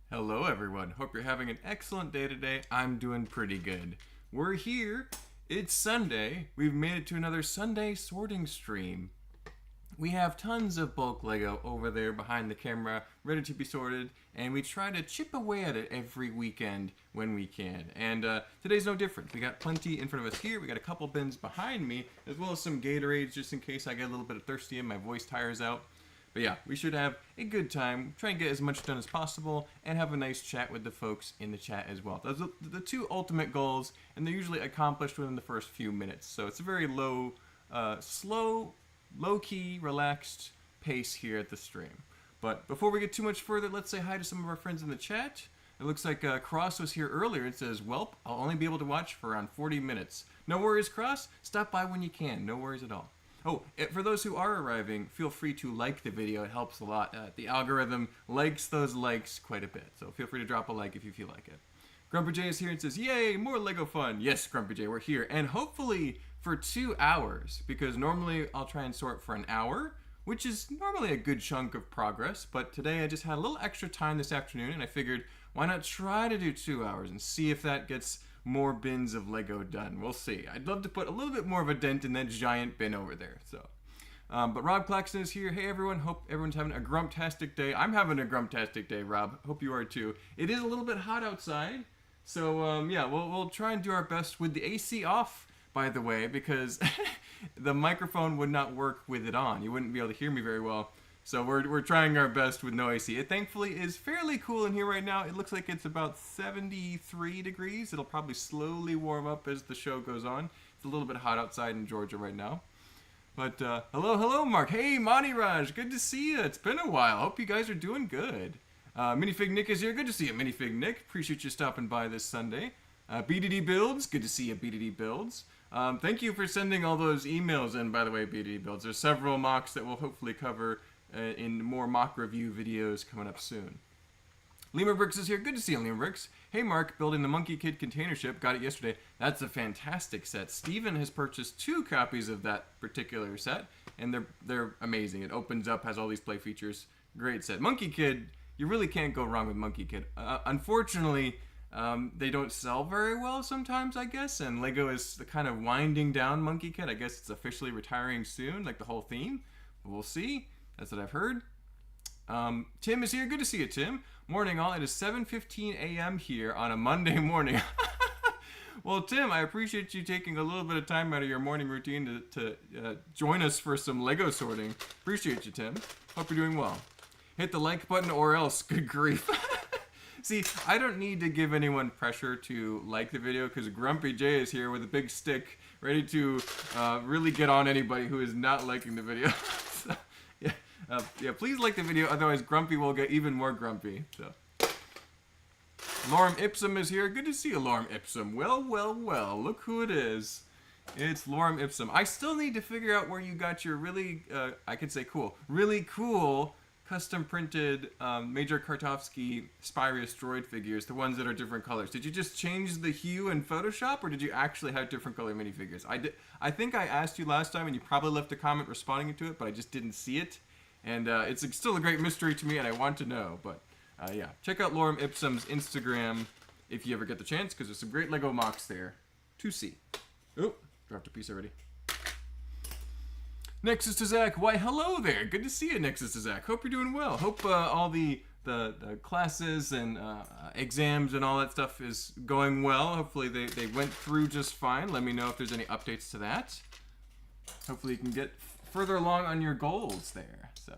Hello everyone, hope you're having an excellent day today. I'm doing pretty good. We're here, it's Sunday, we've made it to another Sunday sorting stream. We have tons of bulk Lego over there behind the camera, ready to be sorted, and we try to chip away at it every weekend when we can. And today's no different. We got plenty in front of us here, we got a couple bins behind me, as well as some Gatorades just in case I get a little bit thirsty and my voice tires out. But yeah, we should have a good time, try and get as much done as possible, and have a nice chat with the folks in the chat as well. Those are the two ultimate goals, and they're usually accomplished within the first few minutes. So it's a very slow, low-key, relaxed pace here at the stream. But before we get too much further, let's say hi to some of our friends in the chat. It looks like Cross was here earlier. It says, "Welp, I'll only be able to watch for around 40 minutes. No worries, Cross. Stop by when you can. No worries at all." Oh, for those who are arriving, feel free to like the video. It helps a lot. The algorithm likes those likes quite a bit, so feel free to drop a like if you feel like it. Grumpy J is here and says, "Yay, more Lego fun." Yes, Grumpy J, we're here. And hopefully for 2 hours, because normally I'll try and sort for an hour, which is normally a good chunk of progress, but today I just had a little extra time this afternoon, and I figured, why not try to do 2 hours and see if that gets more bins of Lego done. We'll see. I'd love to put a little bit more of a dent in that giant bin over there. So, but Rob Claxton is here. Hey everyone, hope everyone's having a grumptastic day. I'm having a grumptastic day, Rob. Hope you are too. It is a little bit hot outside, so yeah, we'll try and do our best with the AC off, by the way, because the microphone would not work with it on. You wouldn't be able to hear me very well. So we're trying our best with no AC. It thankfully is fairly cool in here right now. It looks like it's about 73 degrees. It'll probably slowly warm up as the show goes on. It's a little bit hot outside in Georgia right now. But hello, Mark. Hey, Monty Raj. Good to see you. It's been a while. Hope you guys are doing good. Minifig Nick is here. Good to see you, Minifig Nick. Appreciate you stopping by this Sunday. BDD Builds. Good to see you, BDD Builds. Thank you for sending all those emails in, by the way, BDD Builds. There's several mocks that we'll hopefully cover in more mock review videos coming up soon. Lemur Bricks is here. Good to see you, Lemur Bricks. Hey, Mark, building the Monkey Kid container ship. Got it yesterday. That's a fantastic set. Steven has purchased 2 copies of that particular set, and they're amazing. It opens up, has all these play features. Great set. Monkey Kid, you really can't go wrong with Monkey Kid. Unfortunately, they don't sell very well sometimes, I guess, and Lego is the kind of winding down Monkey Kid. I guess it's officially retiring soon, like the whole theme. But we'll see. That's what I've heard. Tim is here. Good to see you, Tim. Morning, all. It is 7:15 a.m. here on a Monday morning. Well, Tim, I appreciate you taking a little bit of time out of your morning routine to join us for some Lego sorting. Appreciate you, Tim. Hope you're doing well. Hit the like button or else. Good grief. See, I don't need to give anyone pressure to like the video because Grumpy J is here with a big stick ready to really get on anybody who is not liking the video. So, yeah, please like the video, otherwise Grumpy will get even more grumpy. So, Lorem Ipsum is here. Good to see you, Lorem Ipsum. Well, look who it is. It's Lorem Ipsum. I still need to figure out where you got your really, I could say really cool custom printed Major Kartovsky Spyrius droid figures, the ones that are different colors. Did you just change the hue in Photoshop, or did you actually have different color minifigures? I think I asked you last time, and you probably left a comment responding to it, but I just didn't see it. And it's still a great mystery to me, and I want to know. But yeah, check out Lorem Ipsum's Instagram if you ever get the chance, because there's some great Lego mocks there to see. Oh, dropped a piece already. Nexus to Zach. Why, hello there. Good to see you, Nexus to Zach. Hope you're doing well. Hope all the classes and exams and all that stuff is going well. Hopefully they went through just fine. Let me know if there's any updates to that. Hopefully you can get further along on your goals there. So,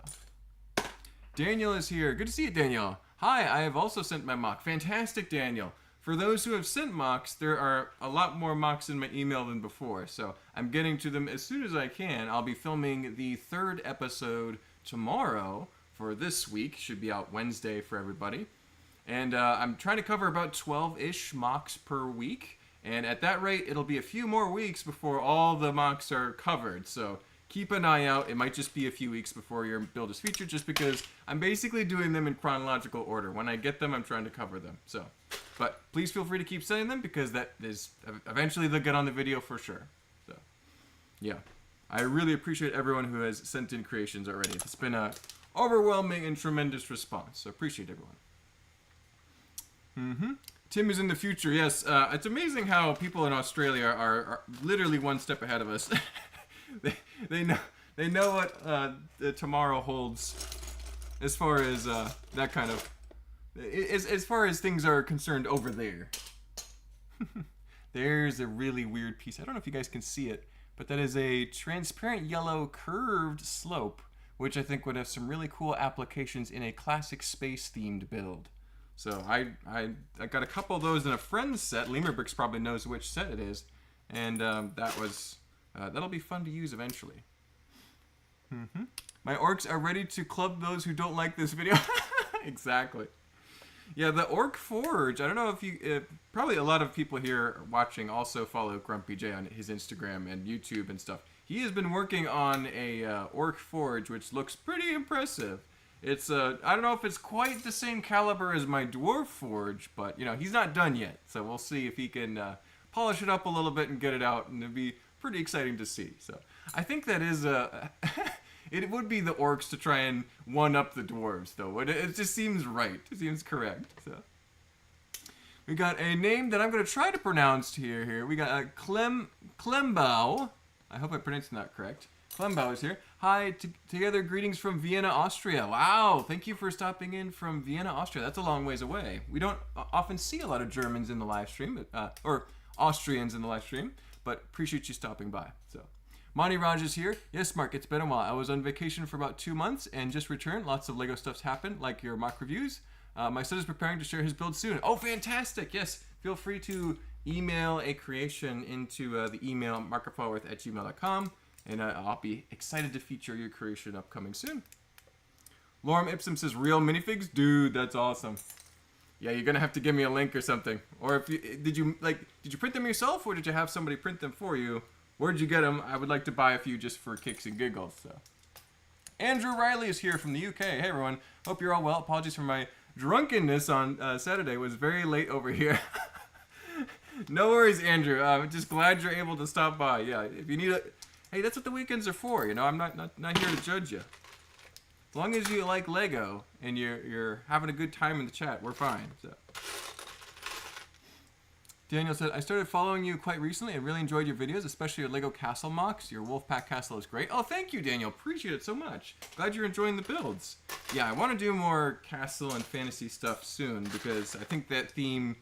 Daniel is here. Good to see you, Daniel. Hi, I have also sent my mock. Fantastic, Daniel. For those who have sent mocks, there are a lot more mocks in my email than before, so I'm getting to them as soon as I can. I'll be filming the 3rd episode tomorrow for this week. Should be out Wednesday for everybody. And I'm trying to cover about 12-ish mocks per week. And at that rate, it'll be a few more weeks before all the mocks are covered. So keep an eye out. It might just be a few weeks before your build is featured, just because I'm basically doing them in chronological order. When I get them, I'm trying to cover them. So, but please feel free to keep sending them, because that is eventually they'll get on the video for sure. So, yeah, I really appreciate everyone who has sent in creations already. It's been a overwhelming and tremendous response. So appreciate everyone. Tim is in the future. Yes, it's amazing how people in Australia are literally one step ahead of us. they know what tomorrow holds, as far as that kind of as far as things are concerned over there. There's a really weird piece. I don't know if you guys can see it, but that is a transparent yellow curved slope, which I think would have some really cool applications in a classic space themed build. So I got a couple of those in a friend's set. Lemurbricks probably knows which set it is, and that'll be fun to use eventually. My orcs are ready to club those who don't like this video. Exactly. Yeah, the Orc Forge. I don't know if you... probably a lot of people here watching also follow Grumpy J on his Instagram and YouTube and stuff. He has been working on a Orc Forge, which looks pretty impressive. It's I don't know if it's quite the same caliber as my Dwarf Forge, but you know, he's not done yet. So we'll see if he can polish it up a little bit and get it out, and it'll be pretty exciting to see. So I think that is it would be the orcs to try and one-up the dwarves, though. It just seems right. It seems correct. So we got a name that I'm going to try to pronounce here. We got Klembau. I hope I'm pronouncing that correct. Klembau is here. Hi, together greetings from Vienna, Austria. Wow, thank you for stopping in from Vienna, Austria. That's a long ways away. We don't often see a lot of Germans in the live stream, or Austrians in the live stream, but appreciate you stopping by. So, Monty Raj is here. Yes, Mark, it's been a while. I was on vacation for about 2 months and just returned. Lots of Lego stuff's happened, like your mock reviews. My son is preparing to share his build soon. Oh, fantastic! Yes, feel free to email a creation into the email marketforward@gmail.com. And I'll be excited to feature your creation upcoming soon. Lorem Ipsum says, real minifigs? Dude, that's awesome. Yeah, you're gonna have to give me a link or something. Or if you did you print them yourself, or did you have somebody print them for you? Where'd you get them? I would like to buy a few just for kicks and giggles. So, Andrew Riley is here from the UK. Hey everyone, hope you're all well. Apologies for my drunkenness on Saturday. It was very late over here. No worries, Andrew. I'm just glad you're able to stop by. Yeah, if you need a... Hey, that's what the weekends are for, you know. I'm not here to judge you. As long as you like Lego and you're having a good time in the chat, we're fine. So. Daniel said, I started following you quite recently. I really enjoyed your videos, especially your Lego Castle mocks. Your Wolfpack Castle is great. Oh, thank you, Daniel. Appreciate it so much. Glad you're enjoying the builds. Yeah, I want to do more castle and fantasy stuff soon because I think that theme,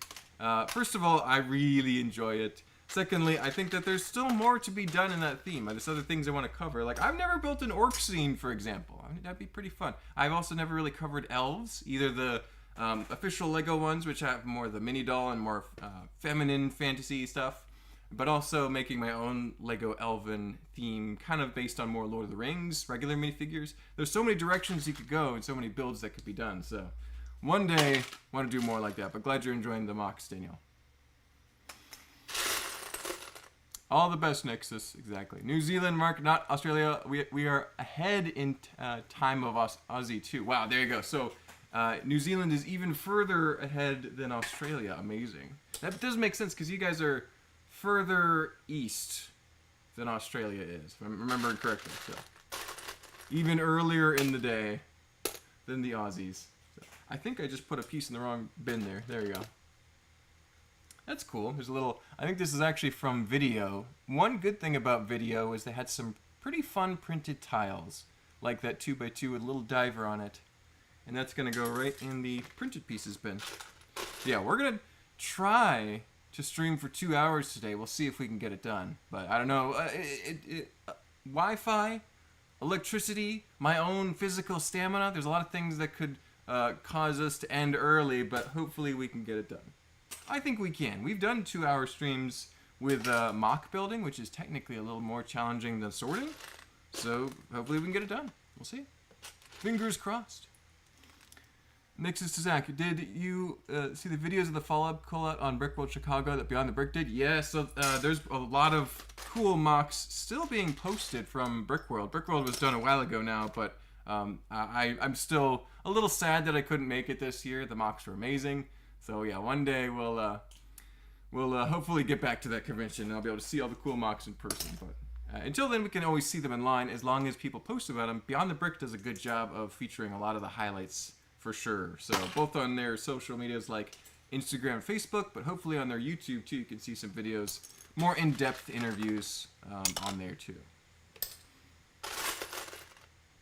first of all, I really enjoy it. Secondly, I think that there's still more to be done in that theme. There's other things I want to cover. Like, I've never built an orc scene, for example. I mean, that'd be pretty fun. I've also never really covered elves, either the official Lego ones, which have more of the mini doll and more feminine fantasy stuff, but also making my own Lego elven theme, kind of based on more Lord of the Rings, regular minifigures. There's so many directions you could go and so many builds that could be done. So, one day, I want to do more like that. But glad you're enjoying the mocks, Daniel. All the best, Nexus. Exactly. New Zealand, Mark, not Australia. We are ahead in time of Aussie too. Wow, there you go. So New Zealand is even further ahead than Australia. Amazing. That does make sense because you guys are further east than Australia is, if I'm remembering correctly. So even earlier in the day than the Aussies. So I think I just put a piece in the wrong bin there. There you go. That's cool. There's a little... I think this is actually from Video. One good thing about Video is they had some pretty fun printed tiles. Like that 2x2 with a little diver on it. And that's going to go right in the printed pieces bin. Yeah, we're going to try to stream for 2 hours today. We'll see if we can get it done. But I don't know. Wi-Fi, electricity, my own physical stamina. There's a lot of things that could cause us to end early, but hopefully we can get it done. I think we can. We've done 2-hour streams with mock building, which is technically a little more challenging than sorting. So hopefully we can get it done. We'll see. Fingers crossed. Nixus to Zach, did you see the videos of the follow-up call-out on Brickworld Chicago that Beyond the Brick did? Yes, so, there's a lot of cool mocks still being posted from Brickworld. Brickworld was done a while ago now, but I'm still a little sad that I couldn't make it this year. The mocks were amazing. So yeah, one day we'll hopefully get back to that convention and I'll be able to see all the cool mocks in person. But until then, we can always see them in line as long as people post about them. Beyond the Brick does a good job of featuring a lot of the highlights for sure. So both on their social medias like Instagram, Facebook, but hopefully on their YouTube too. You can see some videos, more in-depth interviews on there too.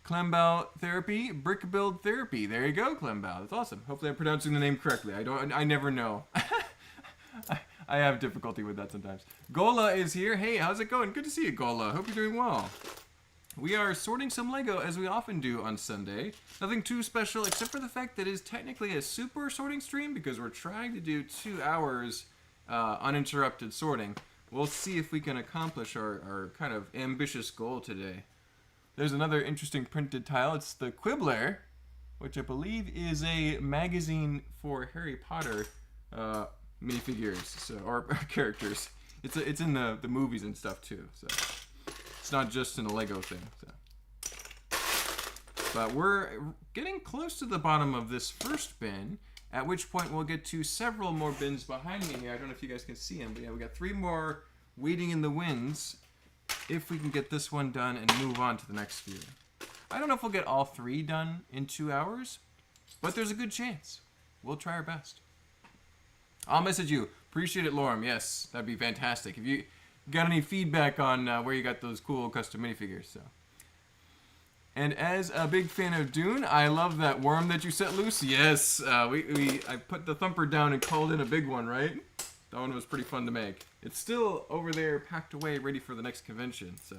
Clembao Therapy, Brick Build Therapy. There you go, Clembao. That's awesome. Hopefully I'm pronouncing the name correctly. I never know. I have difficulty with that sometimes. Gola is here. Hey, how's it going? Good to see you, Gola. Hope you're doing well. We are sorting some Lego as we often do on Sunday. Nothing too special except for the fact that it is technically a super sorting stream because we're trying to do 2 hours uninterrupted sorting. We'll see if we can accomplish our kind of ambitious goal today. There's another interesting printed tile. It's the Quibbler, which I believe is a magazine for Harry Potter minifigures, or characters. It's in the movies and stuff too, so it's not just in a Lego thing. So. But we're getting close to the bottom of this first bin, at which point we'll get to several more bins behind me here. I don't know if you guys can see them, but yeah, we got 3 more waiting in the wings if we can get this one done and move on to the next few. I don't know if we'll get all 3 done in 2 hours, but there's a good chance. We'll try our best. I'll message you. Appreciate it, Lorem. Yes, that'd be fantastic. If you got any feedback on where you got those cool custom minifigures, so. And as a big fan of Dune, I love that worm that you set loose. Yes, I put the thumper down and called in a big one, right? That one was pretty fun to make. It's still over there, packed away, ready for the next convention. So,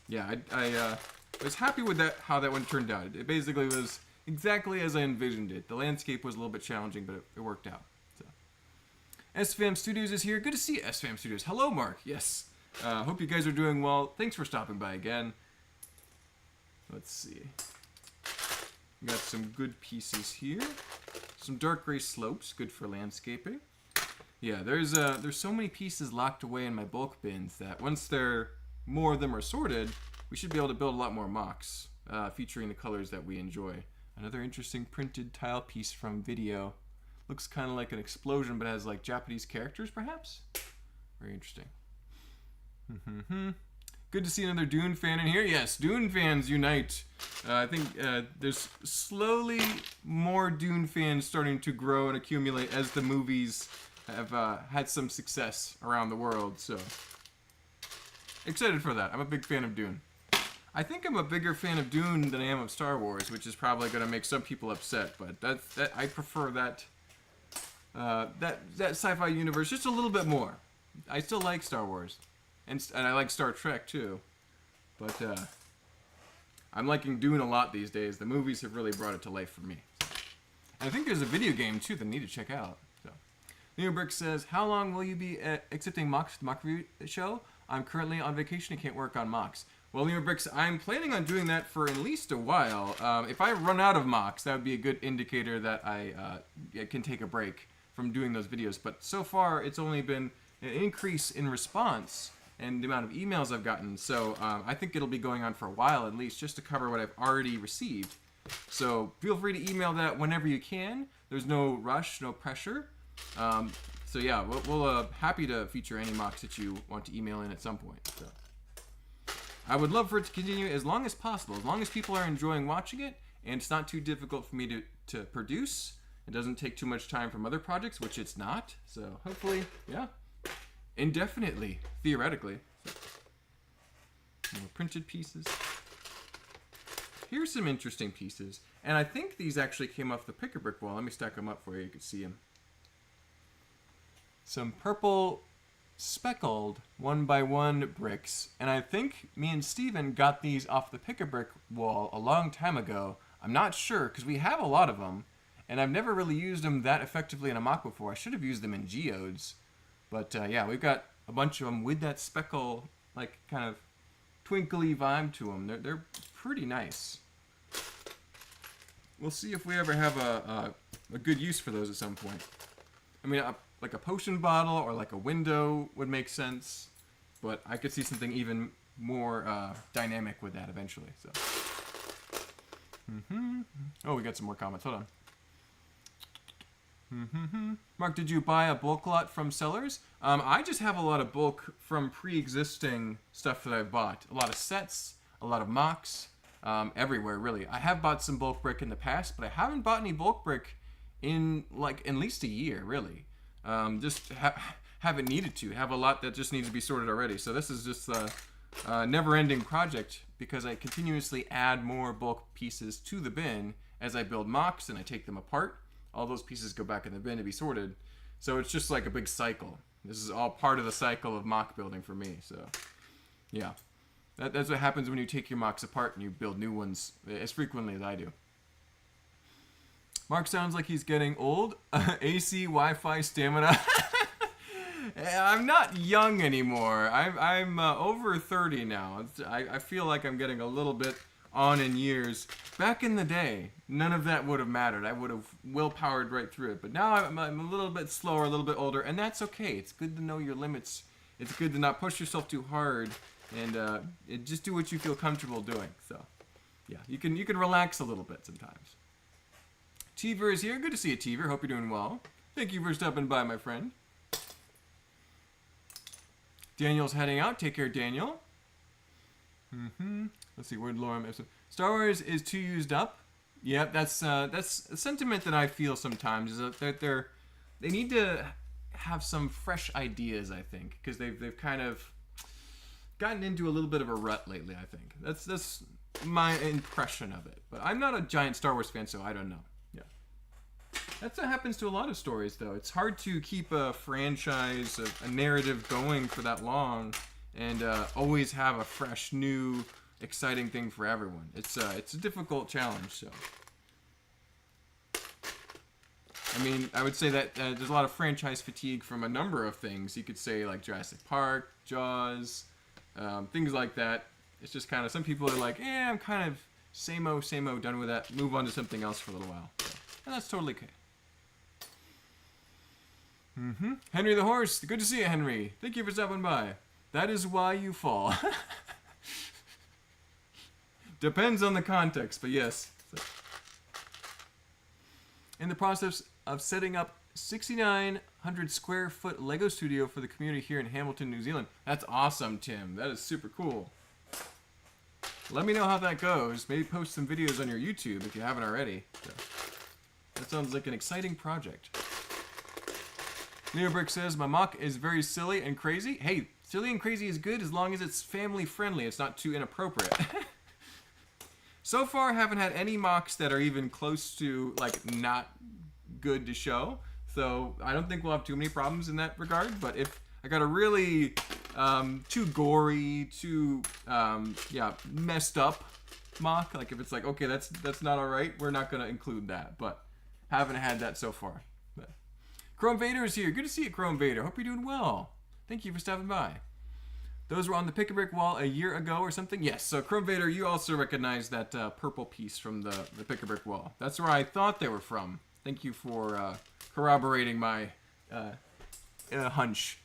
yeah, I was happy with that. How that one turned out. It basically was exactly as I envisioned it. The landscape was a little bit challenging, but it worked out. SFAM Studios is here. Good to see you, SFAM Studios. Hello, Mark. Yes. Hope you guys are doing well. Thanks for stopping by again. Let's see. We got some good pieces here. Some dark gray slopes, good for landscaping. Yeah, there's so many pieces locked away in my bulk bins that once more of them are sorted, we should be able to build a lot more mocks featuring the colors that we enjoy. Another interesting printed tile piece from video. Looks kind of like an explosion, but has like Japanese characters, perhaps? Very interesting. Good to see another Dune fan in here. Yes, Dune fans unite. I think there's slowly more Dune fans starting to grow and accumulate as the movies have had some success around the world. So excited for that. I'm a big fan of Dune. I think I'm a bigger fan of Dune than I am of Star Wars, which is probably going to make some people upset. But I prefer that sci-fi universe just a little bit more. I still like Star Wars, and I like Star Trek too, but I'm liking Dune a lot these days. The movies have really brought it to life for me. And I think there's a video game too that I need to check out. So, Neo Brick says, "How long will you be accepting mocks at the mock review show? I'm currently on vacation and can't work on mocks." Well, Neo Bricks, I'm planning on doing that for at least a while. If I run out of mocks, that would be a good indicator that I can take a break from doing those videos. But so far, it's only been an increase in response and the amount of emails I've gotten. So I think it'll be going on for a while at least, just to cover what I've already received. So feel free to email that whenever you can. There's no rush, no pressure. So yeah, we'll happy to feature any mocks that you want to email in at some point. So I would love for it to continue as long as possible, as long as people are enjoying watching it and it's not too difficult for me to produce. It doesn't take too much time from other projects, which it's not. So hopefully, yeah, indefinitely, theoretically. More printed pieces. Here's some interesting pieces. And I think these actually came off the pick-a-brick wall. Let me stack them up for you. You can see them. Some purple speckled 1x1 bricks. And I think me and Steven got these off the pick-a-brick wall a long time ago. I'm not sure, because we have a lot of them. And I've never really used them that effectively in a mock before. I should have used them in geodes. But yeah, we've got a bunch of them with that speckle, like, kind of twinkly vibe to them. They're pretty nice. We'll see if we ever have a good use for those at some point. I mean, like a potion bottle or like a window would make sense. But I could see something even more dynamic with that eventually. So. Oh, we got some more comments. Hold on. Mark, did you buy a bulk lot from sellers? I just have a lot of bulk from pre-existing stuff that I've bought. A lot of sets, a lot of mocks, everywhere really. I have bought some bulk brick in the past, but I haven't bought any bulk brick in like at least a year, really. Just haven't needed to. Have a lot that just needs to be sorted already. So this is just a never-ending project because I continuously add more bulk pieces to the bin as I build mocks and I take them apart. All those pieces go back in the bin to be sorted. So it's just like a big cycle. This is all part of the cycle of mock building for me. So yeah, that's what happens when you take your mocks apart and you build new ones as frequently as I do. Mark sounds like he's getting old. AC, Wi-Fi, stamina. I'm not young anymore. I'm over 30 now. I feel like I'm getting a little bit on in years. Back in the day, none of that would have mattered. I would have willpowered right through it. But now I'm a little bit slower, a little bit older, and that's okay. It's good to know your limits. It's good to not push yourself too hard, and just do what you feel comfortable doing. So, yeah, you can relax a little bit sometimes. Teaver is here. Good to see you, Teaver. Hope you're doing well. Thank you for stopping by, my friend. Daniel's heading out. Take care, Daniel. Let's see. Where'd Laura? Star Wars is too used up. Yep, that's a sentiment that I feel sometimes. Is that they need to have some fresh ideas. I think because they've kind of gotten into a little bit of a rut lately. I think that's my impression of it. But I'm not a giant Star Wars fan, so I don't know. That's what happens to a lot of stories, though. It's hard to keep a franchise, a narrative going for that long, and always have a fresh, new, exciting thing for everyone. It's a difficult challenge. So, I mean, I would say that there's a lot of franchise fatigue from a number of things. You could say like Jurassic Park, Jaws, things like that. It's just kind of some people are like, I'm kind of same-o, done with that. Move on to something else for a little while. So, and that's totally okay. Henry the Horse, good to see you, Henry. Thank you for stopping by. That is why you fall. Depends on the context, but yes. In the process of setting up 6,900 square foot Lego studio for the community here in Hamilton, New Zealand. That's awesome, Tim. That is super cool. Let me know how that goes. Maybe post some videos on your YouTube if you haven't already. So, that sounds like an exciting project. Leo Brick says, my mock is very silly and crazy. Hey, silly and crazy is good as long as it's family friendly. It's not too inappropriate. So far, I haven't had any mocks that are even close to, like, not good to show. So I don't think we'll have too many problems in that regard. But if I got a really too gory, too, messed up mock, like if it's like, okay, that's not all right, we're not going to include that. But haven't had that so far. Chrome Vader is here. Good to see you, Chrome Vader. Hope you're doing well. Thank you for stopping by. Those were on the Pick-a-Brick wall a year ago or something? Yes, so Chrome Vader, you also recognize that purple piece from the Pick-a-Brick wall. That's where I thought they were from. Thank you for corroborating my hunch.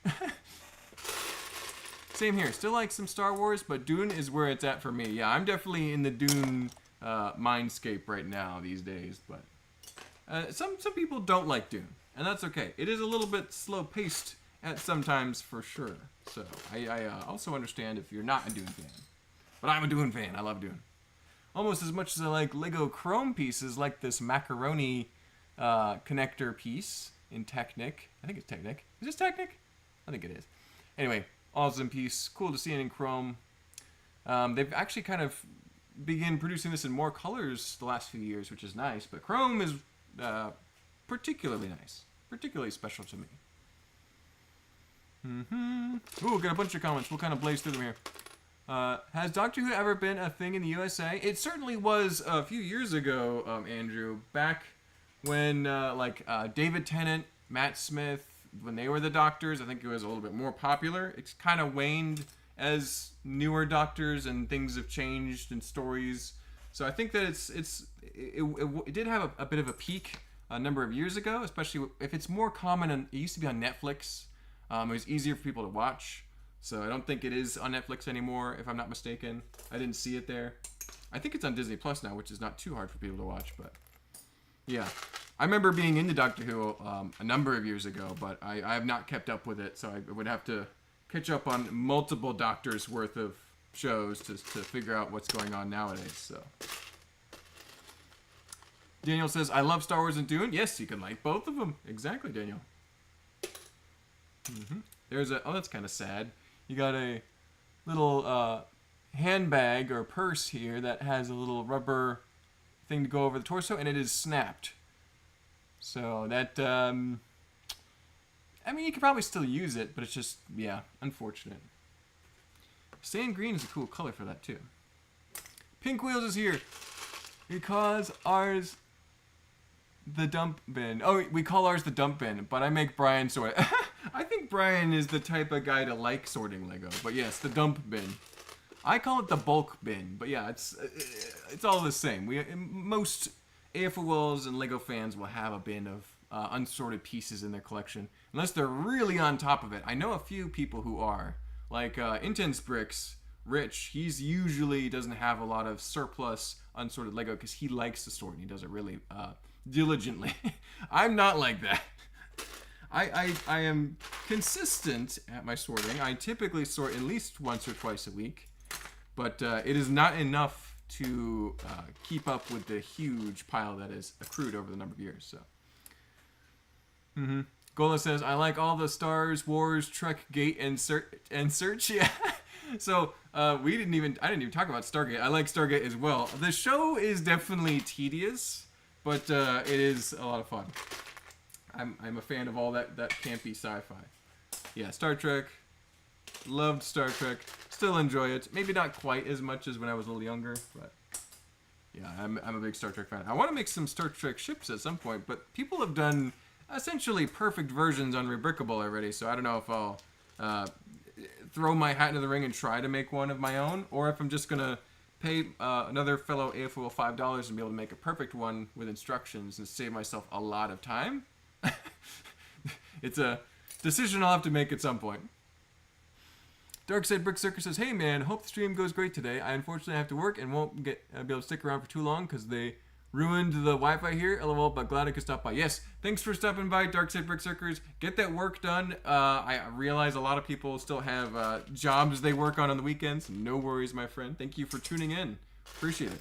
Same here. Still like some Star Wars, but Dune is where it's at for me. Yeah, I'm definitely in the Dune mindscape right now these days, but some people don't like Dune. And that's okay. It is a little bit slow-paced at sometimes, for sure. So, I also understand if you're not a Dune fan. But I'm a Dune fan. I love Dune. Almost as much as I like Lego Chrome pieces, like this macaroni connector piece in Technic. I think it's Technic. Is this Technic? I think it is. Anyway, awesome piece. Cool to see it in Chrome. They've actually kind of begun producing this in more colors the last few years, which is nice. But Chrome is particularly nice. Particularly special to me. Ooh, got a bunch of comments. We'll kind of blaze through them here. Has Doctor Who ever been a thing in the USA? It certainly was a few years ago, Andrew. Back when, David Tennant, Matt Smith, when they were the Doctors, I think it was a little bit more popular. It's kind of waned as newer Doctors and things have changed and stories. So I think that it did have a bit of a peak a number of years ago, especially if it's more common, and it used to be on Netflix. It was easier for people to watch, so I don't think it is on Netflix anymore, if I'm not mistaken. I didn't see it there. I think it's on Disney Plus now, which is not too hard for people to watch, but yeah. I remember being into Doctor Who a number of years ago, but I have not kept up with it, so I would have to catch up on multiple Doctors worth of shows to figure out what's going on nowadays, so. Daniel says, I love Star Wars and Dune. Yes, you can like both of them. Exactly, Daniel. There's a... Oh, that's kind of sad. You got a little handbag or purse here that has a little rubber thing to go over the torso, and it is snapped. So that... I mean, you could probably still use it, but it's just, yeah, unfortunate. Sand green is a cool color for that, too. Pink Wheels is here because ours... The dump bin. Oh, we call ours the dump bin, but I make Brian sort. I think Brian is the type of guy to like sorting Lego. But yes, the dump bin. I call it the bulk bin, but yeah, it's all the same. Most AFOLs and Lego fans will have a bin of unsorted pieces in their collection, unless they're really on top of it. I know a few people who are, like Intense Bricks. Rich, he's usually doesn't have a lot of surplus unsorted Lego because he likes to sort and he does it really diligently. I'm not like that. I am consistent at my sorting. I typically sort at least once or twice a week, but it is not enough to keep up with the huge pile that is accrued over the number of years. So, Gola says, I like all the Stars Wars, Trek Gate, and Search. Yeah. So I didn't even talk about Stargate. I like Stargate as well. The show is definitely tedious, but it is a lot of fun. I'm a fan of all that campy sci-fi. Yeah, Star Trek. Loved Star Trek. Still enjoy it. Maybe not quite as much as when I was a little younger, but yeah, I'm a big Star Trek fan. I want to make some Star Trek ships at some point, but people have done essentially perfect versions on Rebrickable already, so I don't know if I'll throw my hat into the ring and try to make one of my own, or if I'm just gonna pay another fellow AFOL $5 and be able to make a perfect one with instructions and save myself a lot of time. It's a decision I'll have to make at some point. Darkside Brick Circus says, hey man, hope the stream goes great today. I unfortunately have to work and won't be able to stick around for too long because they ruined the Wi-Fi here, lol, but glad I could stop by. Yes, thanks for stopping by, Darkside Brick Circus. Get that work done. I realize a lot of people still have jobs they work on the weekends. No worries, my friend. Thank you for tuning in. Appreciate it.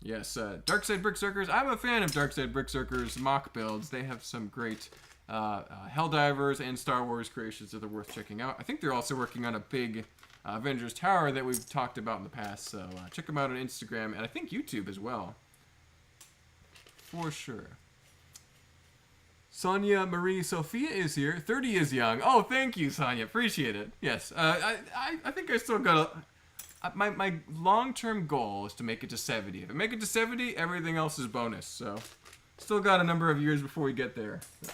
Yes, Darkside Brick Circus. I'm a fan of Darkside Brick Circus mock builds. They have some great Helldivers and Star Wars creations that are worth checking out. I think they're also working on a big Avengers Tower that we've talked about in the past, so check them out on Instagram, and I think YouTube as well. For sure. Sonia Marie Sophia is here. 30 is young. Oh, thank you, Sonia. Appreciate it. Yes, I think I still got my long-term goal is to make it to 70. If I make it to 70, everything else is bonus, so still got a number of years before we get there. So.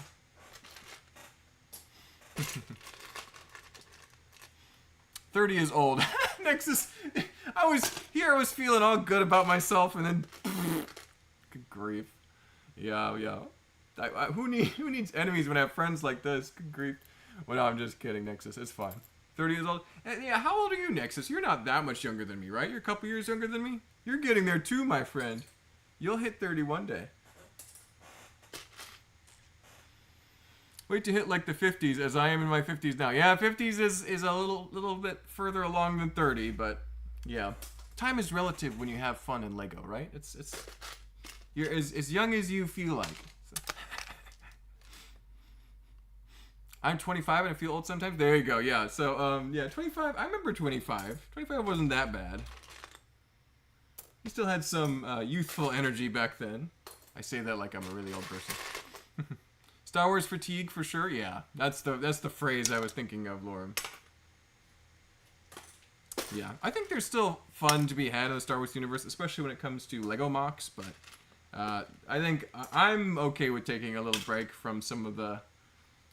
30 is old. Nexus, I was feeling all good about myself, and then good grief. Yeah. Who needs enemies when I have friends like this? Good grief. Well, no, I'm just kidding, Nexus. It's fine. 30 years old. Yeah, how old are you, Nexus? You're not that much younger than me, right? You're a couple years younger than me. You're getting there too, my friend. You'll hit 30 one day. Wait to hit like the 50s, as I am in my 50s now. Yeah, 50s is a little bit further along than 30, but yeah. Time is relative when you have fun in Lego, right? You're as young as you feel like. So. I'm 25 and I feel old sometimes. There you go. Yeah. So yeah, 25. I remember 25. 25 wasn't that bad. You still had some youthful energy back then. I say that like I'm a really old person. Star Wars fatigue for sure. Yeah, that's the phrase I was thinking of, Lauren. Yeah, I think there's still fun to be had in the Star Wars universe, especially when it comes to Lego mocks. But I think I'm okay with taking a little break from some of the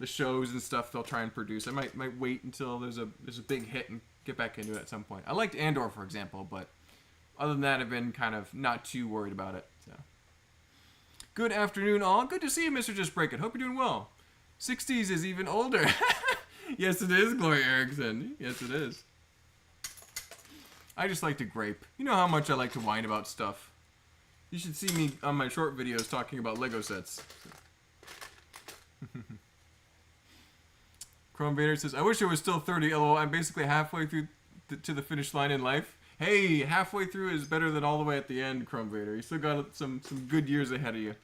shows and stuff they'll try and produce. I might wait until there's a big hit and get back into it at some point. I liked Andor, for example, but other than that, I've been kind of not too worried about it. So. Good afternoon, all. Good to see you, Mr. Just Break It. Hope you're doing well. 60s is even older. Yes, it is, Gloria Erickson. Yes, it is. I just like to grape. You know how much I like to whine about stuff. You should see me on my short videos talking about Lego sets. Chrome Vader says, I wish I was still 30, although I'm basically halfway through to the finish line in life. Hey, halfway through is better than all the way at the end, Chrome Vader. You still got some good years ahead of you.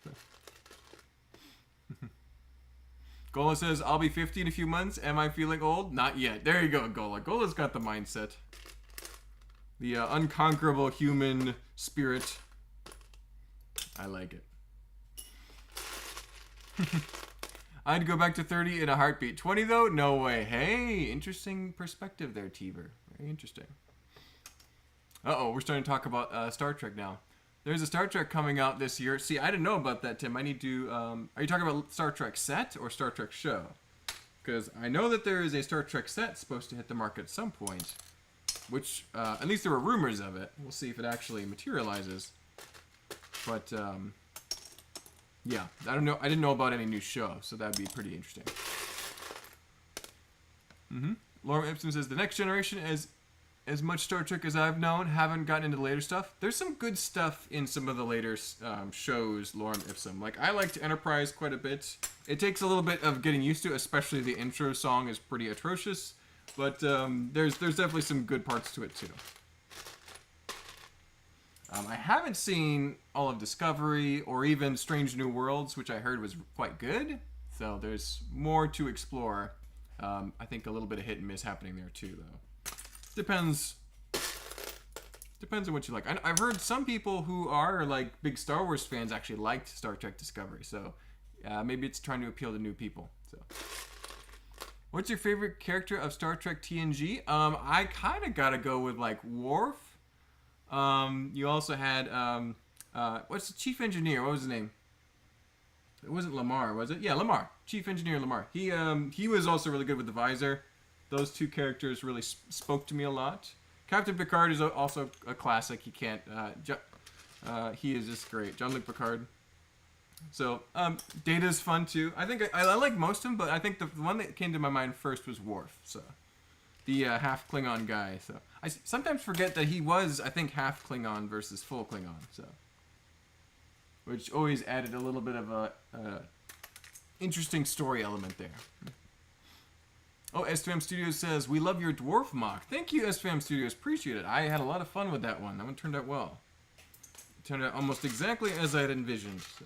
Gola says, I'll be 50 in a few months. Am I feeling old? Not yet. There you go, Gola. Gola's got the mindset. The unconquerable human spirit. I like it. I'd go back to 30 in a heartbeat. 20 though? No way. Hey, interesting perspective there, Teever. Very interesting. Uh-oh, we're starting to talk about Star Trek now. There's a Star Trek coming out this year. See, I didn't know about that, Tim. I need to... are you talking about Star Trek set or Star Trek show? Because I know that there is a Star Trek set supposed to hit the market at some point. Which, at least there were rumors of it. We'll see if it actually materializes. But, yeah. I don't know. I didn't know about any new show, so that'd be pretty interesting. Laura Ipsum says, the next generation is... as much Star Trek as I've known, haven't gotten into later stuff. There's some good stuff in some of the later shows, Lorem Ipsum. Like, I liked Enterprise quite a bit. It takes a little bit of getting used to, especially the intro song is pretty atrocious. But there's definitely some good parts to it, too. I haven't seen all of Discovery or even Strange New Worlds, which I heard was quite good. So there's more to explore. I think a little bit of hit and miss happening there, too, though. Depends on what you like. I've heard some people who are like big Star Wars fans actually liked Star Trek Discovery, so maybe it's trying to appeal to new people. So, what's your favorite character of Star Trek TNG? I kind of gotta go with like Worf. You also had what's the chief engineer? What was his name? It wasn't Lamar, was it? Yeah, Lamar. Chief engineer Lamar. He was also really good with the visor. Those two characters really spoke to me a lot. Captain Picard is also a classic. He can't... he is just great. Jean-Luc Picard. So, Data's fun too. I think I like most of them, but I think the one that came to my mind first was Worf. So, the half Klingon guy. So, I sometimes forget that he was, I think, half Klingon versus full Klingon. So, which always added a little bit of a interesting story element there. Oh, SFM Studios says, we love your dwarf mock. Thank you, SFM Studios. Appreciate it. I had a lot of fun with that one. That one turned out well. It turned out almost exactly as I had envisioned. So.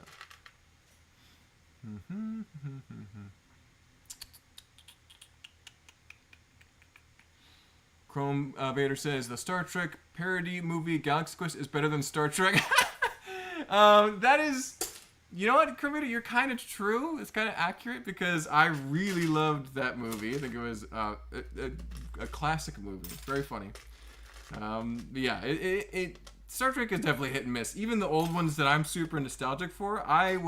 Chrome Vader says, the Star Trek parody movie Galaxy Quest is better than Star Trek. That is... You know what, Kermit? You're kind of true. It's kind of accurate because I really loved that movie. I think it was a classic movie. It's very funny. But yeah, Star Trek is definitely hit and miss. Even the old ones that I'm super nostalgic for, I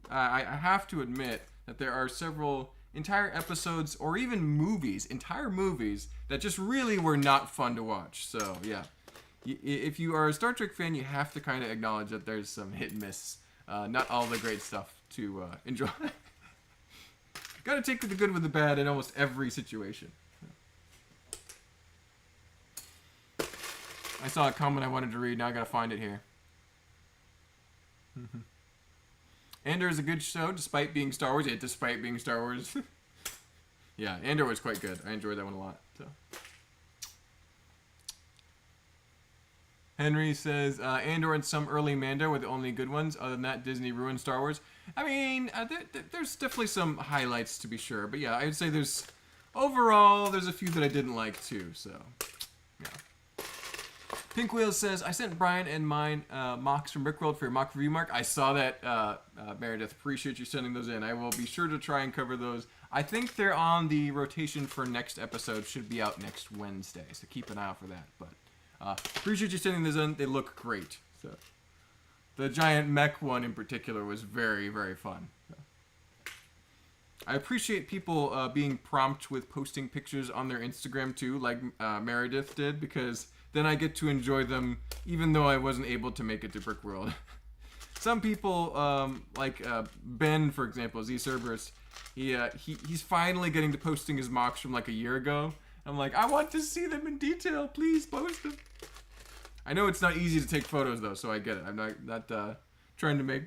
have to admit that there are several entire episodes or even entire movies that just really were not fun to watch. So yeah, if you are a Star Trek fan, you have to kind of acknowledge that there's some hit and miss. Not all the great stuff to enjoy. Gotta take the good with the bad in almost every situation. I saw a comment I wanted to read, now I gotta find it here. Andor is a good show, despite being Star Wars. Yeah, despite being Star Wars. Yeah, Andor was quite good. I enjoyed that one a lot. So. Henry says, Andor and some early Mando were the only good ones. Other than that, Disney ruined Star Wars. I mean, there's definitely some highlights to be sure. But yeah, I would say overall, there's a few that I didn't like too. So, yeah. Pink Wheel says, I sent Brian and mine mocks from Rickworld for your mock review mark. I saw that, Meredith. Appreciate you sending those in. I will be sure to try and cover those. I think they're on the rotation for next episode. Should be out next Wednesday. So keep an eye out for that. But appreciate you sending those in. They look great. So, the giant mech one in particular was very, very fun. So. I appreciate people being prompt with posting pictures on their Instagram too, like Meredith did, because then I get to enjoy them even though I wasn't able to make it to Brickworld. Some people, like Ben, for example, Z Cerberus, he's finally getting to posting his mocks from like a year ago. I'm like, I want to see them in detail. Please post them. I know it's not easy to take photos though, so I get it. I'm not trying to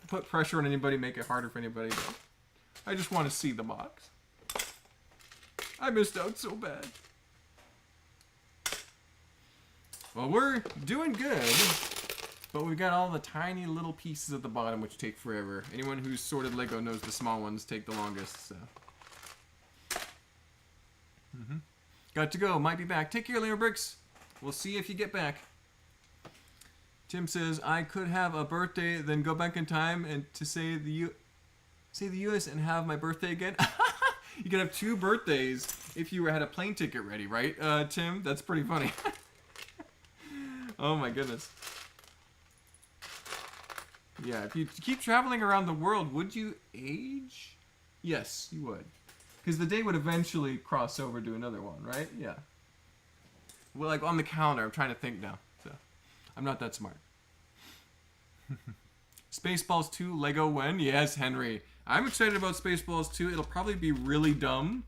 put pressure on anybody, make it harder for anybody. But I just want to see the mocks. I missed out so bad. Well, we're doing good, but we've got all the tiny little pieces at the bottom which take forever. Anyone who's sorted Lego knows the small ones take the longest, so. Got to go. Might be back. Take care, Leo Bricks. We'll see if you get back. Tim says, I could have a birthday, then go back in time and to say the U.S. and have my birthday again. You could have 2 birthdays if you had a plane ticket ready, right, Tim? That's pretty funny. Oh my goodness. Yeah, if you keep traveling around the world, would you age? Yes, you would. Because the day would eventually cross over to another one, right? Yeah. Well, like on the calendar, I'm trying to think now. So, I'm not that smart. Spaceballs 2, Lego when? Yes, Henry. I'm excited about Spaceballs 2. It'll probably be really dumb,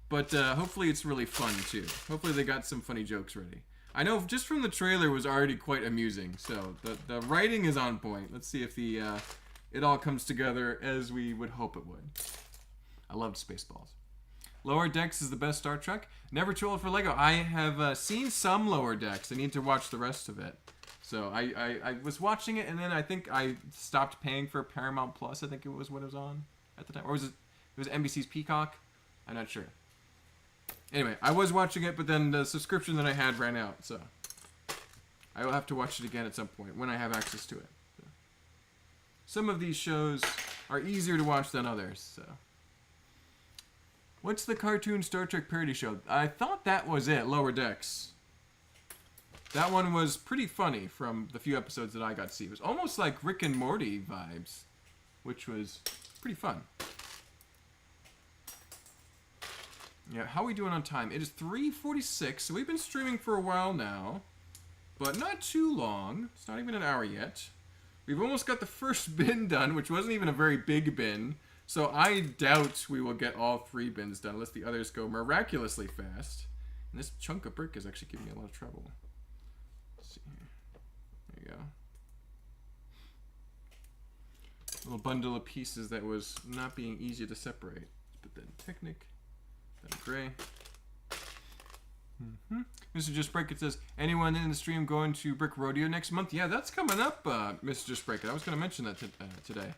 but hopefully it's really fun too. Hopefully they got some funny jokes ready. I know just from the trailer was already quite amusing, so the writing is on point. Let's see if the it all comes together as we would hope it would. I loved Spaceballs. Lower Decks is the best Star Trek. Never too old for Lego. I have seen some Lower Decks. I need to watch the rest of it. So I was watching it, and then I think I stopped paying for Paramount Plus. I think it was what it was on at the time. Or was it was NBC's Peacock? I'm not sure. Anyway, I was watching it, but then the subscription that I had ran out. So I will have to watch it again at some point when I have access to it. So. Some of these shows are easier to watch than others, so... What's the cartoon Star Trek parody show? I thought that was it, Lower Decks. That one was pretty funny from the few episodes that I got to see. It was almost like Rick and Morty vibes, which was pretty fun. Yeah, how are we doing on time? It is 3:46, so we've been streaming for a while now, but not too long. It's not even an hour yet. We've almost got the first bin done, which wasn't even a very big bin. So I doubt we will get all 3 bins done unless the others go miraculously fast. And this chunk of brick is actually giving me a lot of trouble. Let's see here. There you go. A little bundle of pieces that was not being easy to separate. But then Technic, then Gray. Mr. Just Break It says, anyone in the stream going to Brick Rodeo next month? Yeah, that's coming up, Mr. Just Break It. I was going to mention that today.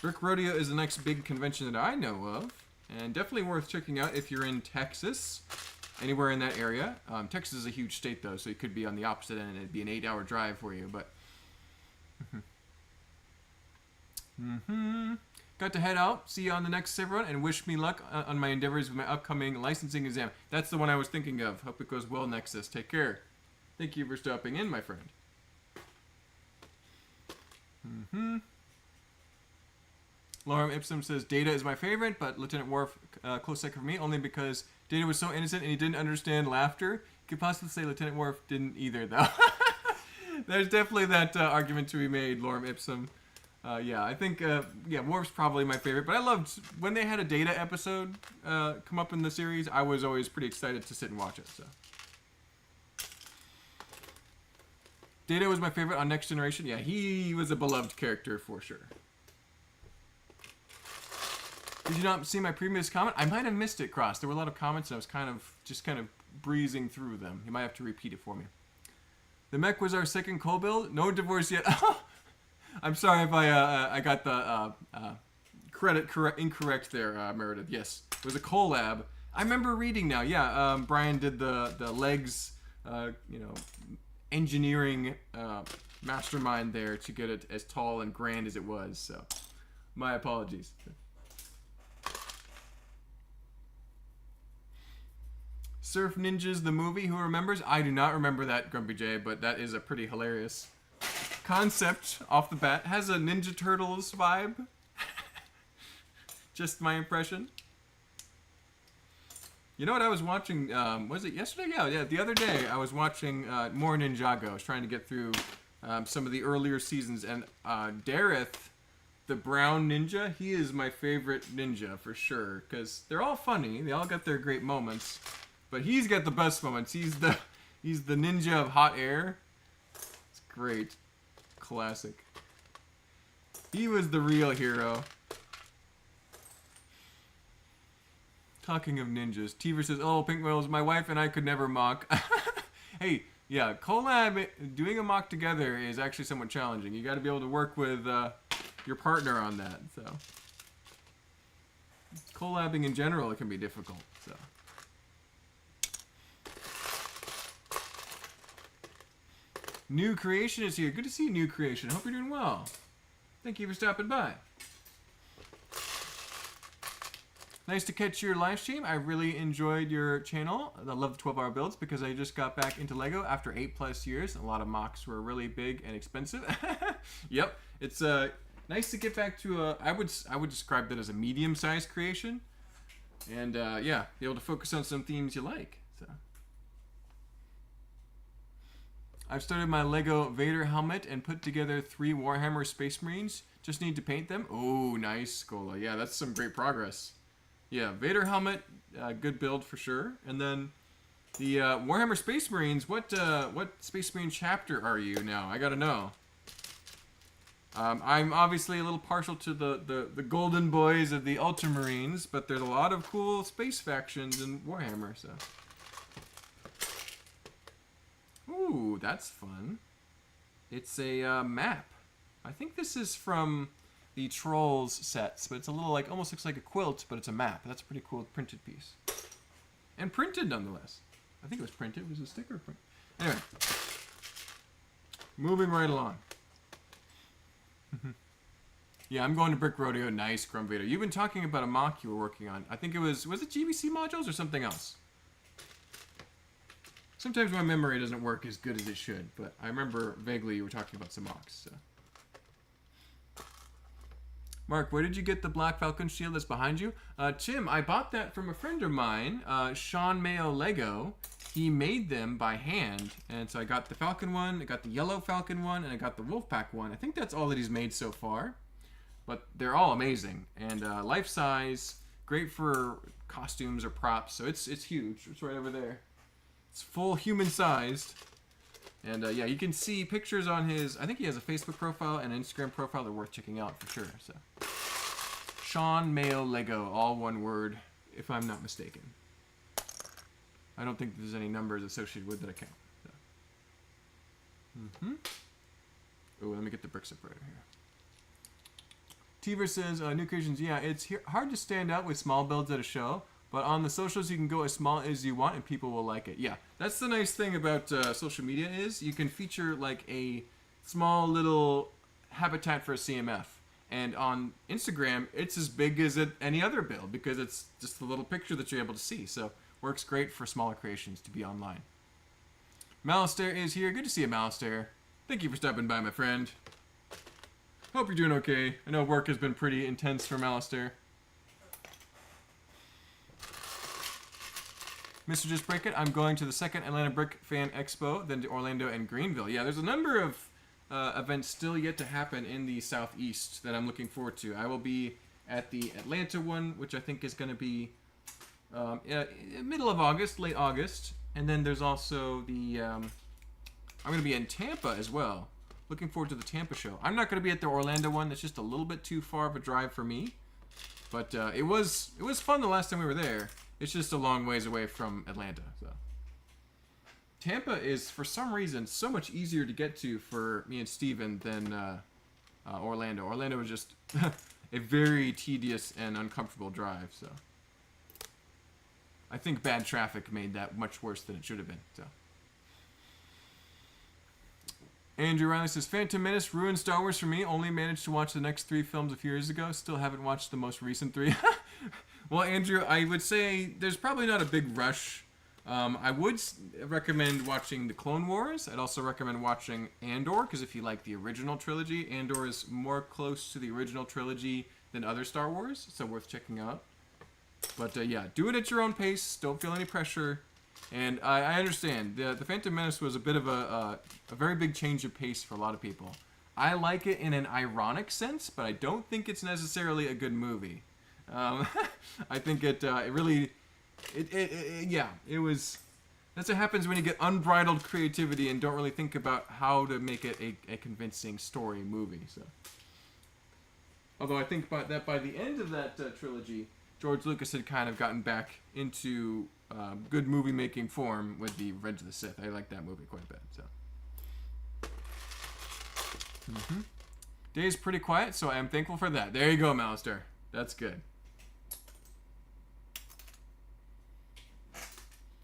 Brick Rodeo is the next big convention that I know of, and definitely worth checking out if you're in Texas, anywhere in that area. Texas is a huge state, though, so it could be on the opposite end, and it'd be an 8-hour drive for you, but... Got to head out, see you on the next server run, and wish me luck on my endeavors with my upcoming licensing exam. That's the one I was thinking of. Hope it goes well, Nexus. Take care. Thank you for stopping in, my friend. Lorem Ipsum says, Data is my favorite, but Lieutenant Worf, close second for me, only because Data was so innocent and he didn't understand laughter. You could possibly say Lieutenant Worf didn't either, though. There's definitely that argument to be made, Lorem Ipsum. Yeah, I think, yeah, Worf's probably my favorite, but I loved, when they had a Data episode come up in the series, I was always pretty excited to sit and watch it, so. Data was my favorite on Next Generation. Yeah, he was a beloved character for sure. Did you not see my previous comment? I might have missed it, Cross. There were a lot of comments, and I was kind of breezing through them. You might have to repeat it for me. The mech was our second co-build. No divorce yet. I'm sorry if I got the credit incorrect there, Meredith. Yes, it was a collab. I remember reading now. Yeah, Brian did the legs, you know, engineering mastermind there to get it as tall and grand as it was. So, my apologies. Surf Ninjas, the movie, who remembers? I do not remember that, Grumpy J, but that is a pretty hilarious concept off the bat. Has a Ninja Turtles vibe. Just my impression. You know what I was watching, was it yesterday? Yeah, the other day I was watching more Ninjago. I was trying to get through some of the earlier seasons, and Dareth, the brown ninja, he is my favorite ninja for sure, because they're all funny. They all got their great moments. But he's got the best moments. He's the ninja of hot air. It's great. Classic. He was the real hero. Talking of ninjas, Teaver says, oh, Pink Whales, my wife and I could never mock. Hey, Yeah, doing a mock together is actually somewhat challenging. You got to be able to work with your partner on that. So collabing in general, it can be difficult. So. New Creation is here. Good to see you, New Creation. Hope you're doing well. Thank you for stopping by. Nice to catch your live stream. I really enjoyed your channel. I love the 12-hour builds because I just got back into Lego after 8+ years. A lot of mocks were really big and expensive. Yep, it's nice to get back to a. I would describe that as a medium-sized creation, and yeah, be able to focus on some themes you like. So. I've started my Lego Vader helmet and put together 3 Warhammer Space Marines. Just need to paint them. Oh, nice, Scola. Yeah, that's some great progress. Yeah, Vader helmet, good build for sure. And then the Warhammer Space Marines. What Space Marine chapter are you now? I gotta know. I'm obviously a little partial to the Golden Boys of the Ultramarines, but there's a lot of cool space factions in Warhammer. So. Ooh, that's fun. It's a map. I think this is from the Trolls sets, but it's a little like, almost looks like a quilt, but it's a map. That's a pretty cool printed piece. And printed nonetheless. I think it was printed. It was a sticker print. Anyway. Moving right along. Yeah, I'm going to Brick Rodeo. Nice, Grumvader. You've been talking about a mock you were working on. I think it was it GBC modules or something else? Sometimes my memory doesn't work as good as it should, but I remember vaguely you were talking about some mocks. So. Mark, where did you get the Black Falcon shield that's behind you? Tim, I bought that from a friend of mine, Sean Mayo Lego. He made them by hand, and so I got the Falcon one, I got the Yellow Falcon one, and I got the Wolfpack one. I think that's all that he's made so far, but they're all amazing, and life size, great for costumes or props, so it's huge. It's right over there. It's full human-sized. And yeah, you can see pictures on his, I think he has a Facebook profile and an Instagram profile that are worth checking out for sure. So, Sean Mayo Lego, all one word, if I'm not mistaken. I don't think there's any numbers associated with that account. So. Oh, let me get the brick separator here. Teaver says, New Creations, yeah, it's hard to stand out with small builds at a show. But on the socials, you can go as small as you want, and people will like it. Yeah, that's the nice thing about social media is you can feature like a small little habitat for a CMF. And on Instagram, it's as big as any other build because it's just a little picture that you're able to see. So works great for smaller creations to be online. Malistair is here. Good to see you, Malistair. Thank you for stopping by, my friend. Hope you're doing okay. I know work has been pretty intense for Malistair. Mr. Just Break It, I'm going to the second Atlanta Brick Fan Expo, then to Orlando and Greenville. Yeah, there's a number of events still yet to happen in the Southeast that I'm looking forward to. I will be at the Atlanta one, which I think is going to be middle of August, late August. And then there's also the, I'm going to be in Tampa as well. Looking forward to the Tampa show. I'm not going to be at the Orlando one. That's just a little bit too far of a drive for me. But it was fun the last time we were there. It's just a long ways away from Atlanta. So Tampa is, for some reason, so much easier to get to for me and Steven than Orlando. Orlando was just a very tedious and uncomfortable drive. So I think bad traffic made that much worse than it should have been. So Andrew Riley says, Phantom Menace ruined Star Wars for me. Only managed to watch the next 3 films a few years ago. Still haven't watched the most recent 3. Well, Andrew, I would say there's probably not a big rush. I would recommend watching the Clone Wars. I'd also recommend watching Andor, because if you like the original trilogy, Andor is more close to the original trilogy than other Star Wars, so worth checking out. But yeah, do it at your own pace. Don't feel any pressure. And I understand. The Phantom Menace was a bit of a very big change of pace for a lot of people. I like it in an ironic sense, but I don't think it's necessarily a good movie. I think it really, it was, that's what happens when you get unbridled creativity and don't really think about how to make it a convincing story movie. So, although I think that by the end of that trilogy, George Lucas had kind of gotten back into good movie making form with the Revenge of the Sith. I like that movie quite a bit. So, Day is pretty quiet, so I am thankful for that. There you go, Malister. That's good.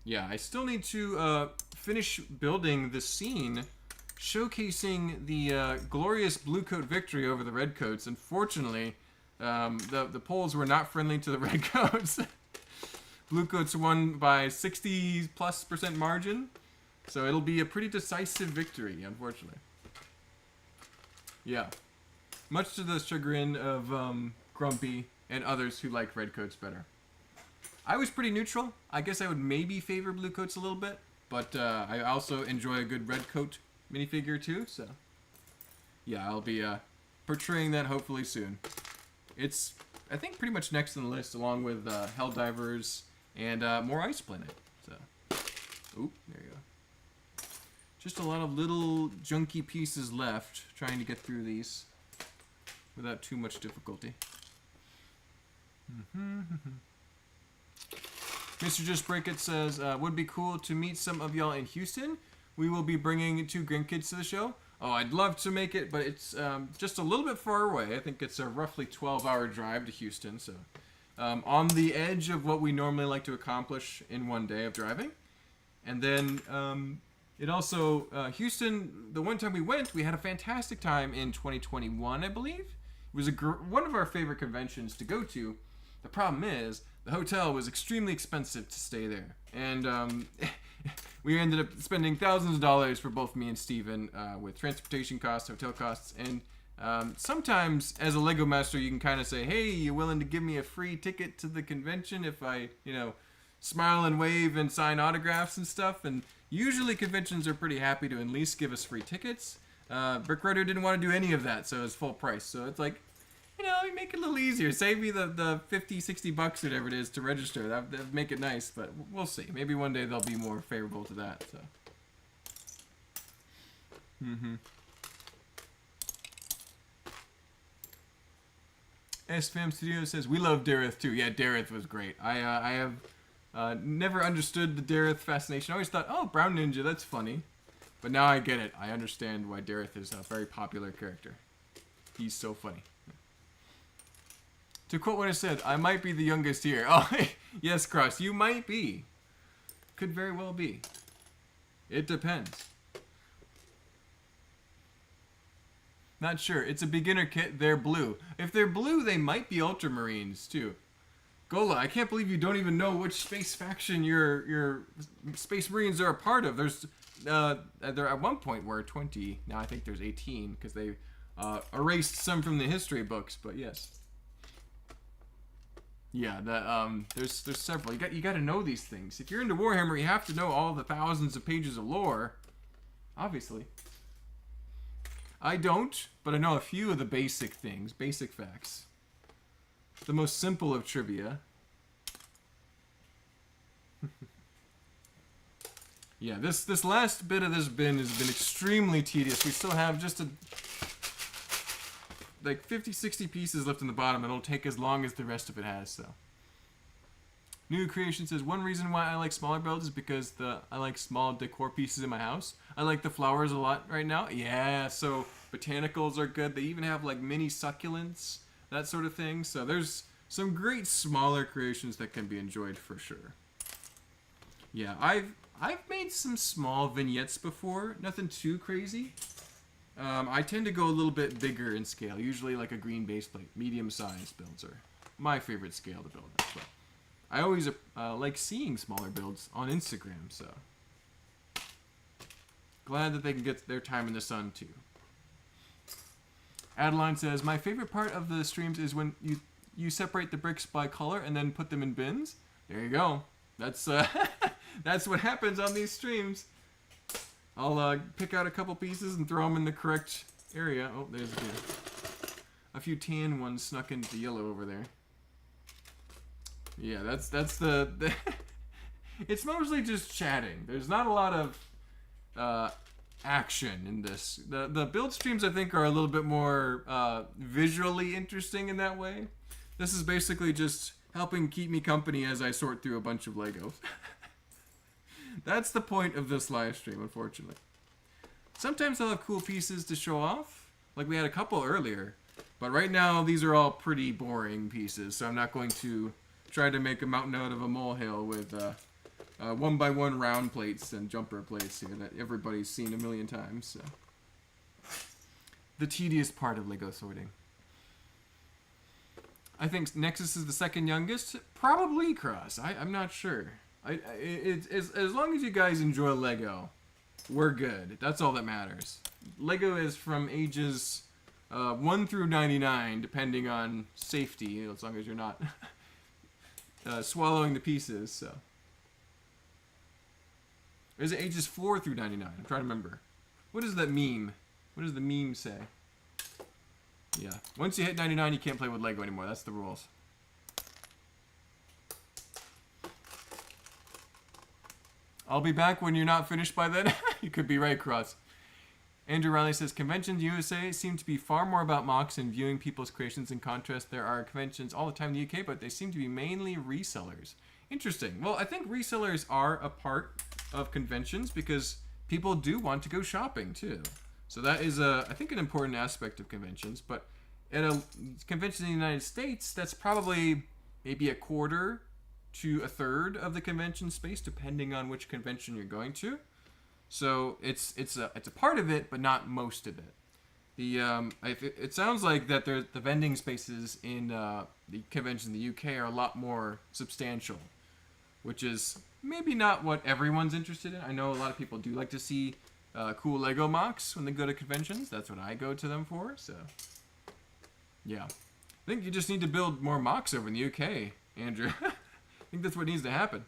Yeah, I still need to finish building the scene showcasing the glorious blue coat victory over the red coats. Unfortunately, the polls were not friendly to the red coats. Blue coats won by 60+% margin, so it'll be a pretty decisive victory, unfortunately. Yeah, much to the chagrin of Grumpy and others who like red coats better. I was pretty neutral. I guess I would maybe favor blue coats a little bit, but I also enjoy a good red coat minifigure too, so yeah, I'll be portraying that hopefully soon. It's, I think, pretty much next on the list, along with Helldivers and more Ice Planet. So, oop, there you go. Just a lot of little junky pieces left, trying to get through these without too much difficulty. Mr. Just Break It says, would be cool to meet some of y'all in Houston. We will be bringing 2 grandkids to the show. Oh, I'd love to make it, but it's just a little bit far away. I think it's a roughly 12-hour drive to Houston, so on the edge of what we normally like to accomplish in one day of driving. And then it also, Houston, the one time we went, we had a fantastic time in 2021, I believe. It was one of our favorite conventions to go to. The problem is, the hotel was extremely expensive to stay there. And we ended up spending thousands of dollars for both me and Steven with transportation costs, hotel costs, and sometimes as a Lego master you can kind of say, hey, you willing to give me a free ticket to the convention if I, smile and wave and sign autographs and stuff? And usually conventions are pretty happy to at least give us free tickets. Brick Rider didn't want to do any of that, so it's full price. So it's like, make it a little easier. Save me the 50, 60 bucks, whatever it is, to register. That'd make it nice, but we'll see. Maybe one day they'll be more favorable to that, so. SFAM Studio says, we love Dareth too. Yeah, Dareth was great. I have never understood the Dareth fascination. I always thought, oh, Brown Ninja, that's funny. But now I get it. I understand why Dareth is a very popular character. He's so funny. To quote what I said, I might be the youngest here. Oh, yes, Cross, you might be. Could very well be. It depends. Not sure. It's a beginner kit. They're blue. If they're blue, they might be Ultramarines, too. Gola, I can't believe you don't even know which space faction your Space Marines are a part of. There at one point were 20. Now I think there's 18, because they erased some from the history books, but yes. Yeah, there's several. You got to know these things. If you're into Warhammer, you have to know all the thousands of pages of lore. Obviously. I don't, but I know a few of the basic things, basic facts. The most simple of trivia. Yeah, this last bit of this bin has been extremely tedious. We still have just like 50, 60 pieces left in the bottom, and it'll take as long as the rest of it has, so. New Creation says, one reason why I like smaller builds is because I like small decor pieces in my house. I like the flowers a lot right now. Yeah, so botanicals are good. They even have like mini succulents, that sort of thing. So there's some great smaller creations that can be enjoyed for sure. Yeah, I've made some small vignettes before, nothing too crazy. I tend to go a little bit bigger in scale, usually like a green base plate. Medium-sized builds are my favorite scale to build at. But I always like seeing smaller builds on Instagram, so glad that they can get their time in the sun too. Adeline says, my favorite part of the streams is when you separate the bricks by color and then put them in bins. There you go. That's that's what happens on these streams. I'll pick out a couple pieces and throw them in the correct area. Oh, there's a few tan ones snuck into the yellow over there. Yeah, that's the it's mostly just chatting. There's not a lot of action in this. The build streams, I think, are a little bit more visually interesting in that way. This is basically just helping keep me company as I sort through a bunch of Legos. That's the point of this live stream, unfortunately. Sometimes I'll have cool pieces to show off, like we had a couple earlier. But right now, these are all pretty boring pieces, so I'm not going to try to make a mountain out of a molehill with 1x1 round plates and jumper plates here that everybody's seen a million times. So. The tedious part of Lego sorting. I think Nexus is the second youngest. Probably Cross. I'm not sure. As long as you guys enjoy Lego, we're good. That's all that matters. Lego is from ages 1 through 99, depending on safety, as long as you're not swallowing the pieces. So, is it ages 4 through 99? I'm trying to remember. What is that meme? What does the meme say? Yeah, once you hit 99, you can't play with Lego anymore. That's the rules. I'll be back when you're not finished by then. You could be right, Cross. Andrew Riley says, conventions in the USA seem to be far more about mocks and viewing people's creations. In contrast, there are conventions all the time in the UK, but they seem to be mainly resellers. Interesting. Well, I think resellers are a part of conventions because people do want to go shopping too. So that is, I think, an important aspect of conventions. But at a convention in the United States, that's probably maybe a quarter to a third of the convention space, depending on which convention you're going to. So it's a part of it, but not most of it. It sounds like that the vending spaces in the convention in the UK are a lot more substantial, which is maybe not what everyone's interested in. I know a lot of people do like to see cool Lego mocks when they go to conventions. That's what I go to them for. So yeah, I think you just need to build more mocks over in the UK, Andrew. I think that's what needs to happen.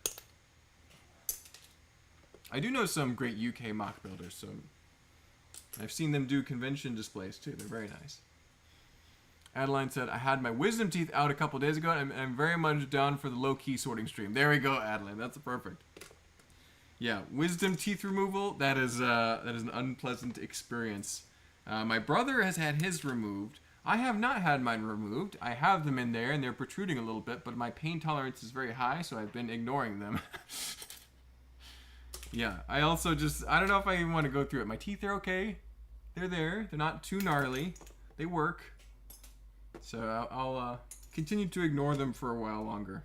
I do know some great UK mock builders, so I've seen them do convention displays too. They're very nice. Adeline said, I had my wisdom teeth out a couple days ago, and I'm very much down for the low-key sorting stream. There we go, Adeline. That's perfect. Yeah, wisdom teeth removal, that is an unpleasant experience. My brother has had his removed. I have not had mine removed. I have them in there, and they're protruding a little bit, but my pain tolerance is very high, so I've been ignoring them. Yeah, I also I don't know if I even want to go through it. My teeth are okay. They're there. They're not too gnarly. They work. So I'll continue to ignore them for a while longer.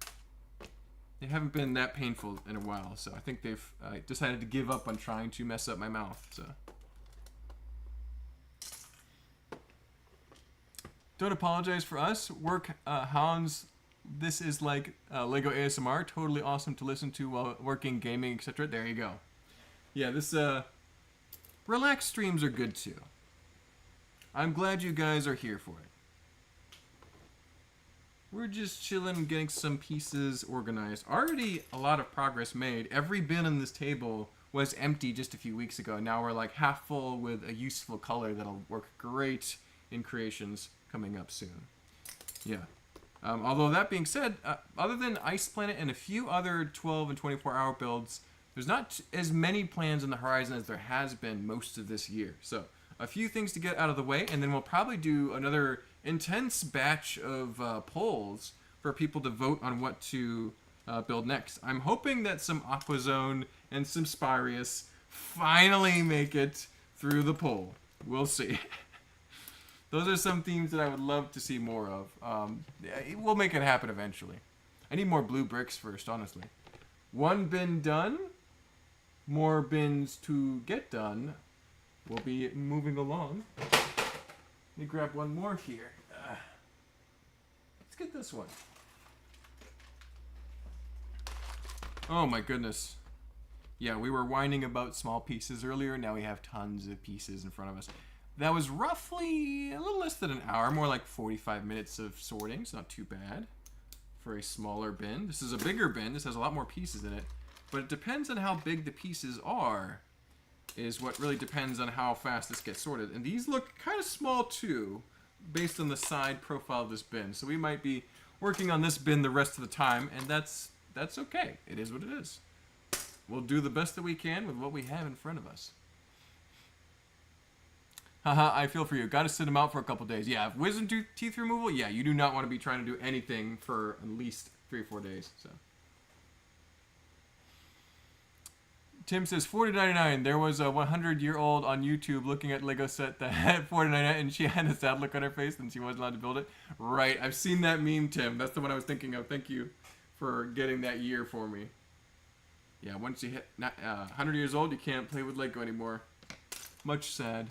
They haven't been that painful in a while, so I think they've decided to give up on trying to mess up my mouth. So don't apologize for us. Work hounds. This is like Lego ASMR. Totally awesome to listen to while working, gaming, etc. There you go. Yeah, this relaxed streams are good too. I'm glad you guys are here for it. We're just chilling, getting some pieces organized. Already a lot of progress made. Every bin on this table was empty just a few weeks ago. Now we're like half full with a useful color that'll work great in creations coming up soon. Yeah. Although that being said, other than Ice Planet and a few other 12 and 24-hour builds, there's not as many plans on the horizon as there has been most of this year. So a few things to get out of the way, and then we'll probably do another intense batch of polls for people to vote on what to build next. I'm hoping that some Aquazone and some Spirius finally make it through the poll. We'll see. Those are some themes that I would love to see more of. We'll make it happen eventually. I need more blue bricks first, honestly. One bin done. More bins to get done. We'll be moving along. Let me grab one more here. Let's get this one. Oh my goodness. Yeah, we were whining about small pieces earlier. Now we have tons of pieces in front of us. That was roughly a little less than an hour, more like 45 minutes of sorting. It's not too bad for a smaller bin. This is a bigger bin. This has a lot more pieces in it. But it depends on how big the pieces are, is what really depends on how fast this gets sorted. And these look kind of small too, based on the side profile of this bin. So we might be working on this bin the rest of the time, and that's okay. It is what it is. We'll do the best that we can with what we have in front of us. Haha, I feel for you. Got to sit them out for a couple days. Yeah, wisdom teeth removal, yeah, you do not want to be trying to do anything for at least 3 or 4 days. So Tim says $40.99. There was a 100-year-old on YouTube looking at Lego set that had $40.99, and she had a sad look on her face, and she wasn't allowed to build it. Right, I've seen that meme, Tim. That's the one I was thinking of. Thank you for getting that year for me. Yeah, once you hit 100 years old, you can't play with Lego anymore. Much sad.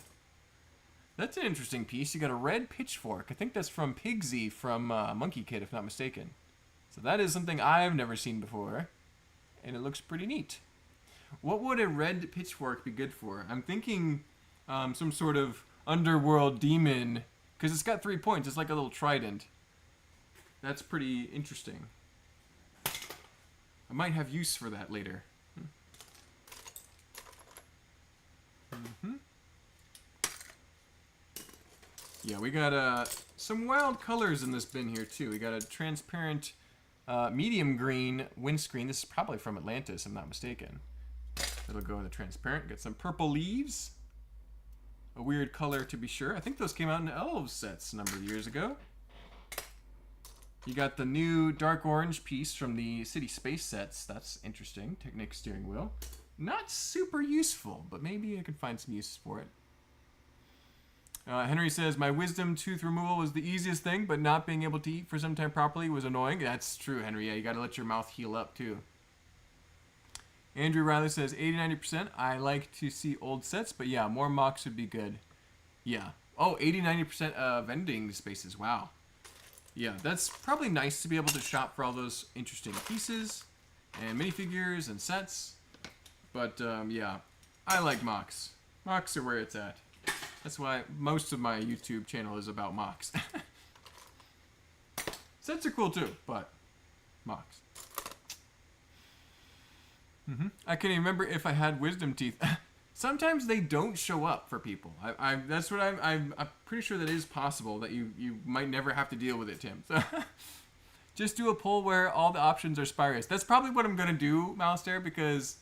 That's an interesting piece. You got a red pitchfork. I think that's from Pigsy from Monkey Kid, if not mistaken. So that is something I've never seen before, and it looks pretty neat. What would a red pitchfork be good for? I'm thinking some sort of underworld demon, because it's got 3 points. It's like a little trident. That's pretty interesting. I might have use for that later. Yeah, we got some wild colors in this bin here too. We got a transparent medium green windscreen. This is probably from Atlantis, if I'm not mistaken. It'll go in the transparent. Get some purple leaves. A weird color to be sure. I think those came out in Elves sets a number of years ago. You got the new dark orange piece from the City Space sets. That's interesting. Technic steering wheel. Not super useful, but maybe I could find some uses for it. Henry says, my wisdom tooth removal was the easiest thing, but not being able to eat for some time properly was annoying. That's true, Henry. Yeah, you got to let your mouth heal up, too. Andrew Riley says 80-90%. I like to see old sets, but yeah, more mocks would be good. Yeah. Oh, 80-90% vending spaces. Wow. Yeah, that's probably nice to be able to shop for all those interesting pieces and minifigures and sets. But yeah, I like mocks. Mocks are where it's at. That's why most of my YouTube channel is about mocks. Sets are cool too, but mocks. I can't even remember if I had wisdom teeth. Sometimes they don't show up for people. That's what I'm pretty sure that is possible, that you might never have to deal with it, Tim. So just do a poll where all the options are Spyrius. That's probably what I'm going to do, Malistair, because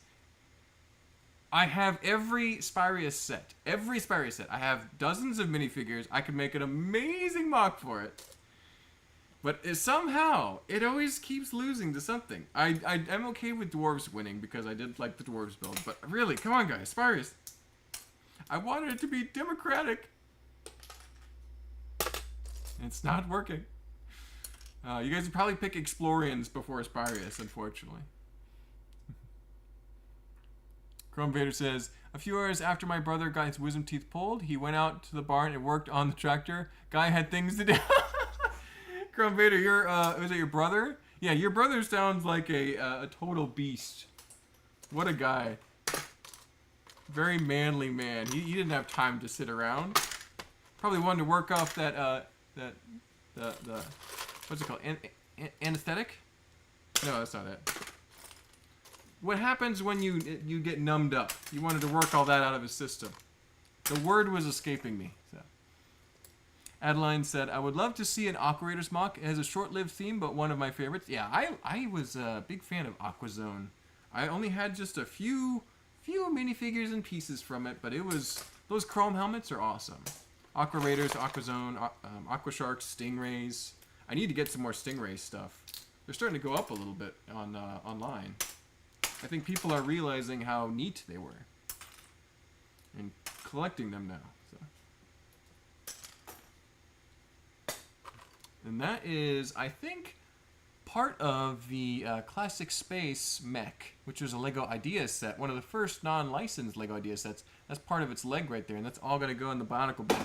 I have every Spyrius set. Every Spyrius set. I have dozens of minifigures. I could make an amazing mock for it. But somehow, it always keeps losing to something. I'm okay with dwarves winning because I did like the dwarves build. But really, come on guys, Spyrius. I wanted it to be democratic. It's not working. You guys would probably pick Explorians before Spyrius, unfortunately. Chrome Vader says, a few hours after my brother got his wisdom teeth pulled, he went out to the barn and worked on the tractor. Guy had things to do. Chrome Vader, was it your brother? Yeah, your brother sounds like a total beast. What a guy. Very manly man. He didn't have time to sit around. Probably wanted to work off that, what's it called? Anesthetic? No, that's not it. What happens when you get numbed up? You wanted to work all that out of his system. The word was escaping me. So. Adeline said, I would love to see an Aqua Raiders mock. It has a short-lived theme, but one of my favorites. Yeah, I was a big fan of Aquazone. I only had just a few minifigures and pieces from it, but it was, those chrome helmets are awesome. Aqua Raiders, Aquazone, Aqua Sharks, Stingrays. I need to get some more Stingray stuff. They're starting to go up a little bit on online. I think people are realizing how neat they were and collecting them now. So. And that is, I think, part of the Classic Space mech, which was a Lego Ideas set, one of the first non-licensed Lego Ideas sets. That's part of its leg right there, and that's all going to go in the Bionicle bin.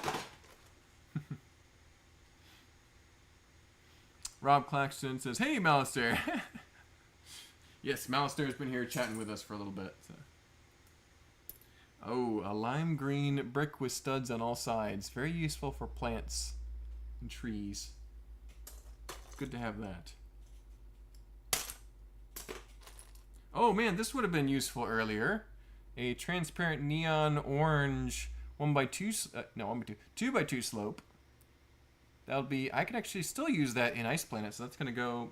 Rob Claxton says, hey, Malistair. Yes, Malistair's been here chatting with us for a little bit. So. Oh, a lime green brick with studs on all sides. Very useful for plants and trees. Good to have that. Oh man, this would have been useful earlier. A transparent neon orange 2x2 slope. That'll be, I can actually still use that in Ice Planet, so that's going to go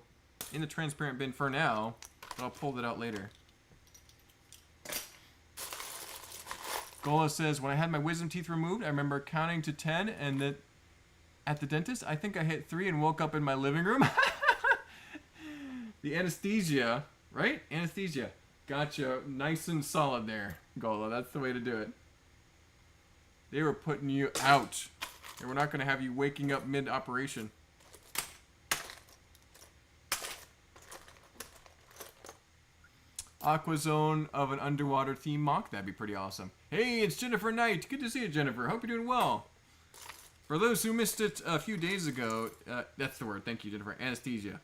in the transparent bin for now. But I'll pull that out later. Gola says, when I had my wisdom teeth removed, I remember counting to 10 and that at the dentist, I think I hit 3 and woke up in my living room. The anesthesia, right? Anesthesia. Gotcha. Nice and solid there, Gola. That's the way to do it. They were putting you out. And we're not going to have you waking up mid-operation. Aqua Zone of an underwater theme mock. That'd be pretty awesome. Hey, it's Jennifer Knight. Good to see you, Jennifer. Hope you're doing well. For those who missed it a few days ago, that's the word. Thank you, Jennifer. Anesthesia.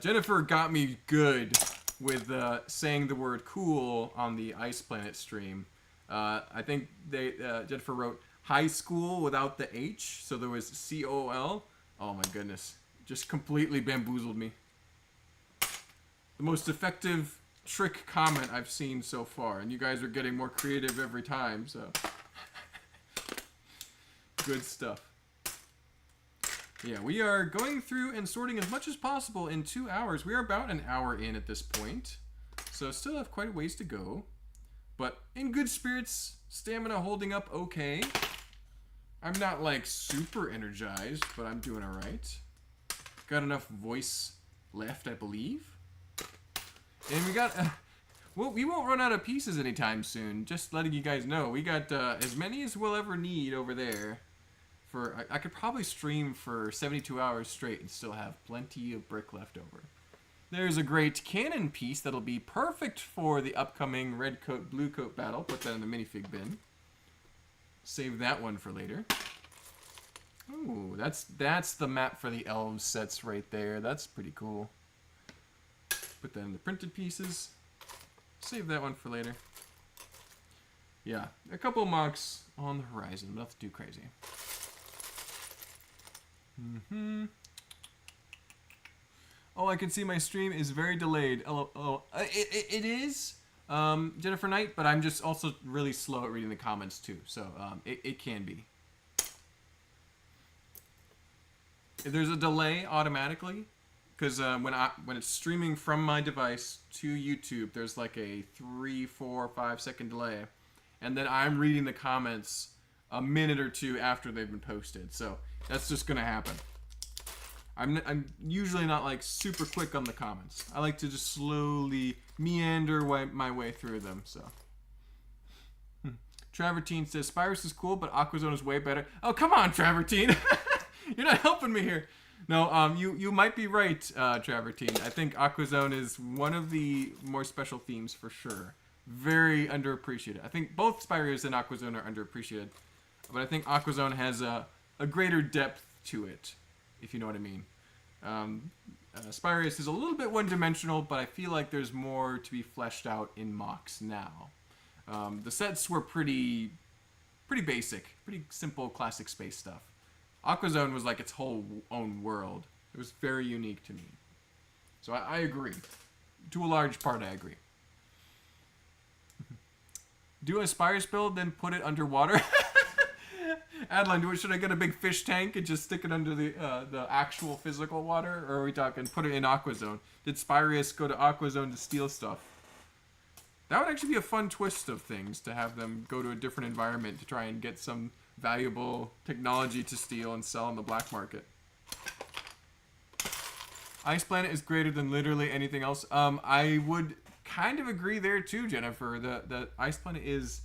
Jennifer got me good with saying the word cool on the Ice Planet stream. I think Jennifer wrote high school without the H, so there was C-O-L. Oh my goodness. Just completely bamboozled me. The most effective trick comment I've seen so far, and you guys are getting more creative every time, so good stuff. Yeah, we are going through and sorting as much as possible in 2 hours. We are about an hour in at this point, so still have quite a ways to go, but in good spirits, stamina holding up okay. I'm not like super energized, but I'm doing all right. Got enough voice left, I believe. And we got, well, we won't run out of pieces anytime soon. Just letting you guys know. We got as many as we'll ever need over there. I could probably stream for 72 hours straight and still have plenty of brick left over. There's a great cannon piece that'll be perfect for the upcoming red coat, blue coat battle. Put that in the minifig bin. Save that one for later. Ooh, that's the map for the elves sets right there. That's pretty cool. Put that in the printed pieces. Save that one for later. Yeah, a couple mocks on the horizon. Nothing too crazy. Oh, I can see my stream is very delayed. Oh, it is, Jennifer Knight, but I'm just also really slow at reading the comments too. So it can be. If there's a delay automatically. Because when it's streaming from my device to YouTube, there's like a 3, 4, 5 second delay, and then I'm reading the comments a minute or two after they've been posted. So that's just gonna happen. I'm usually not like super quick on the comments. I like to just slowly meander my way through them. So. Travertine says Spyrus is cool, but Aquazone is way better. Oh come on, Travertine, you're not helping me here. No, you might be right, Travertine. I think Aquazone is one of the more special themes for sure. Very underappreciated. I think both Spyrus and Aquazone are underappreciated, but I think Aquazone has a greater depth to it, if you know what I mean. Spyrus is a little bit one-dimensional, but I feel like there's more to be fleshed out in mocks now. The sets were pretty basic, pretty simple classic space stuff. Aquazone was like its whole own world. It was very unique to me. So I agree. To a large part, I agree. Do a Spyrus build, then put it underwater. Adeline, should I get a big fish tank and just stick it under the actual physical water? Or are we talking put it in Aquazone? Did Spyrus go to Aquazone to steal stuff? That would actually be a fun twist of things, to have them go to a different environment to try and get some valuable technology to steal and sell on the black market. Ice Planet is greater than literally anything else. I would kind of agree there too, Jennifer. The Ice Planet is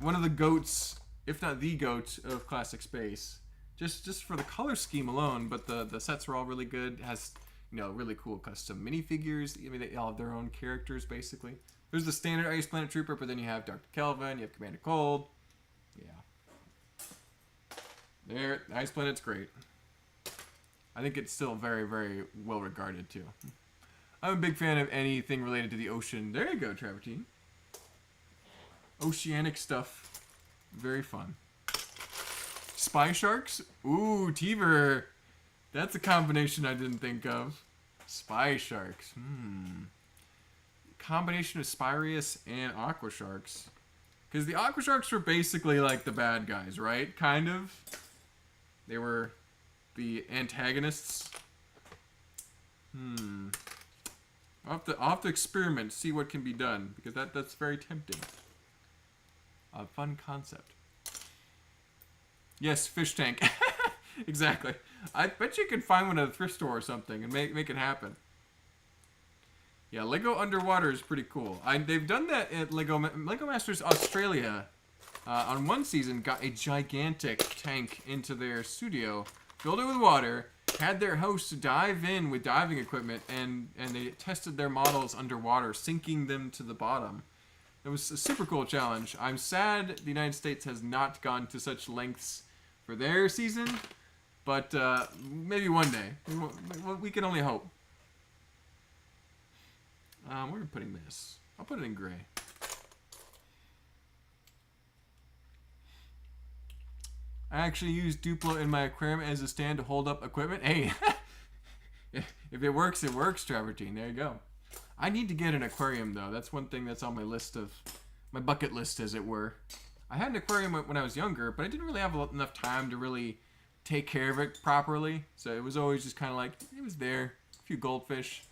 one of the goats, if not the goat, of classic space. Just for the color scheme alone, but the sets were all really good. It has, you know, really cool custom minifigures. I mean, they all have their own characters basically. There's the standard Ice Planet Trooper, but then you have Dr. Kelvin, you have Commander Cold. Yeah. There, Ice Planet's great. I think it's still very, very well regarded too. I'm a big fan of anything related to the ocean. There you go, Travertine. Oceanic stuff. Very fun. Spy sharks? Ooh, Teever. That's a combination I didn't think of. Spy sharks. Combination of Spyrus and Aqua Sharks. Because the Aqua Sharks were basically like the bad guys, right? Kind of. They were the antagonists. I'll have to experiment, see what can be done, because that's very tempting. A fun concept. Yes, fish tank. Exactly. I bet you could find one at a thrift store or something and make it happen. Yeah, Lego underwater is pretty cool. They've done that at Lego Masters Australia. On one season, got a gigantic tank into their studio, filled it with water, had their hosts dive in with diving equipment, and they tested their models underwater, sinking them to the bottom. It was a super cool challenge. I'm sad the United States has not gone to such lengths for their season, but maybe one day. We can only hope. Where am I putting this? I'll put it in gray. I actually use Duplo in my aquarium as a stand to hold up equipment. Hey, if it works, it works, Travertine. There you go. I need to get an aquarium, though. That's one thing that's on my list of, my bucket list, as it were. I had an aquarium when I was younger, but I didn't really have enough time to really take care of it properly. So it was always just kind of like, it was there. A few goldfish.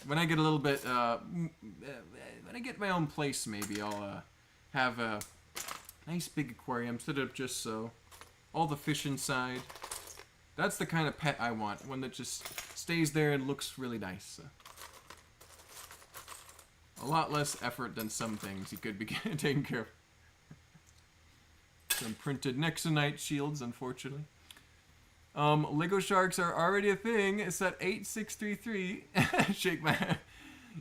When I get a little bit, when I get my own place, maybe I'll have a nice big aquarium set up just so. All the fish inside. That's the kind of pet I want. One that just stays there and looks really nice. A lot less effort than some things you could be taking care of. Some printed Nexonite shields, unfortunately. Lego sharks are already a thing. It's at 8633. Shake my head.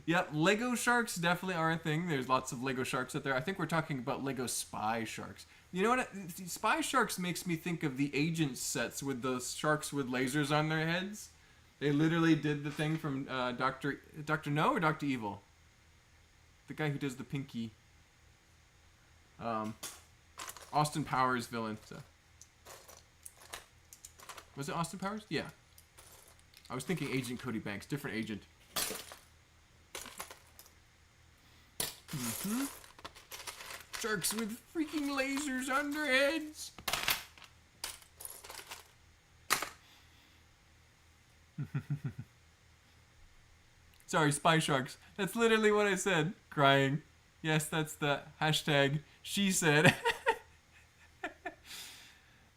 Yep, Lego sharks definitely are a thing. There's lots of Lego sharks out there. I think we're talking about Lego spy sharks. You know what? Spy sharks makes me think of the Agent sets with those sharks with lasers on their heads. They literally did the thing from Dr. No or Dr. Evil? The guy who does the pinky. Austin Powers villain. So. Was it Austin Powers? Yeah. I was thinking Agent Cody Banks. Different agent. Mm-hmm. Sharks with freaking lasers on their heads. Sorry, spy sharks. That's literally what I said. Crying. Yes, that's the hashtag she said.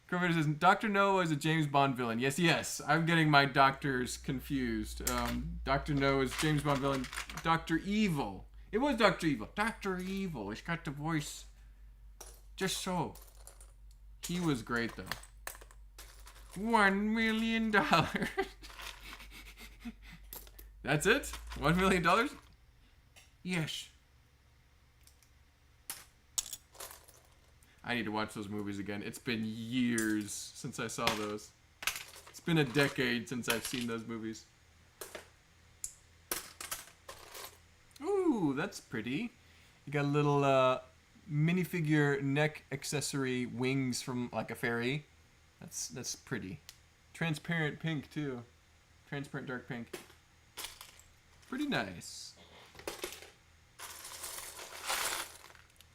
Corvette says, Dr. No is a James Bond villain. Yes. I'm getting my doctors confused. Dr. No is James Bond villain. Dr. Evil. It was Dr. Evil. Dr. Evil. He's got the voice. Just so. He was great, though. $1 million. That's it? $1 million? Yes. I need to watch those movies again. It's been years since I saw those. It's been a decade since I've seen those movies. Ooh, that's pretty. You got a little minifigure neck accessory wings from like a fairy. That's pretty. Transparent pink too. Transparent dark pink. Pretty nice.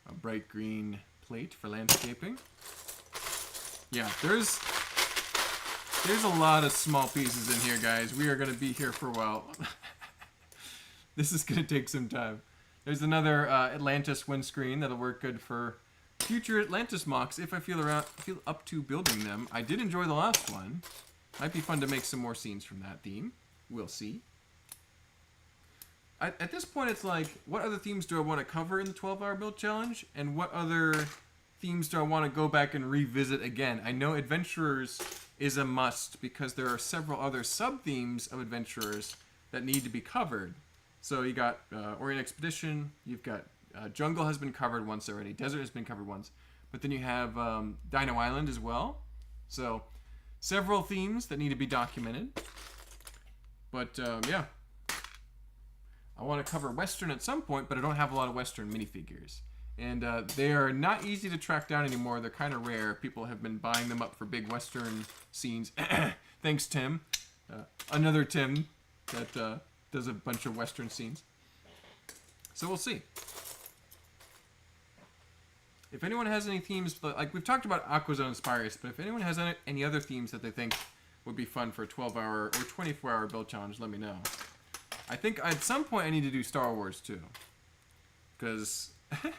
A bright green plate for landscaping. Yeah, there's a lot of small pieces in here, guys. We are going to be here for a while. This is going to take some time. There's another Atlantis windscreen that'll work good for future Atlantis mocks if I feel up to building them. I did enjoy the last one. Might be fun to make some more scenes from that theme. We'll see. At this point, it's like, what other themes do I want to cover in the 12-hour build challenge? And what other themes do I want to go back and revisit again? I know Adventurers is a must because there are several other sub-themes of Adventurers that need to be covered. So you got Orient Expedition, you've got Jungle has been covered once already, Desert has been covered once, but then you have Dino Island as well. So several themes that need to be documented. But yeah. I want to cover Western at some point, but I don't have a lot of Western minifigures. And they are not easy to track down anymore. They're kind of rare. People have been buying them up for big Western scenes. Thanks, Tim. Another Tim that does a bunch of Western scenes. So we'll see. If anyone has any themes, like we've talked about Aquazone and Spirus, but if anyone has any other themes that they think would be fun for a 12-hour or 24-hour build challenge, let me know. I think at some point I need to do Star Wars too. Because a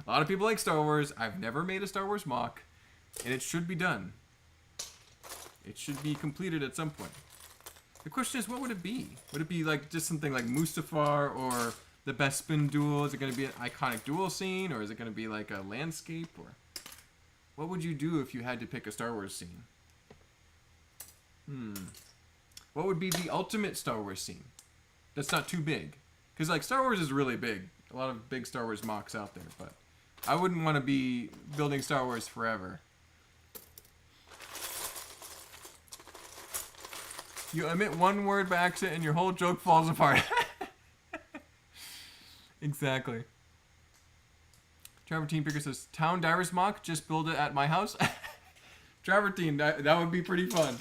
lot of people like Star Wars. I've never made a Star Wars mock. And it should be done. It should be completed at some point. The question is, what would it be? Would it be like just something like Mustafar or the Bespin duel? Is it going to be an iconic duel scene, or is it going to be like a landscape? Or what would you do if you had to pick a Star Wars scene? What would be the ultimate Star Wars scene? That's not too big, because like Star Wars is really big. A lot of big Star Wars mocks out there, but I wouldn't want to be building Star Wars forever. You omit one word by accident and your whole joke falls apart. Exactly. Travertine Picker says, Town Divers mock, just build it at my house. Travertine, that would be pretty fun.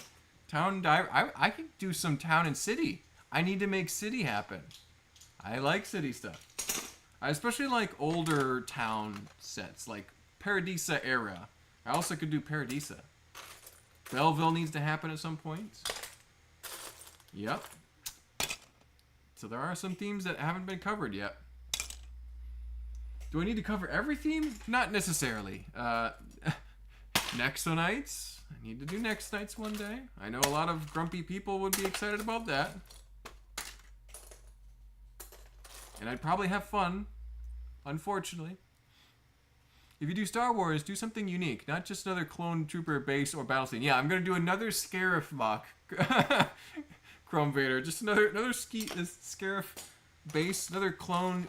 Town Diver, I could do some town and city. I need to make city happen. I like city stuff. I especially like older town sets, like Paradisa era. I also could do Paradisa. Belleville needs to happen at some point. Yep. So there are some themes that haven't been covered yet. Do I need to cover every theme? Not necessarily. Nexonites. I need to do Nexonites one day. I know a lot of grumpy people would be excited about that. And I'd probably have fun, unfortunately. If you do Star Wars, do something unique. Not just another clone trooper base or battle scene. Yeah, I'm going to do another Scarif mock. Chrome Vader. Just another Scarif base. Another clone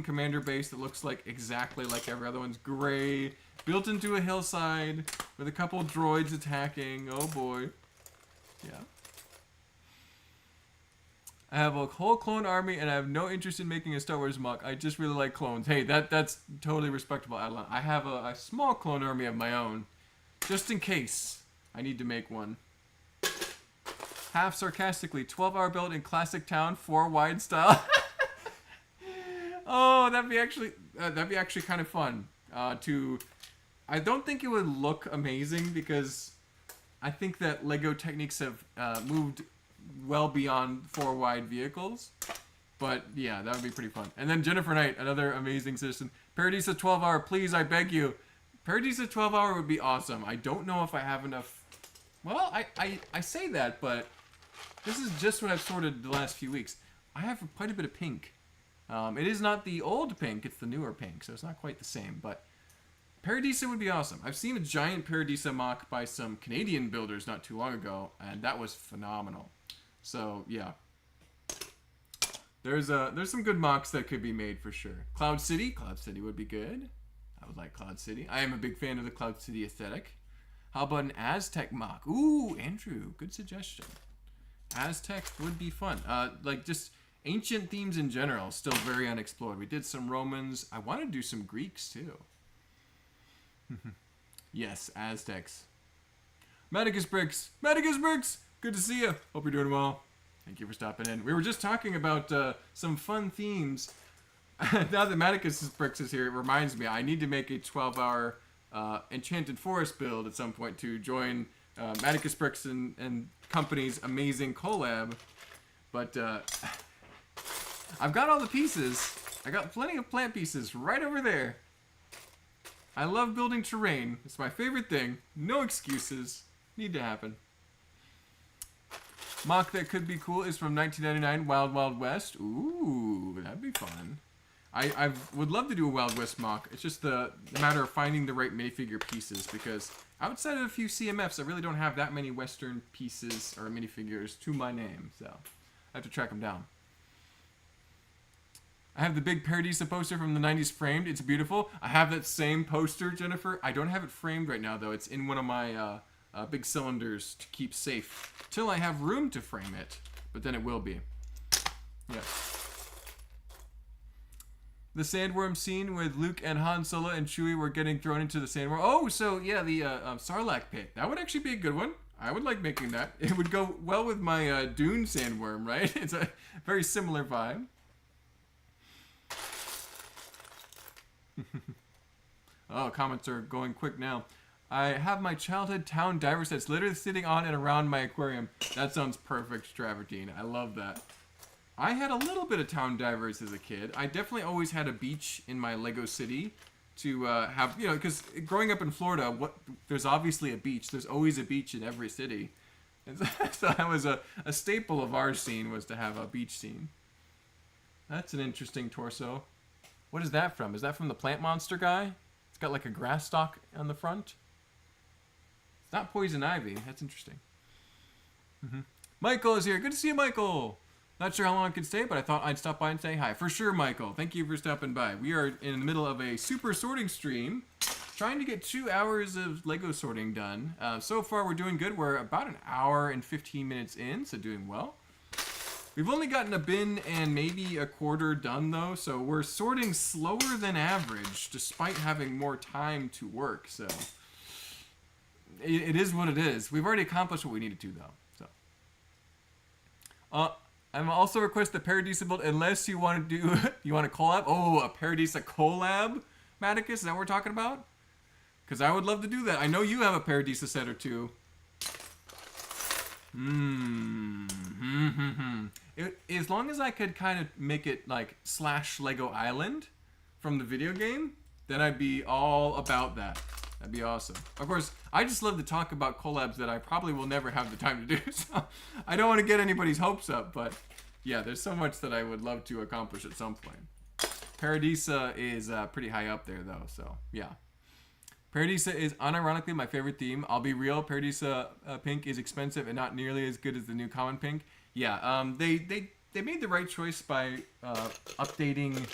commander base that looks like exactly like every other one's. Gray. Built into a hillside with a couple droids attacking. Oh boy. Yeah. I have a whole clone army and I have no interest in making a Star Wars mock. I just really like clones. Hey, that's totally respectable, Adeline. I have a small clone army of my own. Just in case I need to make one. Half sarcastically, 12-hour build in classic town, 4 wide style. Oh, that'd be actually kind of fun. I don't think it would look amazing because I think that Lego Techniques have moved well beyond 4 wide vehicles. But yeah, that would be pretty fun. And then Jennifer Knight, another amazing citizen. Paradisa 12-hour, please, I beg you. Paradisa 12-hour would be awesome. I don't know if I have enough. Well, I say that, but this is just what I've sorted the last few weeks. I have quite a bit of pink. It is not the old pink, it's the newer pink, so it's not quite the same, but Paradisa would be awesome. I've seen a giant Paradisa mock by some Canadian builders not too long ago, and that was phenomenal. So, yeah. There's some good mocks that could be made for sure. Cloud City would be good. I would like Cloud City. I am a big fan of the Cloud City aesthetic. How about an Aztec mock? Ooh, Andrew, good suggestion. Aztec would be fun. Like just ancient themes in general, still very unexplored. We did some Romans. I want to do some Greeks too. Yes, Aztecs. Medicus Bricks! Medicus Bricks! Good to see you. Hope you're doing well. Thank you for stopping in. We were just talking about some fun themes. Now that Medicus Bricks is here, it reminds me I need to make a 12-hour Enchanted Forest build at some point to join Medicus Bricks and company's amazing collab. But I've got all the pieces. I got plenty of plant pieces right over there. I love building terrain. It's my favorite thing. No excuses. Need to happen. Mock that could be cool is from 1999, Wild Wild West. Ooh, that'd be fun. I would love to do a Wild West mock. It's just the matter of finding the right minifigure pieces, because outside of a few CMFs, I really don't have that many Western pieces or minifigures to my name, so I have to track them down. I have the big Paradisa poster from the 90s framed. It's beautiful. I have that same poster, Jennifer. I don't have it framed right now, though. It's in one of my big cylinders to keep safe till I have room to frame it, but then it will be. Yes. The sandworm scene with Luke and Han Solo and Chewie were getting thrown into the sandworm. Oh, so yeah, the Sarlacc pit. That would actually be a good one. I would like making that. It would go well with my Dune sandworm, right? It's a very similar vibe. Oh, comments are going quick now. I have my childhood town diver sets literally sitting on and around my aquarium. That sounds perfect, Travertine. I love that. I had a little bit of town divers as a kid. I definitely always had a beach in my Lego city to have, you know, because growing up in Florida, there's obviously a beach. There's always a beach in every city. And so that was a staple of our scene, was to have a beach scene. That's an interesting torso. What is that from? Is that from the plant monster guy? It's got like a grass stalk on the front. It's not poison ivy. That's interesting. Michael is here. Good to see you, Michael. Not sure how long I could stay, but I thought I'd stop by and say hi. For sure, Michael. Thank you for stopping by. We are in the middle of a super sorting stream, trying to get 2 hours of Lego sorting done. So far, we're doing good. We're about an hour and 15 minutes in, so doing well. We've only gotten a bin and maybe a quarter done, though, so we're sorting slower than average, despite having more time to work, so it is what it is. We've already accomplished what we needed to, though. So, I'm also request the Paradisa build, unless you want to do, you want a collab? Oh, a Paradisa collab, Maticus? Is that what we're talking about? Because I would love to do that. I know you have a Paradisa set or two. As long as I could kind of make it like / Lego Island from the video game, then I'd be all about that. That'd be awesome. Of course, I just love to talk about collabs that I probably will never have the time to do, so I don't want to get anybody's hopes up, but yeah, there's so much that I would love to accomplish at some point. Paradisa is pretty high up there, though, so yeah. Paradisa is unironically my favorite theme. I'll be real, Paradisa pink is expensive and not nearly as good as the new common pink. Yeah, they made the right choice by updating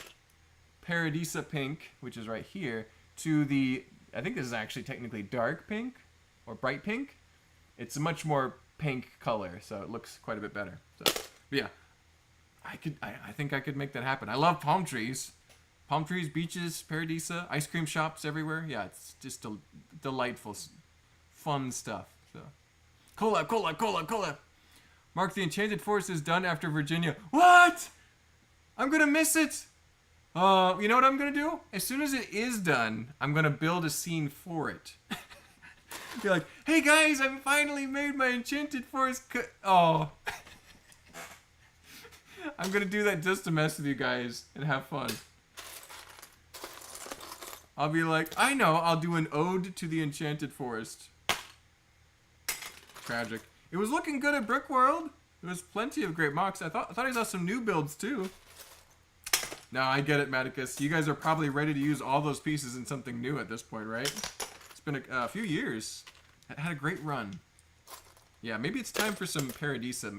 Paradisa pink, which is right here, to the, I think this is actually technically dark pink or bright pink. It's a much more pink color, so it looks quite a bit better. So, but yeah, I think I could make that happen. I love palm trees. Palm trees, beaches, Paradisa, ice cream shops everywhere. Yeah, it's just delightful, fun stuff. So, collab. Mark, the Enchanted Forest is done after Virginia. What? I'm gonna miss it. You know what I'm gonna do? As soon as it is done, I'm gonna build a scene for it. Be like, hey guys, I've finally made my Enchanted Forest. Oh. I'm gonna do that just to mess with you guys and have fun. I'll be like, I know, I'll do an ode to the Enchanted Forest. Tragic. It was looking good at Brickworld. There was plenty of great mocks. I thought I saw some new builds too. No, I get it, Maticus. You guys are probably ready to use all those pieces in something new at this point, right? It's been a few years. It had a great run. Yeah, maybe it's time for some Paradisa.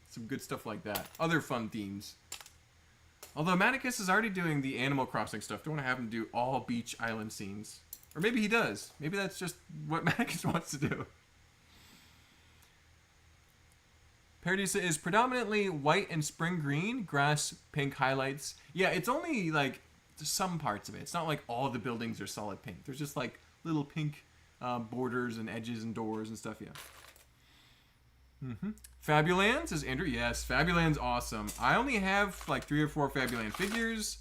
Some good stuff like that. Other fun themes. Although Maticus is already doing the Animal Crossing stuff. Don't want to have him do all beach island scenes. Or maybe he does. Maybe that's just what Maticus wants to do. Paradisa is predominantly white and spring green, grass, pink highlights. Yeah, it's only like some parts of it. It's not like all the buildings are solid pink. There's just like little pink borders and edges and doors and stuff, yeah. Fabuland, says Andrew. Yes, Fabuland's awesome. I only have like 3 or 4 Fabuland figures,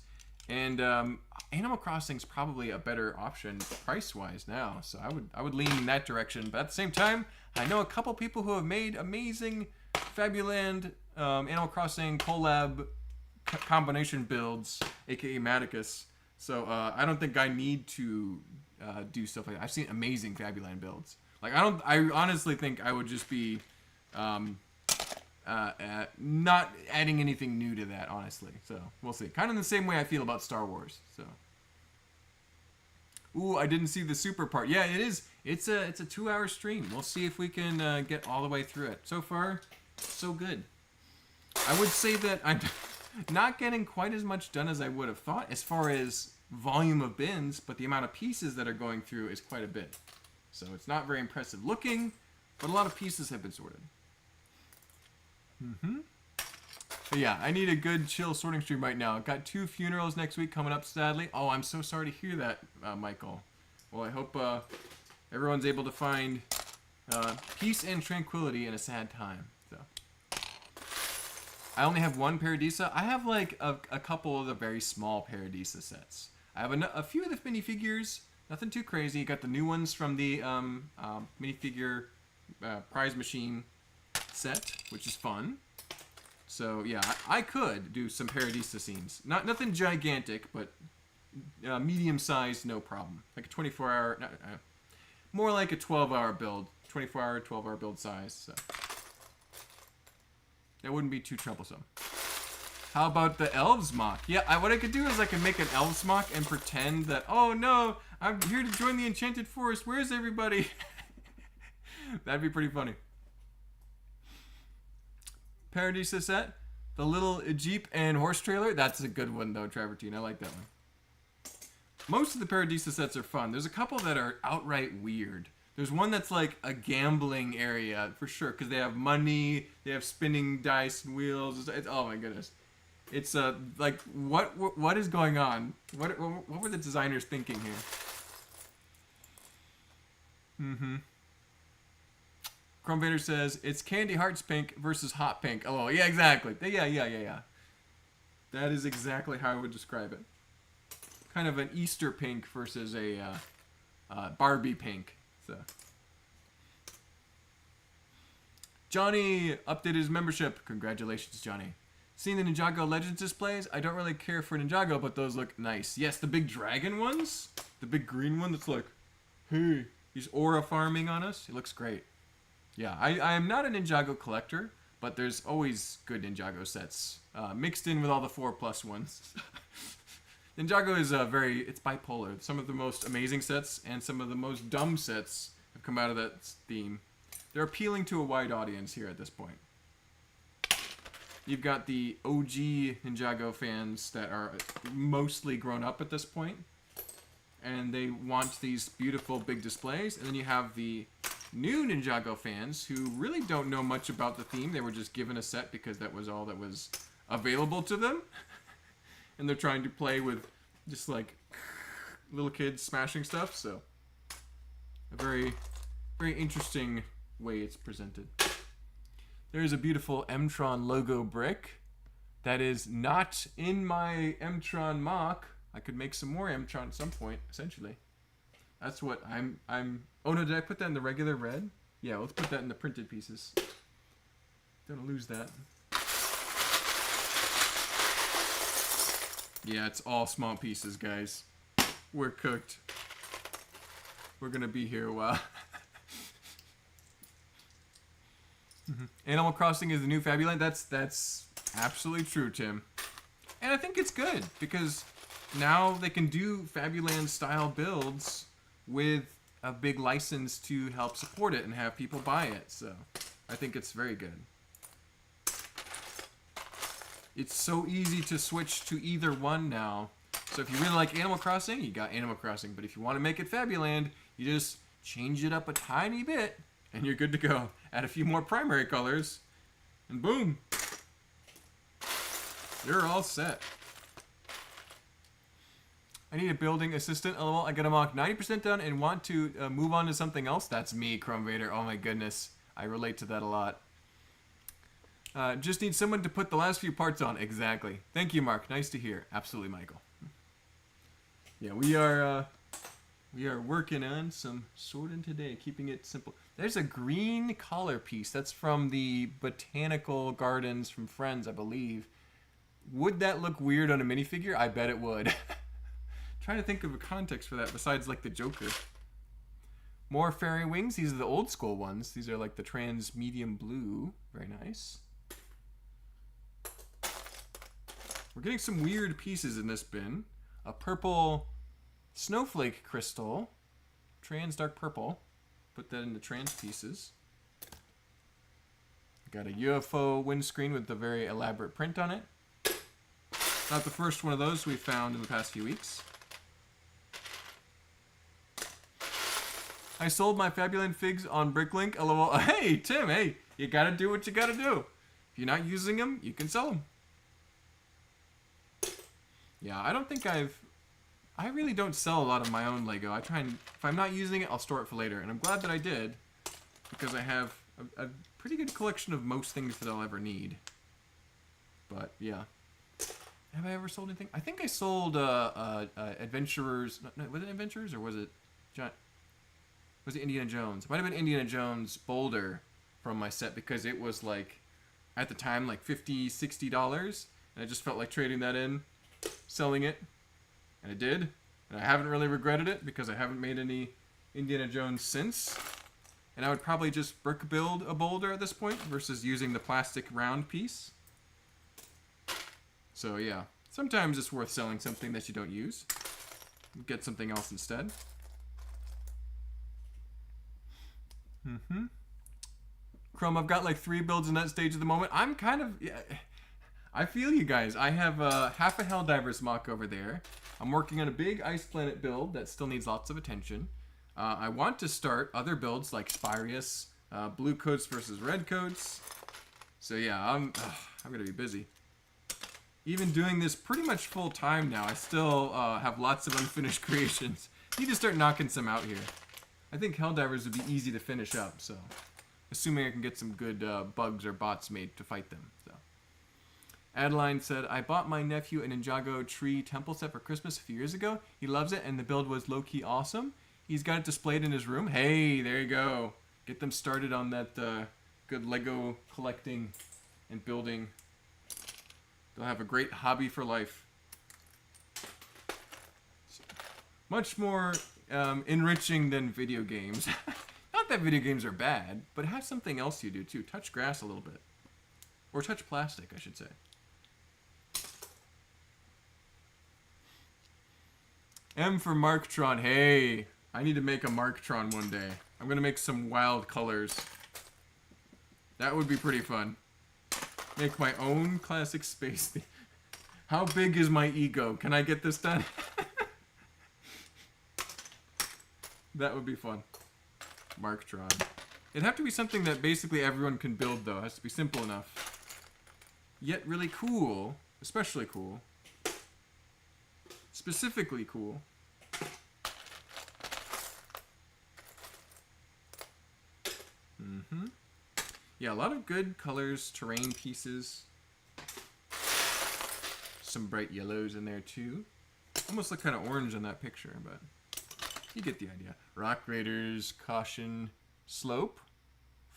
and Animal Crossing's probably a better option price-wise now, so I would lean in that direction. But at the same time, I know a couple people who have made amazing Fabuland Animal Crossing collab combination builds, aka Maticus. So I don't think I need to do stuff like that. I've seen amazing Fabuland builds. Like I honestly think I would just be not adding anything new to that, honestly. So we'll see. Kind of the same way I feel about Star Wars. So, ooh, I didn't see the super part. Yeah, it is. It's a 2-hour stream. We'll see if we can get all the way through it. So far, so good. I would say that I'm not getting quite as much done as I would have thought as far as volume of bins, but the amount of pieces that are going through is quite a bit. So it's not very impressive looking, but a lot of pieces have been sorted. But yeah, I need a good chill sorting stream right now. I've got 2 funerals next week coming up, sadly. Oh, I'm so sorry to hear that, Michael. Well, I hope everyone's able to find peace and tranquility in a sad time. So, I only have 1 Paradisa. I have like a couple of the very small Paradisa sets. I have a few of the minifigures. Nothing too crazy. Got the new ones from the minifigure prize machine set, which is fun. So yeah, I could do some Paradisa scenes. Nothing gigantic, but medium sized, no problem. Like a 24-hour, more like a 12-hour build 24-hour, 12-hour build size. So that wouldn't be too troublesome. How about the elves mock? Yeah, what I could do is I could make an elves mock and pretend that, oh no, I'm here to join the enchanted forest. Where's everybody? That'd be pretty funny. Paradisa set. The little Jeep and horse trailer. That's a good one though, Travertine. I like that one. Most of the Paradisa sets are fun. There's a couple that are outright weird. There's one that's like a gambling area for sure, because they have money, they have spinning dice and wheels. Oh my goodness. It's like what is going on? What were the designers thinking here? Chrome Vader says it's Candy Hearts pink versus hot pink. Oh yeah, exactly. Yeah. That is exactly how I would describe it. Kind of an Easter pink versus a Barbie pink. So Johnny updated his membership. Congratulations, Johnny. Seeing the Ninjago Legends displays, I don't really care for Ninjago, but those look nice. Yes, the big dragon ones, the big green one that's like, hey, he's aura farming on us. It looks great. Yeah, I am not a Ninjago collector, but there's always good Ninjago sets mixed in with all the 4+ ones. Ninjago is it's bipolar. Some of the most amazing sets and some of the most dumb sets have come out of that theme. They're appealing to a wide audience here at this point. You've got the OG Ninjago fans that are mostly grown up at this point, and they want these beautiful big displays. And then you have the new Ninjago fans who really don't know much about the theme. They were just given a set because that was all that was available to them. And they're trying to play with just like little kids smashing stuff. So a very, very interesting way it's presented. There's a beautiful M-Tron logo brick that is not in my M-Tron mock. I could make some more M-Tron at some point, essentially. That's what I'm... Oh no, did I put that in the regular red? Yeah, let's put that in the printed pieces. Don't wanna lose that. Yeah, it's all small pieces, guys. We're cooked. We're gonna be here a while. Animal Crossing is the new Fabuland. That's absolutely true, Tim. And I think it's good because now they can do Fabuland style builds with a big license to help support it and have people buy it. So I think it's very good. It's so easy to switch to either one now. So if you really like Animal Crossing, you got Animal Crossing. But if you want to make it Fabuland, you just change it up a tiny bit and you're good to go. Add a few more primary colors, and boom, you're all set. I need a building assistant. LOL, I got a mock 90% done and want to move on to something else. That's me, Chrome Vader. Oh my goodness, I relate to that a lot. Just need someone to put the last few parts on. Exactly. Thank you, Mark. Nice to hear. Absolutely, Michael. Yeah, we are working on some sorting today, keeping it simple. There's a green collar piece. That's from the Botanical Gardens from Friends, I believe. Would that look weird on a minifigure? I bet it would. Trying to think of a context for that besides like the Joker. More fairy wings. These are the old school ones. These are like the trans medium blue. Very nice. We're getting some weird pieces in this bin. A purple snowflake crystal. Trans dark purple. Put that in the trans pieces. Got a UFO windscreen with a very elaborate print on it. Not the first one of those we've found in the past few weeks. I sold my Fabuland figs on Bricklink. LOL. Hey, Tim, hey, you gotta do what you gotta do. If you're not using them, you can sell them. Yeah, I don't think I really don't sell a lot of my own Lego. I try and, if I'm not using it, I'll store it for later. And I'm glad that I did, because I have a pretty good collection of most things that I'll ever need. But, yeah. Have I ever sold anything? I think I sold Adventurers. No, was it Adventurers or was it Indiana Jones? It might have been Indiana Jones Boulder from my set because it was like, at the time, like $50, $60. And I just felt like trading that in, selling it. And I did. And I haven't really regretted it because I haven't made any Indiana Jones since. And I would probably just brick build a boulder at this point versus using the plastic round piece. So yeah, sometimes it's worth selling something that you don't use. Get something else instead. Chrome, I've got like 3 builds in that stage at the moment. I'm kind of... Yeah, I feel you guys. I have half a Helldivers mock over there. I'm working on a big Ice Planet build that still needs lots of attention. I want to start other builds like Spirius, blue coats versus red coats. So yeah, I'm gonna be busy. Even doing this pretty much full time now, I still have lots of unfinished creations. Need to start knocking some out here. I think Helldivers would be easy to finish up, so assuming I can get some good bugs or bots made to fight them. So. Adeline said, I bought my nephew a Ninjago tree temple set for Christmas a few years ago. He loves it, and the build was low-key awesome. He's got it displayed in his room. Hey, there you go. Get them started on that good Lego collecting and building. They'll have a great hobby for life. So, much more enriching than video games. Not that video games are bad, but have something else you do too. Touch grass a little bit. Or touch plastic, I should say. M for Marktron. Hey, I need to make a Marktron one day. I'm going to make some wild colors. That would be pretty fun. Make my own classic space theme. How big is my ego? Can I get this done? That would be fun. Marktron. It'd have to be something that basically everyone can build, though. It has to be simple enough. Yet really cool. Especially cool. Specifically cool. Yeah, a lot of good colors, terrain pieces. Some bright yellows in there too. Almost look kind of orange in that picture, but you get the idea. Rock Raiders, Caution, Slope.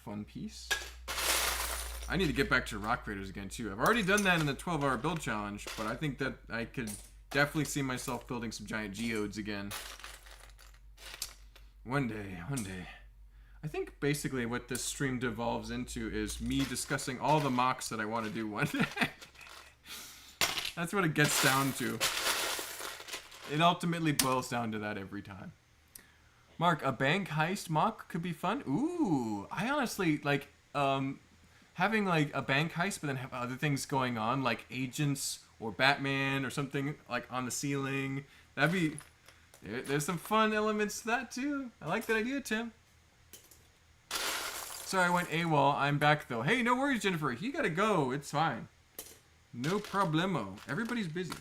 Fun piece. I need to get back to Rock Raiders again too. I've already done that in the 12-hour build challenge, but I think that I could definitely see myself building some giant geodes again. One day, one day. I think basically what this stream devolves into is me discussing all the mocks that I want to do one day. That's what it gets down to. It ultimately boils down to that every time. Mark, a bank heist mock could be fun. Ooh, I honestly like having like a bank heist, but then have other things going on, like agents or Batman or something like on the ceiling. That'd be. There's some fun elements to that too. I like that idea, Tim. Sorry, I went AWOL. I'm back though. Hey, no worries, Jennifer. You gotta go. It's fine. No problemo. Everybody's busy.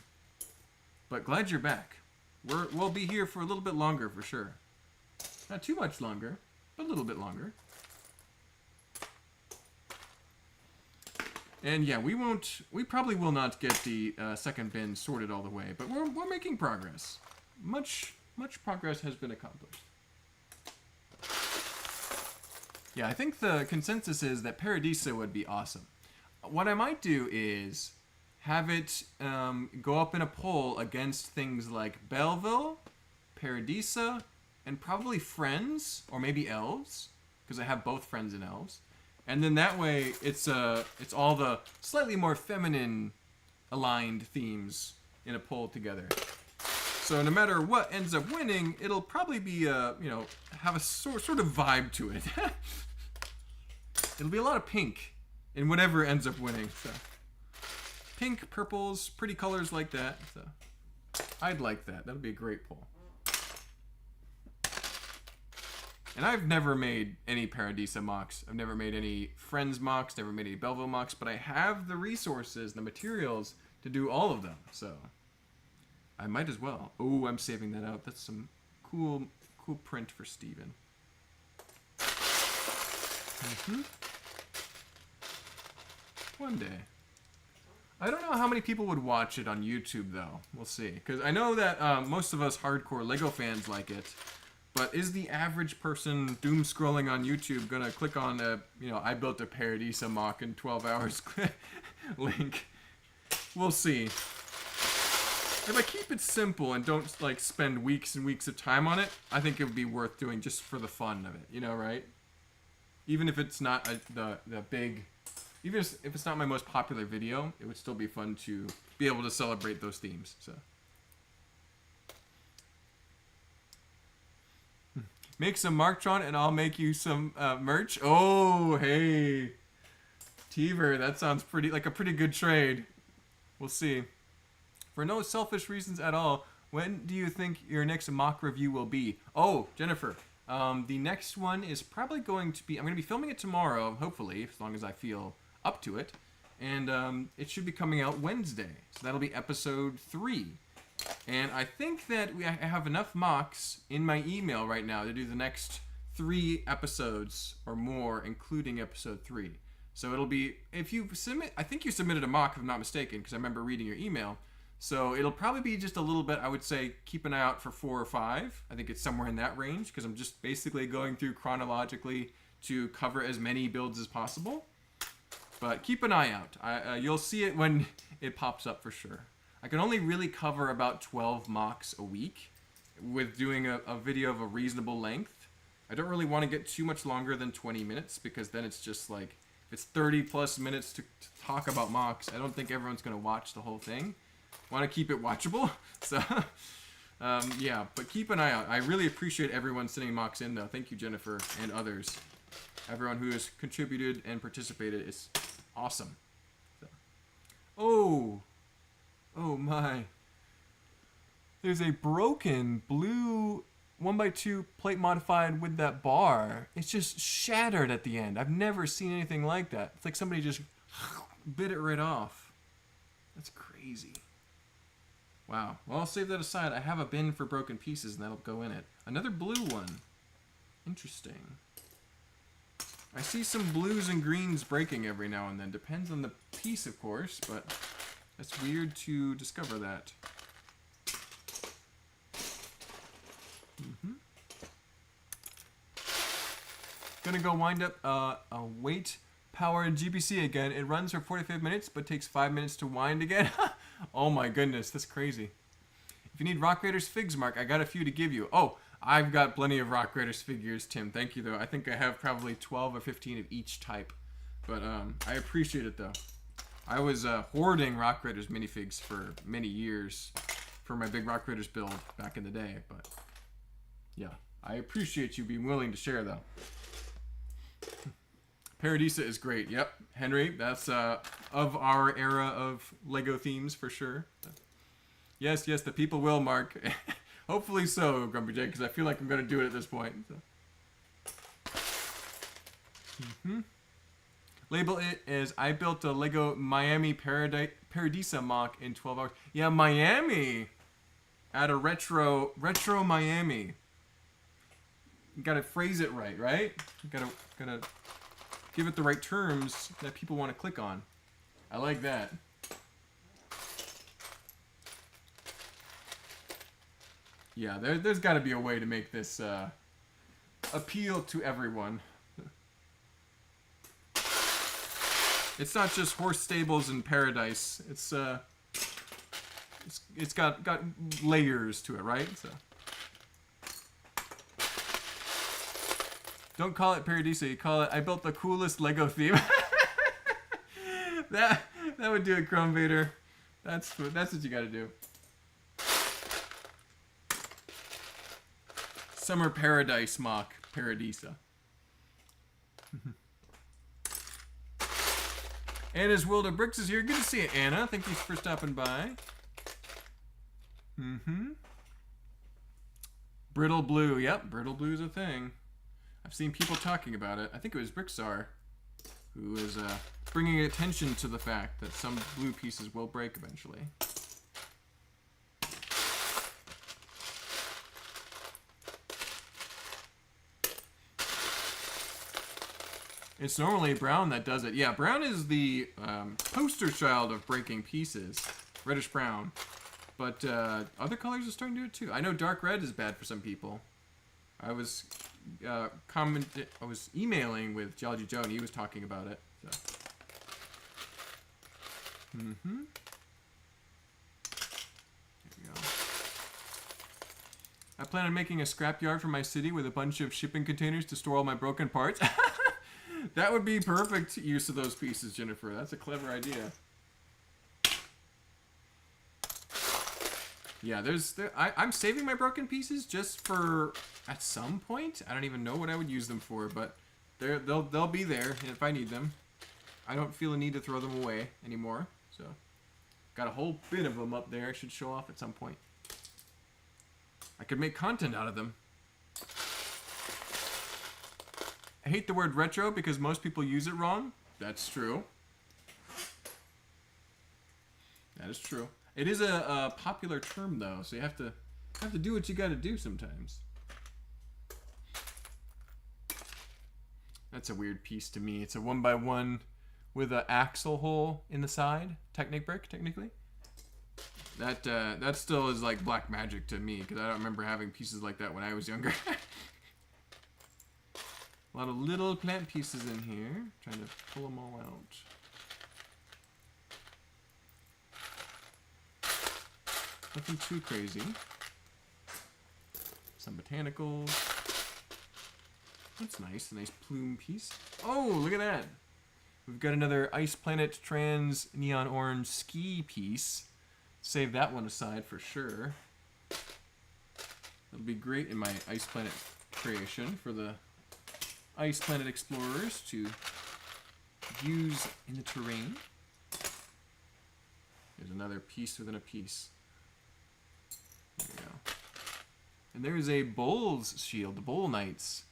But glad you're back. We'll be here for a little bit longer for sure. Not too much longer, but a little bit longer. And yeah, we probably will not get the second bin sorted all the way, but we're making progress. Much progress has been accomplished. Yeah, I think the consensus is that Paradisa would be awesome. What I might do is have it go up in a poll against things like Belleville, Paradisa, and probably Friends, or maybe Elves, because I have both Friends and Elves. And then that way, it's all the slightly more feminine aligned themes in a poll together. So no matter what ends up winning, it'll probably be have a sort of vibe to it. It'll be a lot of pink in whatever ends up winning. So pink, purples, pretty colors like that. So I'd like that. That'd be a great poll. And I've never made any Paradisa mocks. I've never made any Friends mocks, never made any Belleville mocks, but I have the resources, the materials to do all of them. So I might as well. Oh, I'm saving that out. That's some cool print for Steven. One day. I don't know how many people would watch it on YouTube, though. We'll see. Because I know that most of us hardcore LEGO fans like it. But is the average person doom scrolling on YouTube gonna click on I built a Paradisa mock in 12 hours link? We'll see. If I keep it simple and don't spend weeks and weeks of time on it, I think it would be worth doing just for the fun of it, right? Even if it's not the big, even if it's not my most popular video, it would still be fun to be able to celebrate those themes. So. Make some Marktron and I'll make you some merch. Oh, hey. Teaver, that sounds like a pretty good trade. We'll see. For no selfish reasons at all, when do you think your next mock review will be? Oh, Jennifer, the next one is probably going to be, I'm going to be filming it tomorrow, hopefully, as long as I feel up to it. And it should be coming out Wednesday. So that'll be episode 3. And I think that I have enough mocks in my email right now to do the next 3 episodes or more, including episode 3. So it'll be, if you submit, I think you submitted a mock if I'm not mistaken, because I remember reading your email. So it'll probably be just a little bit, I would say, keep an eye out for 4 or 5. I think it's somewhere in that range, because I'm just basically going through chronologically to cover as many builds as possible. But keep an eye out. You'll see it when it pops up for sure. I can only really cover about 12 mocks a week with doing a video of a reasonable length. I don't really want to get too much longer than 20 minutes, because then it's just like, it's 30 plus minutes to talk about mocks. I don't think everyone's going to watch the whole thing. Want to keep it watchable. So, yeah, but keep an eye out. I really appreciate everyone sending mocks in, though. Thank you, Jennifer, and others. Everyone who has contributed and participated is awesome. So. Oh my. There's a broken blue 1x2 plate modified with that bar. It's just shattered at the end. I've never seen anything like that. It's like somebody just bit it right off. That's crazy. Wow. Well, I'll save that aside. I have a bin for broken pieces, and that'll go in it. Another blue one. Interesting. I see some blues and greens breaking every now and then. Depends on the piece, of course, but that's weird to discover that. Gonna go wind up a weight powered GBC again. It runs for 45 minutes, but takes 5 minutes to wind again. Oh my goodness, that's crazy. If you need Rock Raiders figs, Mark, I got a few to give you. Oh, I've got plenty of Rock Raiders figures, Tim. Thank you, though. I think I have probably 12 or 15 of each type. But I appreciate it, though. I was hoarding Rock Raiders minifigs for many years for my big Rock Raiders build back in the day. But yeah, I appreciate you being willing to share, though. Paradisa is great. Yep, Henry, that's of our era of Lego themes for sure. Yes, the people will, Mark. Hopefully so, Grumpy J, because I feel like I'm going to do it at this point. So. Label it as I built a Lego Miami Paradisa mock in 12 hours. Yeah, Miami! At a retro Miami. You gotta phrase it right? You gotta give it the right terms that people want to click on. I like that. Yeah, there's got to be a way to make this appeal to everyone. It's not just horse stables and paradise. It's got layers to it, right? So don't call it Paradisa. You call it I built the coolest Lego theme. that would do it, Chrome Vader. That's what you got to do. Summer Paradise mock Paradisa. Anna's World of Bricks is here. Good to see you, Anna. Thank you for stopping by. Brittle blue. Yep, brittle blue is a thing. I've seen people talking about it. I think it was Bricksar who is bringing attention to the fact that some blue pieces will break eventually. It's normally brown that does it. Yeah, brown is the poster child of breaking pieces. Reddish brown. But other colors are starting to do it too. I know dark red is bad for some people. I was emailing with Geology Joe and he was talking about it. So. There we go. I plan on making a scrapyard for my city with a bunch of shipping containers to store all my broken parts. That would be perfect use of those pieces, Jennifer. That's a clever idea. Yeah, I'm saving my broken pieces just for at some point. I don't even know what I would use them for, but they'll be there if I need them. I don't feel a need to throw them away anymore, so got a whole bin of them up there. I should show off at some point. I could make content out of them. I hate the word retro because most people use it wrong. That's true. That is true. It is a popular term though, so you have to do what you got to do sometimes. That's a weird piece to me. It's a 1x1 with an axle hole in the side. Technic brick, technically. That still is like black magic to me because I don't remember having pieces like that when I was younger. A lot of little plant pieces in here. Trying to pull them all out. Nothing too crazy. Some botanicals. That's nice. A nice plume piece. Oh, look at that. We've got another Ice Planet Trans Neon Orange ski piece. Save that one aside for sure. It'll be great in my Ice Planet creation for the Ice Planet explorers to use in the terrain. There's another piece within a piece. There we go. And there's a Bull's shield, the Bull Knights.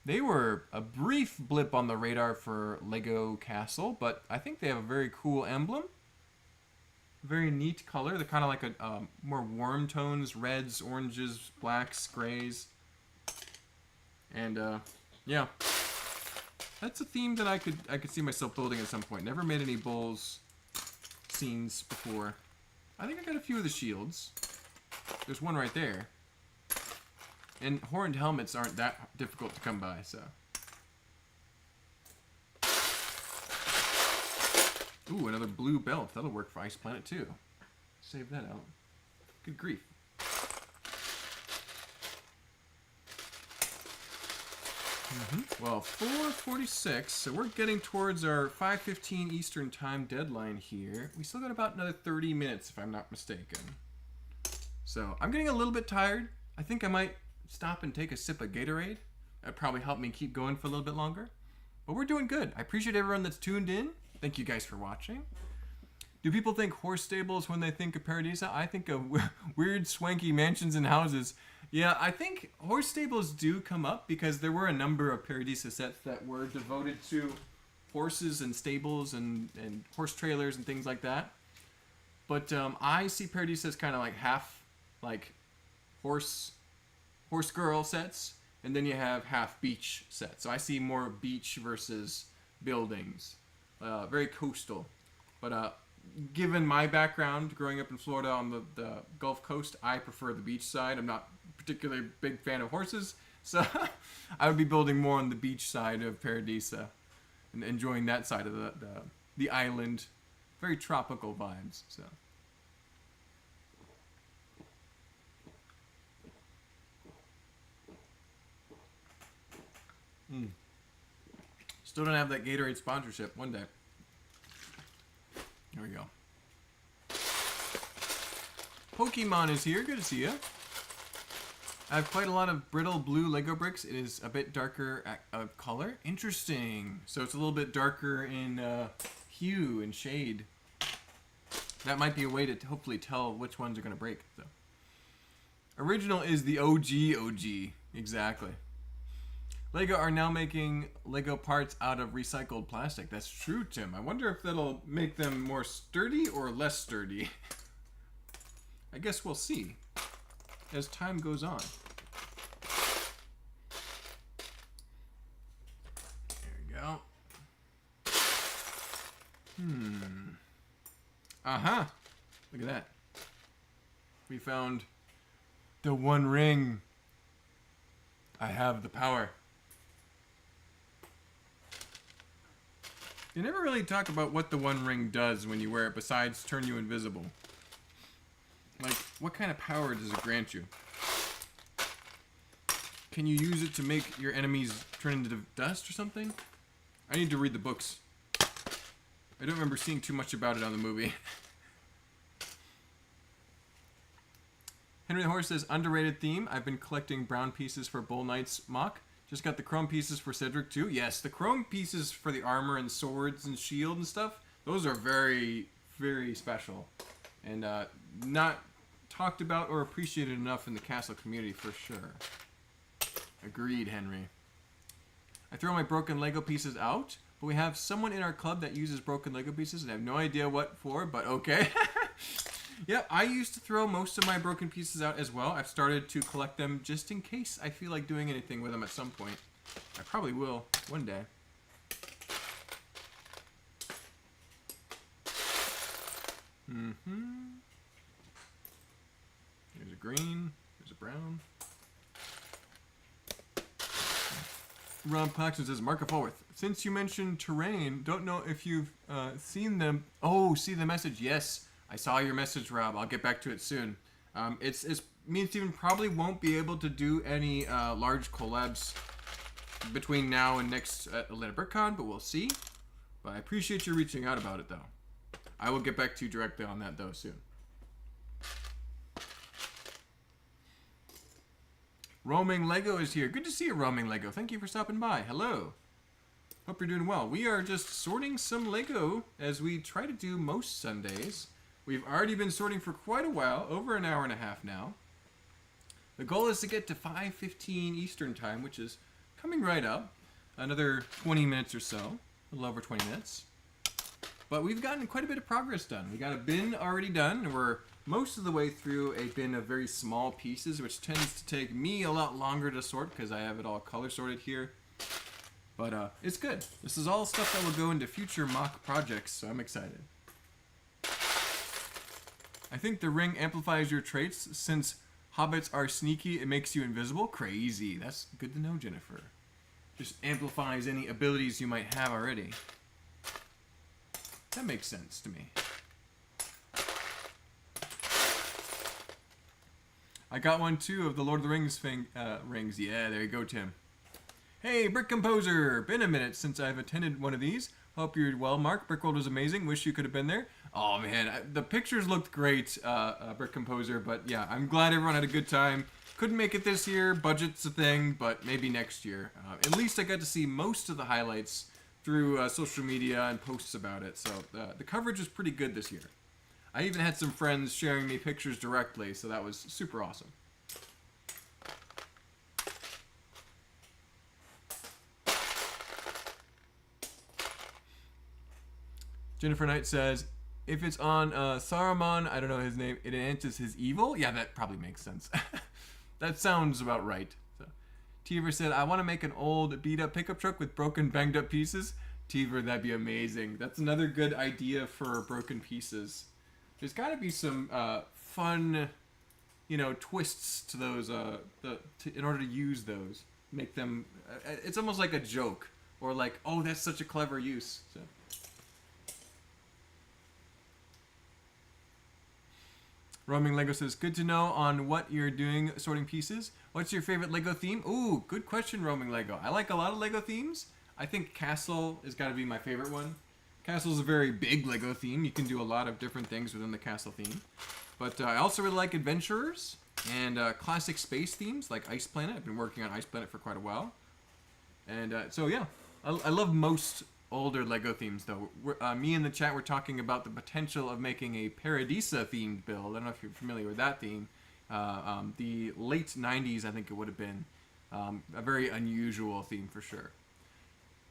They were a brief blip on the radar for Lego Castle, but I think they have a very cool emblem. Very neat color. They're kind of like a more warm tones, reds, oranges, blacks, grays. And yeah, that's a theme that I could see myself building at some point. Never made any Bulls scenes before. I think I got a few of the shields. There's one right there. And horned helmets aren't that difficult to come by, so. Ooh, another blue belt. That'll work for Ice Planet too. Save that out. Good grief. Well, 4:46, so we're getting towards our 5:15 Eastern Time deadline here. We still got about another 30 minutes, if I'm not mistaken. So, I'm getting a little bit tired. I think I might stop and take a sip of Gatorade. That'd probably help me keep going for a little bit longer. But we're doing good. I appreciate everyone that's tuned in. Thank you guys for watching. Do people think horse stables when they think of Paradisa? I think of weird, swanky mansions and houses. Yeah, I think horse stables do come up because there were a number of Paradisa sets that were devoted to horses and stables and horse trailers and things like that. But I see Paradisa as kind of like half like horse girl sets, and then you have half beach sets. So I see more beach versus buildings. Very coastal. But given my background growing up in Florida on the Gulf Coast, I prefer the beach side. I'm not particularly a big fan of horses, so I would be building more on the beach side of Paradisa and enjoying that side of the island. Very tropical vibes. So. Still don't have that Gatorade sponsorship. One day. There we go. Pokemon is here. Good to see you. I have quite a lot of brittle blue Lego bricks. It is a bit darker of color. Interesting. So it's a little bit darker in hue and shade. That might be a way to hopefully tell which ones are going to break. So. Original is the OG. Exactly. Lego are now making Lego parts out of recycled plastic. That's true, Tim. I wonder if that'll make them more sturdy or less sturdy. I guess we'll see as time goes on. There we go. Look at that. We found the One Ring. I have the power. They never really talk about what the One Ring does when you wear it besides turn you invisible. Like, what kind of power does it grant you? Can you use it to make your enemies turn into dust or something? I need to read the books. I don't remember seeing too much about it on the movie. Henry the Horse says, underrated theme. I've been collecting brown pieces for Bull Knight's mock. Just got the chrome pieces for Cedric too. Yes, the chrome pieces for the armor and swords and shield and stuff, those are very, very special. And not talked about or appreciated enough in the castle community for sure. Agreed, Henry. I throw my broken Lego pieces out, but we have someone in our club that uses broken Lego pieces, and I have no idea what for, but okay. Yep, I used to throw most of my broken pieces out as well. I've started to collect them just in case I feel like doing anything with them at some point. I probably will one day. There's a green, there's a brown. Rob Claxton says, Mark of Falworth, since you mentioned terrain, don't know if you've seen them. Oh, see the message. Yes, I saw your message, Rob. I'll get back to it soon. It's me and Steven probably won't be able to do any large collabs between now and next Atlanta BrickCon, but we'll see. But I appreciate you reaching out about it, though. I will get back to you directly on that, though, soon. Roaming Lego is here. Good to see you, Roaming Lego. Thank you for stopping by. Hello. Hope you're doing well. We are just sorting some Lego as we try to do most Sundays. We've already been sorting for quite a while, over an hour and a half now. The goal is to get to 5:15 Eastern Time, which is coming right up. Another 20 minutes or so, a little over 20 minutes. But we've gotten quite a bit of progress done. We got a bin already done, and we're most of the way through a bin of very small pieces, which tends to take me a lot longer to sort because I have it all color sorted here. But it's good. This is all stuff that will go into future mock projects, so I'm excited. I think the ring amplifies your traits. Since hobbits are sneaky, it makes you invisible. Crazy. That's good to know, Jennifer. Just amplifies any abilities you might have already. That makes sense to me. I got one too of the Lord of the Rings rings. Yeah, there you go, Tim. Hey, Brick Composer! Been a minute since I've attended one of these. Hope you're well, Mark. Brickworld was amazing. Wish you could have been there. Oh man, the pictures looked great, Brick Composer. But yeah, I'm glad everyone had a good time. Couldn't make it this year. Budget's a thing, but maybe next year. At least I got to see most of the highlights through social media and posts about it. So the coverage was pretty good this year. I even had some friends sharing me pictures directly, so that was super awesome. Jennifer Knight says, if it's on Saruman, I don't know his name, it enhances his evil? Yeah, that probably makes sense. That sounds about right. So, Teaver said, I want to make an old beat-up pickup truck with broken, banged-up pieces. Teaver, that'd be amazing. That's another good idea for broken pieces. There's got to be some fun, twists to those, in order to use those. Make them, it's almost like a joke. Or like, oh, that's such a clever use. So. Roaming Lego says, good to know on what you're doing sorting pieces. What's your favorite Lego theme? Ooh, good question, Roaming Lego. I like a lot of Lego themes. I think Castle has got to be my favorite one. Castle is a very big Lego theme. You can do a lot of different things within the Castle theme. But I also really like Adventurers and classic space themes like Ice Planet. I've been working on Ice Planet for quite a while. And so yeah, I love most older Lego themes though. Me in the chat were talking about the potential of making a Paradisa themed build. I don't know if you're familiar with that theme. The late 90s, I think it would have been a very unusual theme for sure.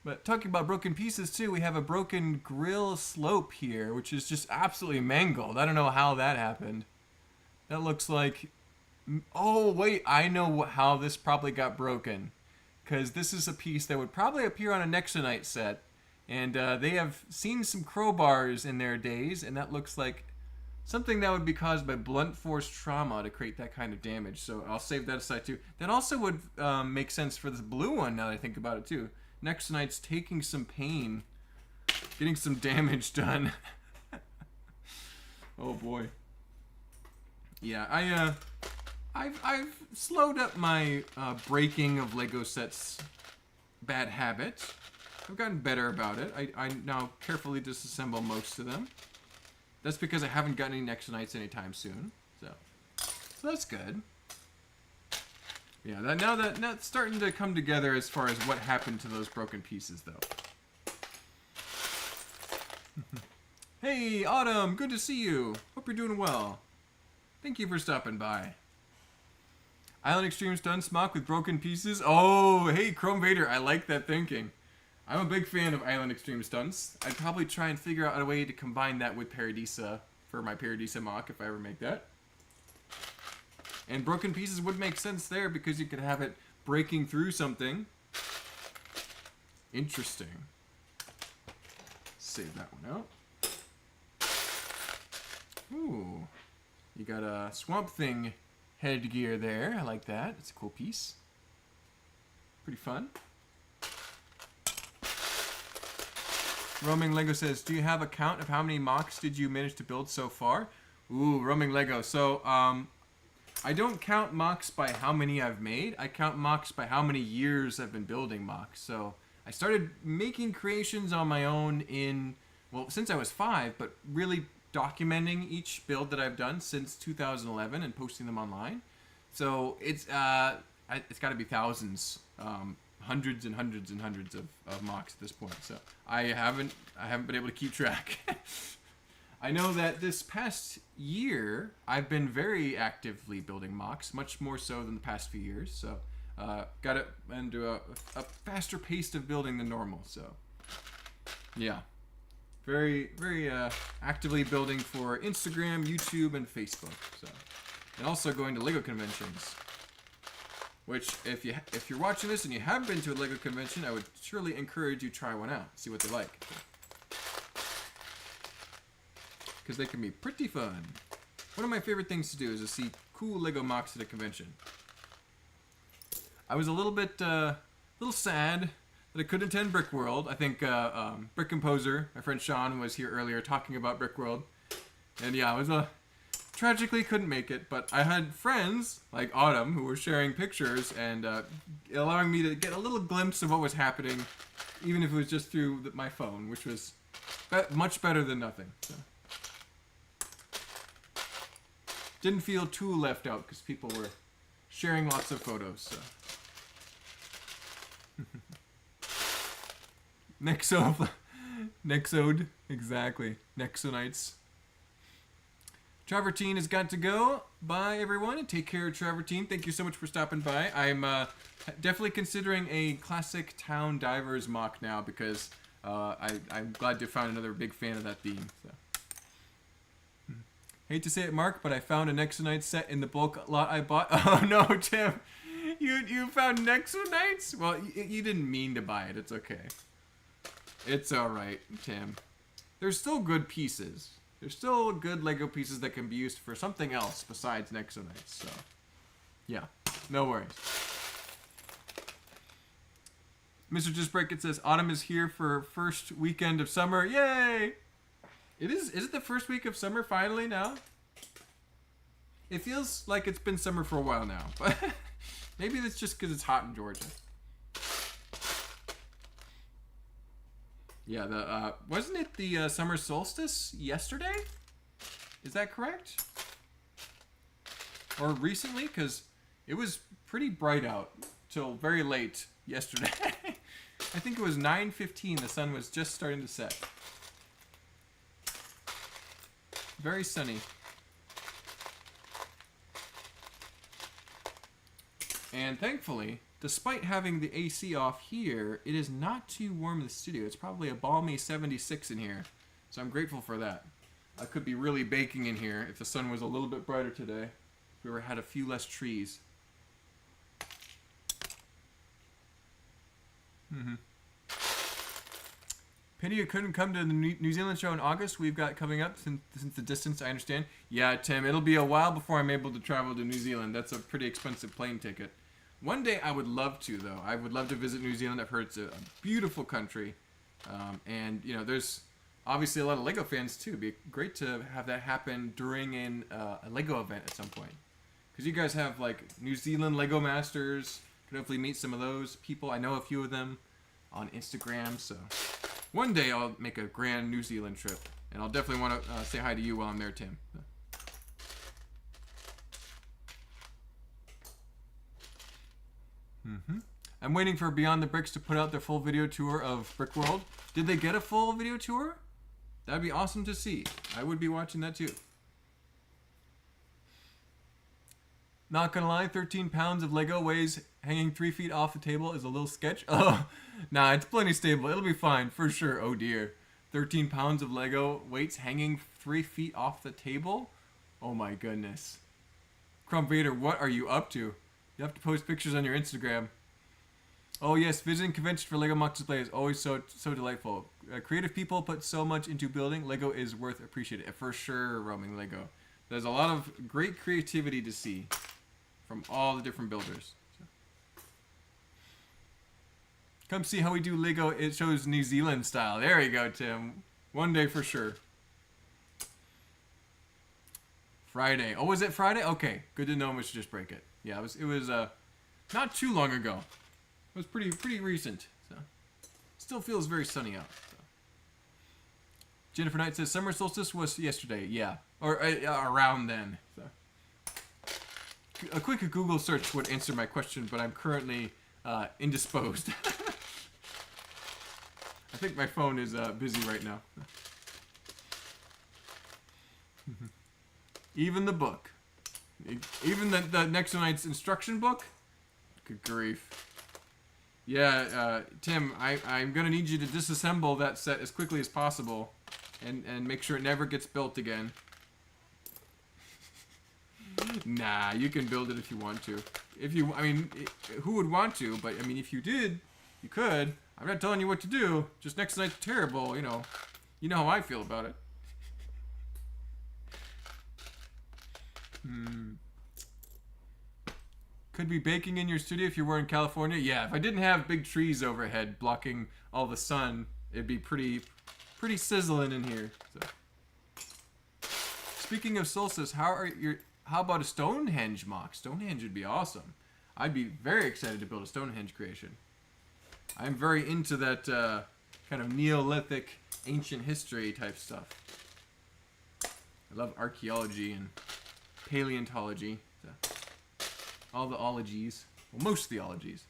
But talking about broken pieces too, we have a broken grill slope here, which is just absolutely mangled. I don't know how that happened. That looks like... Oh, wait, I know how this probably got broken. Because this is a piece that would probably appear on a Nexonite set. And they have seen some crowbars in their days, and that looks like something that would be caused by blunt force trauma to create that kind of damage. So I'll save that aside too. That also would make sense for this blue one now that I think about it too. Nexonite's taking some pain, getting some damage done. Oh boy. Yeah, I've slowed up my breaking of Lego sets bad habit. I've gotten better about it. I now carefully disassemble most of them. That's because I haven't gotten any Nexonites anytime soon. So that's good. Yeah, now that's starting to come together as far as what happened to those broken pieces, though. Hey, Autumn, good to see you. Hope you're doing well. Thank you for stopping by. Island Extreme Stun Smock with broken pieces. Oh, hey, Chrome Vader, I like that thinking. I'm a big fan of Island Extreme Stunts. I'd probably try and figure out a way to combine that with Paradisa for my Paradisa mock if I ever make that. And broken pieces would make sense there because you could have it breaking through something. Interesting. Save that one out. Ooh. You got a Swamp Thing headgear there. I like that. It's a cool piece. Pretty fun. Roaming Lego says, do you have a count of how many mocks did you manage to build so far? Ooh, Roaming Lego. So, I don't count mocks by how many I've made. I count mocks by how many years I've been building mocks. So I started making creations on my own since I was 5, but really documenting each build that I've done since 2011 and posting them online. So it's got to be thousands, hundreds and hundreds and hundreds of mocks at this point. So I haven't been able to keep track. I know that this past year, I've been very actively building mocks, much more so than the past few years. So, got it into a faster pace of building than normal. So, yeah, very, very actively building for Instagram, YouTube, and Facebook. So, and also going to Lego conventions. Which, if you're watching this and you haven't been to a Lego convention, I would surely encourage you to try one out, see what they're like. Because they can be pretty fun. One of my favorite things to do is to see cool Lego mocks at a convention. I was a little sad that I couldn't attend Brick World. I think Brick Composer, my friend Sean, was here earlier talking about Brick World. And yeah, I was tragically couldn't make it, but I had friends like Autumn who were sharing pictures and allowing me to get a little glimpse of what was happening, even if it was just through my phone, which was much better than nothing. So. Didn't feel too left out because people were sharing lots of photos. So. Nexode, exactly. Nexonites. Travertine has got to go. Bye, everyone, and take care of Travertine. Thank you so much for stopping by. I'm definitely considering a classic Town Divers mock now because I'm glad to find another big fan of that theme. So. Hate to say it, Mark, but I found a Nexonite set in the bulk lot I bought. Oh no, Tim, you found Nexonites? Well, you didn't mean to buy it. It's okay. It's all right, Tim. There's still good pieces. There's still good Lego pieces that can be used for something else besides Nexonites. So, yeah, no worries. Mr. Just Break It says autumn is here for first weekend of summer. Yay! It is. Is it the first week of summer finally now? It feels like it's been summer for a while now, but maybe that's just because it's hot in Georgia. Yeah, wasn't it the summer solstice yesterday? Is that correct? Or recently? Because it was pretty bright out till very late yesterday. I think it was 9:15. The sun was just starting to set. Very sunny. And thankfully, despite having the AC off here, it is not too warm in the studio. It's probably a balmy 76 in here. So I'm grateful for that. I could be really baking in here if the sun was a little bit brighter today. If we had a few less trees. Pity you couldn't come to the New Zealand show in August. We've got coming up since the distance, I understand. Yeah, Tim, it'll be a while before I'm able to travel to New Zealand. That's a pretty expensive plane ticket. One day I would love to, though. I would love to visit New Zealand. I've heard it's a beautiful country. And, you know, there's obviously a lot of LEGO fans, too. It'd be great to have that happen during a LEGO event at some point. Because you guys have, like, New Zealand LEGO Masters. Could hopefully meet some of those people. I know a few of them. on Instagram. So one day I'll make a grand New Zealand trip, and I'll definitely want to say hi to you while I'm there, Tim. I'm waiting for Beyond the Bricks to put out their full video tour of Brick World. Did they get a full video tour? That'd be awesome to see. I would be watching that too. Not gonna lie, 13 pounds of Lego weighs hanging 3 feet off the table is a little sketch. Oh, nah, it's plenty stable. It'll be fine, for sure. Oh dear. 13 pounds of Lego weights hanging 3 feet off the table? Oh my goodness. Crumb Vader, what are you up to? You have to post pictures on your Instagram. Oh yes, visiting convention for Lego mock display is always so delightful. Creative people put so much into building. Lego is worth appreciating. For sure, roaming Lego. There's a lot of great creativity to see from all the different builders. So. Come see how we do Lego. It shows New Zealand style. There you go, Tim. One day for sure. Friday. Oh, was it Friday? Okay, good to know. We should just break it. Yeah, it was not too long ago. It was pretty recent. So still feels very sunny out. So. Jennifer Knight says summer solstice was yesterday. Yeah, or around then. So a quick Google search would answer my question, but I'm currently indisposed. I think my phone is busy right now. Even the book. Even the next night's instruction book? Good grief. Yeah, Tim, I'm going to need you to disassemble that set as quickly as possible and make sure it never gets built again. Nah, you can build it if you want to. I mean, who would want to? But, I mean, if you did, you could. I'm not telling you what to do. Just next night's terrible, you know. You know how I feel about it. Could be baking in your studio if you were in California. Yeah, if I didn't have big trees overhead blocking all the sun, it'd be pretty sizzling in here. So. Speaking of solstice, how about a Stonehenge mock? Stonehenge would be awesome. I'd be very excited to build a Stonehenge creation. I'm very into that kind of Neolithic ancient history type stuff. I love archaeology and paleontology. So. All the ologies. Well, most of the ologies.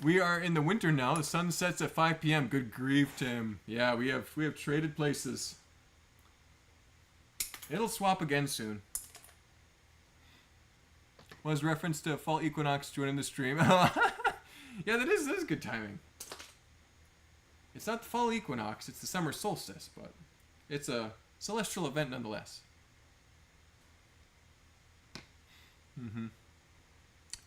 We are in the winter now. The sun sets at 5 p.m. Good grief, Tim. Yeah, we have traded places. It'll swap again soon. Was reference to fall equinox joining the stream. Yeah, that is good timing. It's not the fall equinox, it's the summer solstice, but it's a celestial event nonetheless.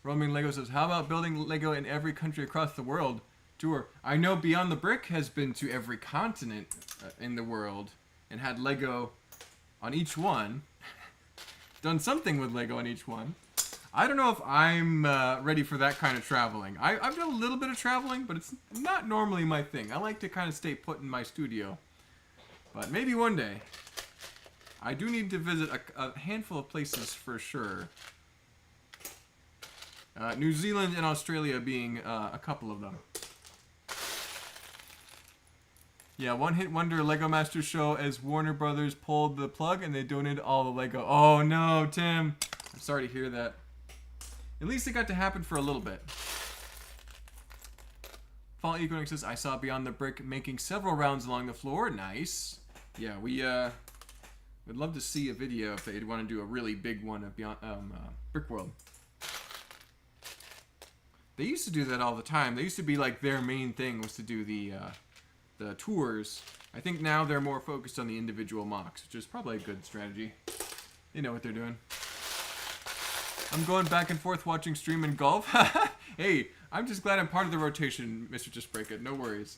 Roaming Lego says, how about building Lego in every country across the world? Tour. I know Beyond the Brick has been to every continent in the world and had Lego on each one. Done something with Lego on each one. I don't know if I'm ready for that kind of traveling. I've done a little bit of traveling, but it's not normally my thing. I like to kind of stay put in my studio. But maybe one day. I do need to visit a handful of places for sure. New Zealand and Australia being a couple of them. Yeah, One Hit Wonder Lego Masters show as Warner Brothers pulled the plug and they donated all the Lego. Oh no, Tim. I'm sorry to hear that. At least it got to happen for a little bit. Fall Equinox says, I saw Beyond the Brick making several rounds along the floor. Nice. Yeah, we would love to see a video if they'd want to do a really big one of Beyond Brick World. They used to do that all the time. They used to be like their main thing was to do the tours. I think now they're more focused on the individual mocks, which is probably a good strategy. They know what they're doing. I'm going back and forth watching stream and golf. Hey, I'm just glad I'm part of the rotation, Mr. Just Break It. No worries.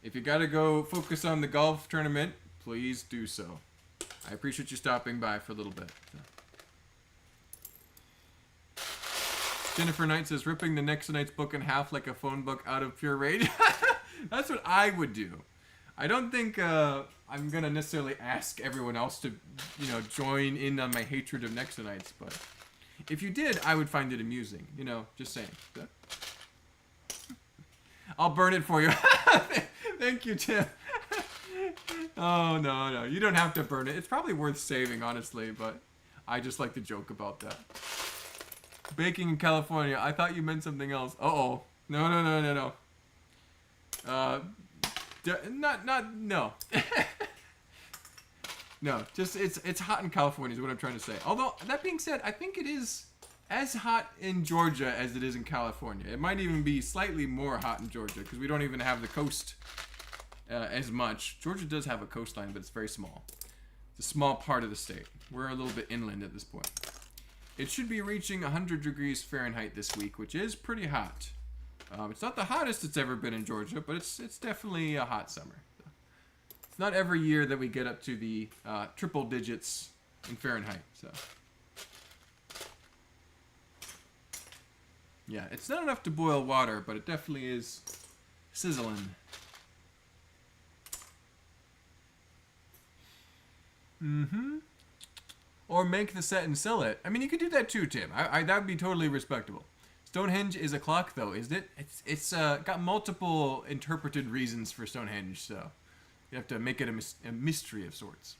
If you gotta go focus on the golf tournament, please do so. I appreciate you stopping by for a little bit. Jennifer Knight says, ripping the Next Night's book in half like a phone book out of pure rage. That's what I would do. I don't think I'm going to necessarily ask everyone else to, join in on my hatred of Nexonites, but If you did, I would find it amusing. You know, just saying. So. I'll burn it for you. Thank you, Tim. Oh, no. You don't have to burn it. It's probably worth saving, honestly, but I just like to joke about that. Baking in California. I thought you meant something else. Uh-oh. No. No. No, just it's hot in California is what I'm trying to say. Although, that being said, I think it is as hot in Georgia as it is in California. It might even be slightly more hot in Georgia because we don't even have the coast as much. Georgia does have a coastline, but it's very small. It's a small part of the state. We're a little bit inland at this point. It should be reaching 100 degrees Fahrenheit this week, which is pretty hot. It's not the hottest it's ever been in Georgia, but it's definitely a hot summer. It's not every year that we get up to the triple digits in Fahrenheit. So, yeah, it's not enough to boil water, but it definitely is sizzling. Or make the set and sell it. I mean, you could do that too, Tim. That would be totally respectable. Stonehenge is a clock, though, isn't it? It's got multiple interpreted reasons for Stonehenge, so you have to make it a mystery of sorts.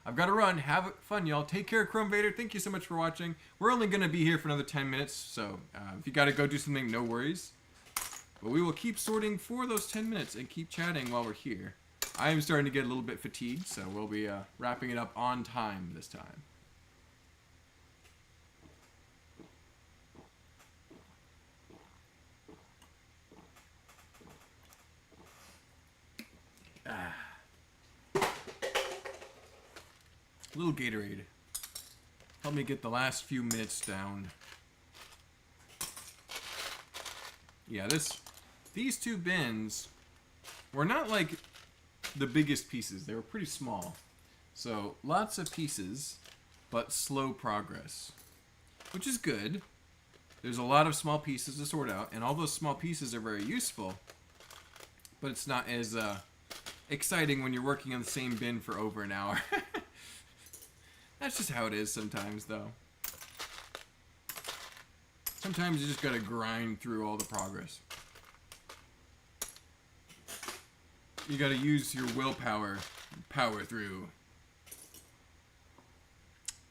I've got to run. Have fun, y'all. Take care, Chrome Vader. Thank you so much for watching. We're only going to be here for another 10 minutes, so if you got to go do something, no worries. But we will keep sorting for those 10 minutes and keep chatting while we're here. I am starting to get a little bit fatigued, so we'll be wrapping it up on time this time. A little Gatorade. Help me get the last few minutes down. Yeah, these two bins were not like the biggest pieces. They were pretty small. So, lots of pieces, but slow progress. Which is good. There's a lot of small pieces to sort out, and all those small pieces are very useful. But it's not as exciting when you're working on the same bin for over an hour. That's just how it is sometimes, though. Sometimes you just gotta grind through all the progress. You gotta use your willpower, power through.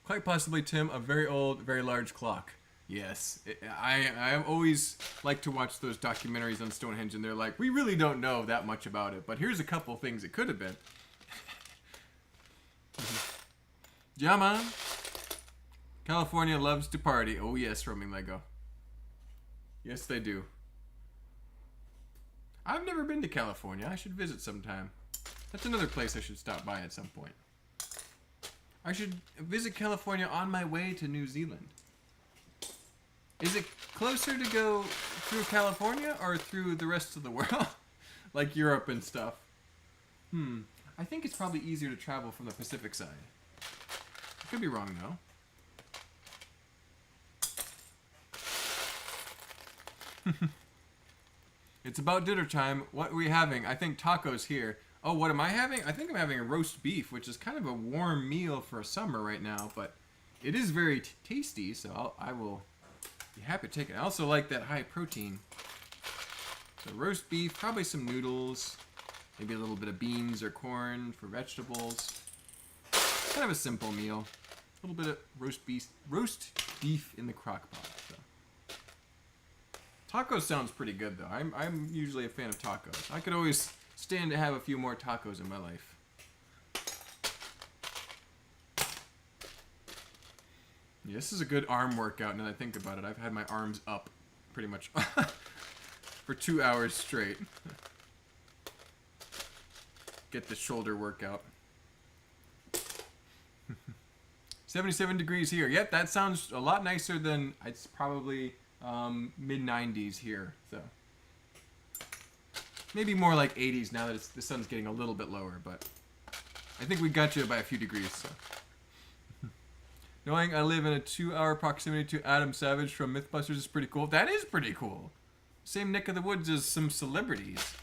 Quite possibly, Tim, a very old, very large clock. Yes, I always like to watch those documentaries on Stonehenge, and they're like, we really don't know that much about it, but here's a couple things it could have been. Yeah, man. California loves to party. Oh yes, roaming Lego. Yes, they do. I've never been to California. I should visit sometime. That's another place I should stop by at some point. I should visit California on my way to New Zealand. Is it closer to go through California or through the rest of the world? Like Europe and stuff. I think it's probably easier to travel from the Pacific side. I could be wrong, though. It's about dinner time. What are we having? I think tacos here. Oh, what am I having? I think I'm having a roast beef, which is kind of a warm meal for summer right now, but it is very tasty, so I will be happy to take it. I also like that high protein. So roast beef, probably some noodles, maybe a little bit of beans or corn for vegetables. Kind of a simple meal. A little bit of roast beef in the crock pot. So. Tacos sounds pretty good, though. I'm usually a fan of tacos. I could always stand to have a few more tacos in my life. Yeah, this is a good arm workout now that I think about it. I've had my arms up pretty much for 2 hours straight. Get the shoulder workout. 77 degrees here. Yep, that sounds a lot nicer than, it's probably mid-90s here. So maybe more like 80s now that the sun's getting a little bit lower, but I think we got you by a few degrees. So. Knowing I live in a 2-hour proximity to Adam Savage from Mythbusters is pretty cool. That is pretty cool. Same neck of the woods as some celebrities.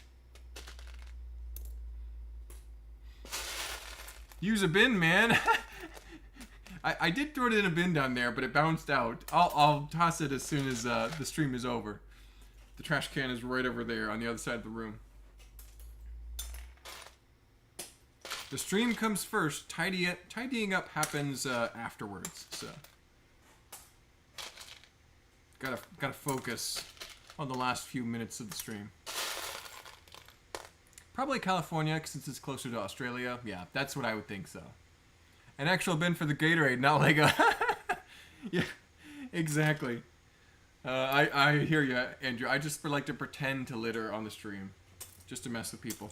Use a bin, man. I did throw it in a bin down there, but it bounced out. I'll toss it as soon as the stream is over. The trash can is right over there on the other side of the room. The stream comes first. Tidying up happens afterwards. So gotta focus on the last few minutes of the stream. Probably California, since it's closer to Australia. Yeah, that's what I would think so. An actual bin for the Gatorade, not Lego. Yeah, exactly. I hear you, Andrew. I just like to pretend to litter on the stream, just to mess with people.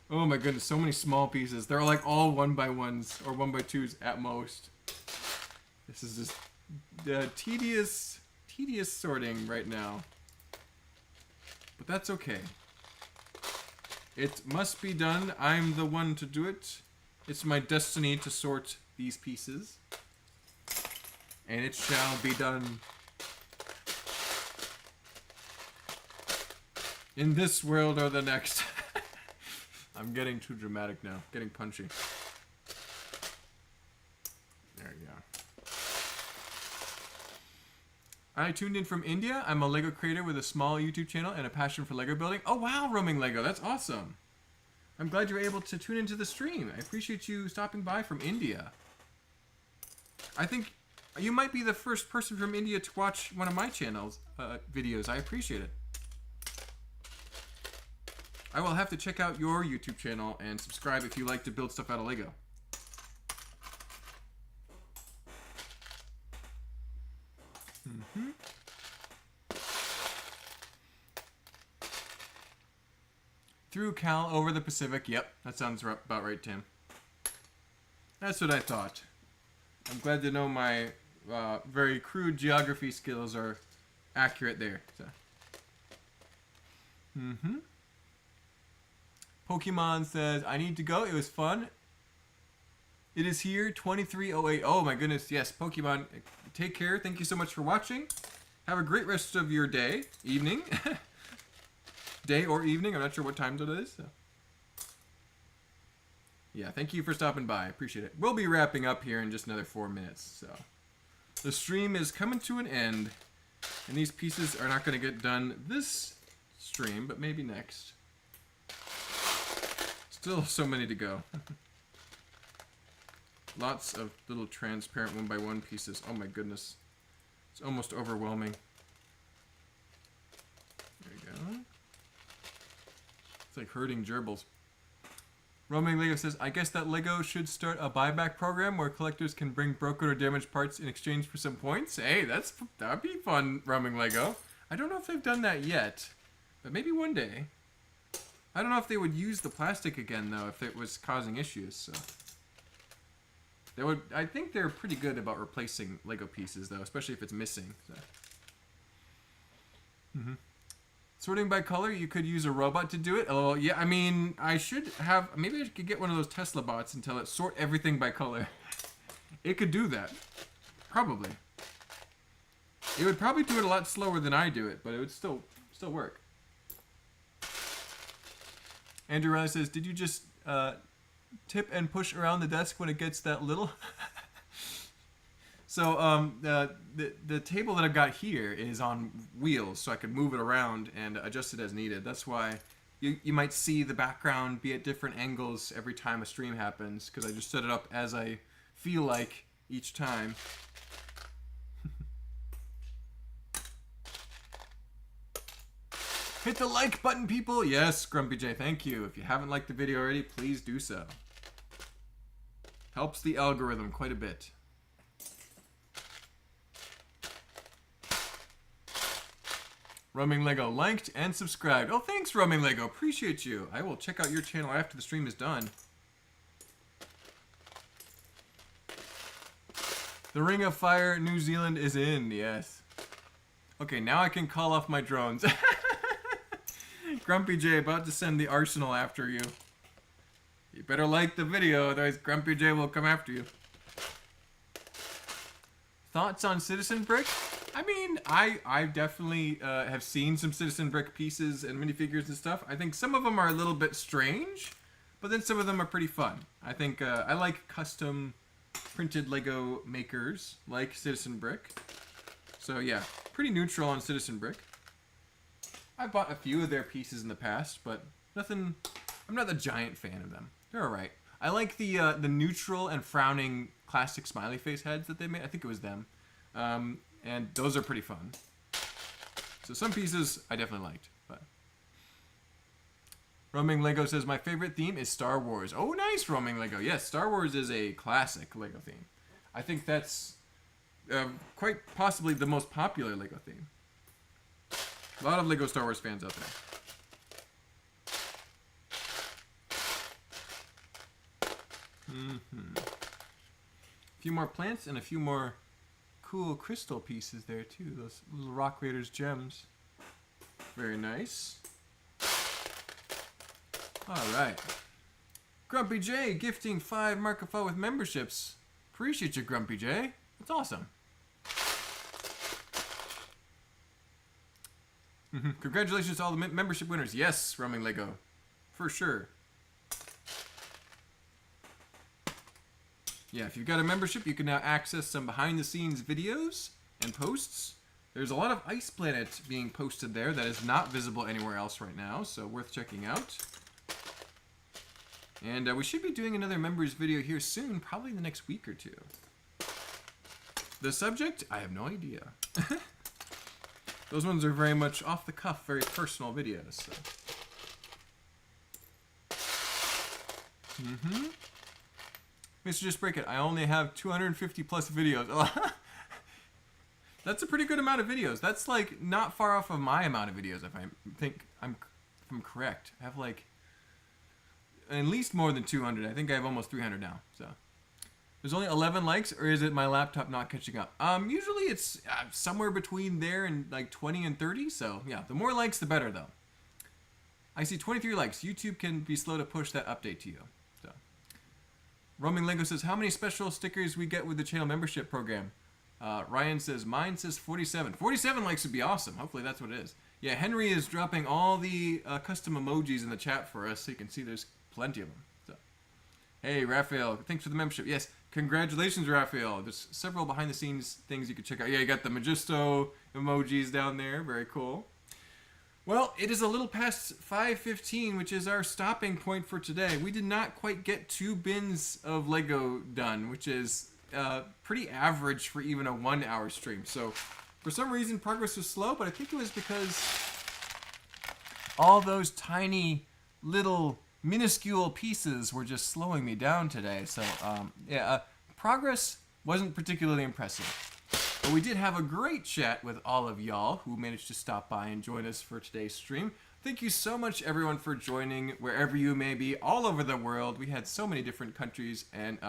Oh my goodness, so many small pieces. They're like all 1x1s or 1x2s at most. This is just tedious sorting right now. But that's okay. It must be done. I'm the one to do it. It's my destiny to sort these pieces. And it shall be done. In this world or the next. I'm getting too dramatic now. Getting punchy. There you go. I tuned in from India. I'm a Lego creator with a small YouTube channel and a passion for Lego building. Oh wow, Roaming Lego. That's awesome. I'm glad you were able to tune into the stream. I appreciate you stopping by from India. I think you might be the first person from India to watch one of my channel's videos. I appreciate it. I will have to check out your YouTube channel and subscribe if you like to build stuff out of Lego. Through Cal over the Pacific. Yep, that sounds about right, Tim. That's what I thought. I'm glad to know my very crude geography skills are accurate there. So. Pokemon says, I need to go. It was fun. It is here, 2308. Oh my goodness, yes, Pokemon. Take care. Thank you so much for watching. Have a great rest of your day, evening. Day or evening. I'm not sure what time it is. So. Yeah, thank you for stopping by. I appreciate it. We'll be wrapping up here in just another 4 minutes. So the stream is coming to an end. And these pieces are not going to get done this stream, but maybe next. Still so many to go. Lots of little transparent 1x1 pieces. Oh my goodness. It's almost overwhelming. There you go. It's like herding gerbils. Roaming Lego says, I guess that Lego should start a buyback program where collectors can bring broken or damaged parts in exchange for some points. Hey, that'd be fun, Roaming Lego. I don't know if they've done that yet, but maybe one day. I don't know if they would use the plastic again, though, if it was causing issues. So they would. I think they're pretty good about replacing Lego pieces, though, especially if it's missing. So. Sorting by color, you could use a robot to do it. Oh, yeah, I mean, I should have... Maybe I could get one of those Tesla bots and tell it sort everything by color. It could do that. Probably. It would probably do it a lot slower than I do it, but it would still work. Andrew Riley says, did you just tip and push around the desk when it gets that little? So the table that I've got here is on wheels, so I could move it around and adjust it as needed. That's why you might see the background be at different angles every time a stream happens, because I just set it up as I feel like each time. Hit the like button, people! Yes, Grumpy J, thank you. If you haven't liked the video already, please do so. Helps the algorithm quite a bit. Roaming Lego liked and subscribed. Oh, thanks, Roaming Lego. Appreciate you. I will check out your channel after the stream is done. The Ring of Fire New Zealand is in, yes. Okay, now I can call off my drones. Grumpy J about to send the arsenal after you. You better like the video, otherwise Grumpy J will come after you. Thoughts on Citizen Brick? I mean, I definitely have seen some Citizen Brick pieces and minifigures and stuff. I think some of them are a little bit strange, but then some of them are pretty fun. I think I like custom printed Lego makers like Citizen Brick. So yeah, pretty neutral on Citizen Brick. I bought a few of their pieces in the past, but nothing. I'm not a giant fan of them. They're alright. I like the neutral and frowning classic smiley face heads that they made. I think it was them. And those are pretty fun. So some pieces I definitely liked. But Roaming Lego says, my favorite theme is Star Wars. Oh, nice, Roaming Lego. Yes, Star Wars is a classic Lego theme. I think that's quite possibly the most popular Lego theme. A lot of Lego Star Wars fans out there. A few more plants and a few more cool crystal pieces there too. Those little Rock Raiders gems. Very nice. Alright. Grumpy J gifting 5 Markafo with memberships. Appreciate you, Grumpy J. That's awesome. Congratulations to all the membership winners. Yes, Roaming Lego. For sure. Yeah, if you've got a membership, you can now access some behind-the-scenes videos and posts. There's a lot of Ice Planet being posted there that is not visible anywhere else right now, so worth checking out. And we should be doing another members video here soon, probably in the next week or two. The subject? I have no idea. Those ones are very much off the cuff, very personal videos. So. Mr. Just Break It, I only have 250 plus videos. That's a pretty good amount of videos. That's like not far off of my amount of videos, if I'm correct. I have like at least more than 200. I think I have almost 300 now. So there's only 11 likes, or is it my laptop not catching up? Usually it's somewhere between there and like 20 and 30. So yeah, the more likes, the better though. I see 23 likes. YouTube can be slow to push that update to you. So Roaming Lego says, how many special stickers we get with the channel membership program? Ryan says, mine says 47. 47 likes would be awesome. Hopefully that's what it is. Yeah, Henry is dropping all the custom emojis in the chat for us, so you can see there's plenty of them. So, hey, Raphael, thanks for the membership. Yes, congratulations, Raphael. There's several behind-the-scenes things you could check out. Yeah, you got the Magisto emojis down there. Very cool. Well, it is a little past 5:15, which is our stopping point for today. We did not quite get 2 bins of Lego done, which is pretty average for even a 1-hour stream. So for some reason progress was slow, but I think it was because all those tiny little minuscule pieces were just slowing me down today. So yeah, progress wasn't particularly impressive. But we did have a great chat with all of y'all who managed to stop by and join us for today's stream. Thank you so much, everyone, for joining wherever you may be, all over the world. We had so many different countries and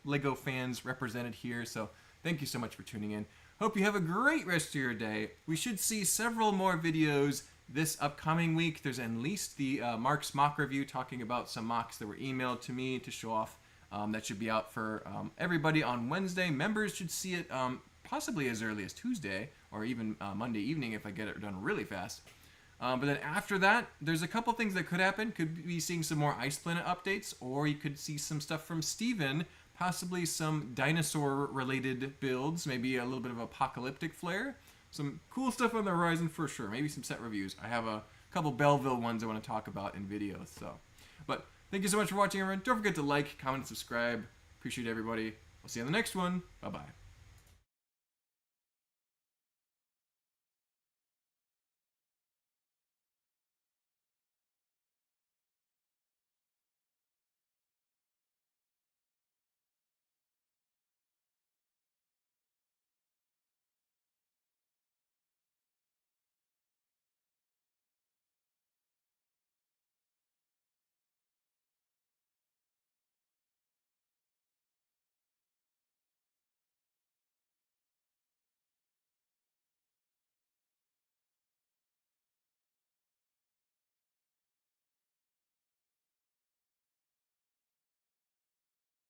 Lego fans represented here, so thank you so much for tuning in. Hope you have a great rest of your day. We should see several more videos this upcoming week. There's at least the Mark's mock review talking about some mocks that were emailed to me to show off. That should be out for everybody on Wednesday. Members should see it possibly as early as Tuesday or even Monday evening if I get it done really fast. But then after that, there's a couple things that could happen. Could be seeing some more Ice Planet updates, or you could see some stuff from Steven, possibly some dinosaur-related builds, maybe a little bit of apocalyptic flair. Some cool stuff on the horizon for sure. Maybe some set reviews. I have a couple Belleville ones I want to talk about in videos. So, but thank you so much for watching, everyone. Don't forget to like, comment, and subscribe. Appreciate everybody. I'll see you on the next one. Bye-bye.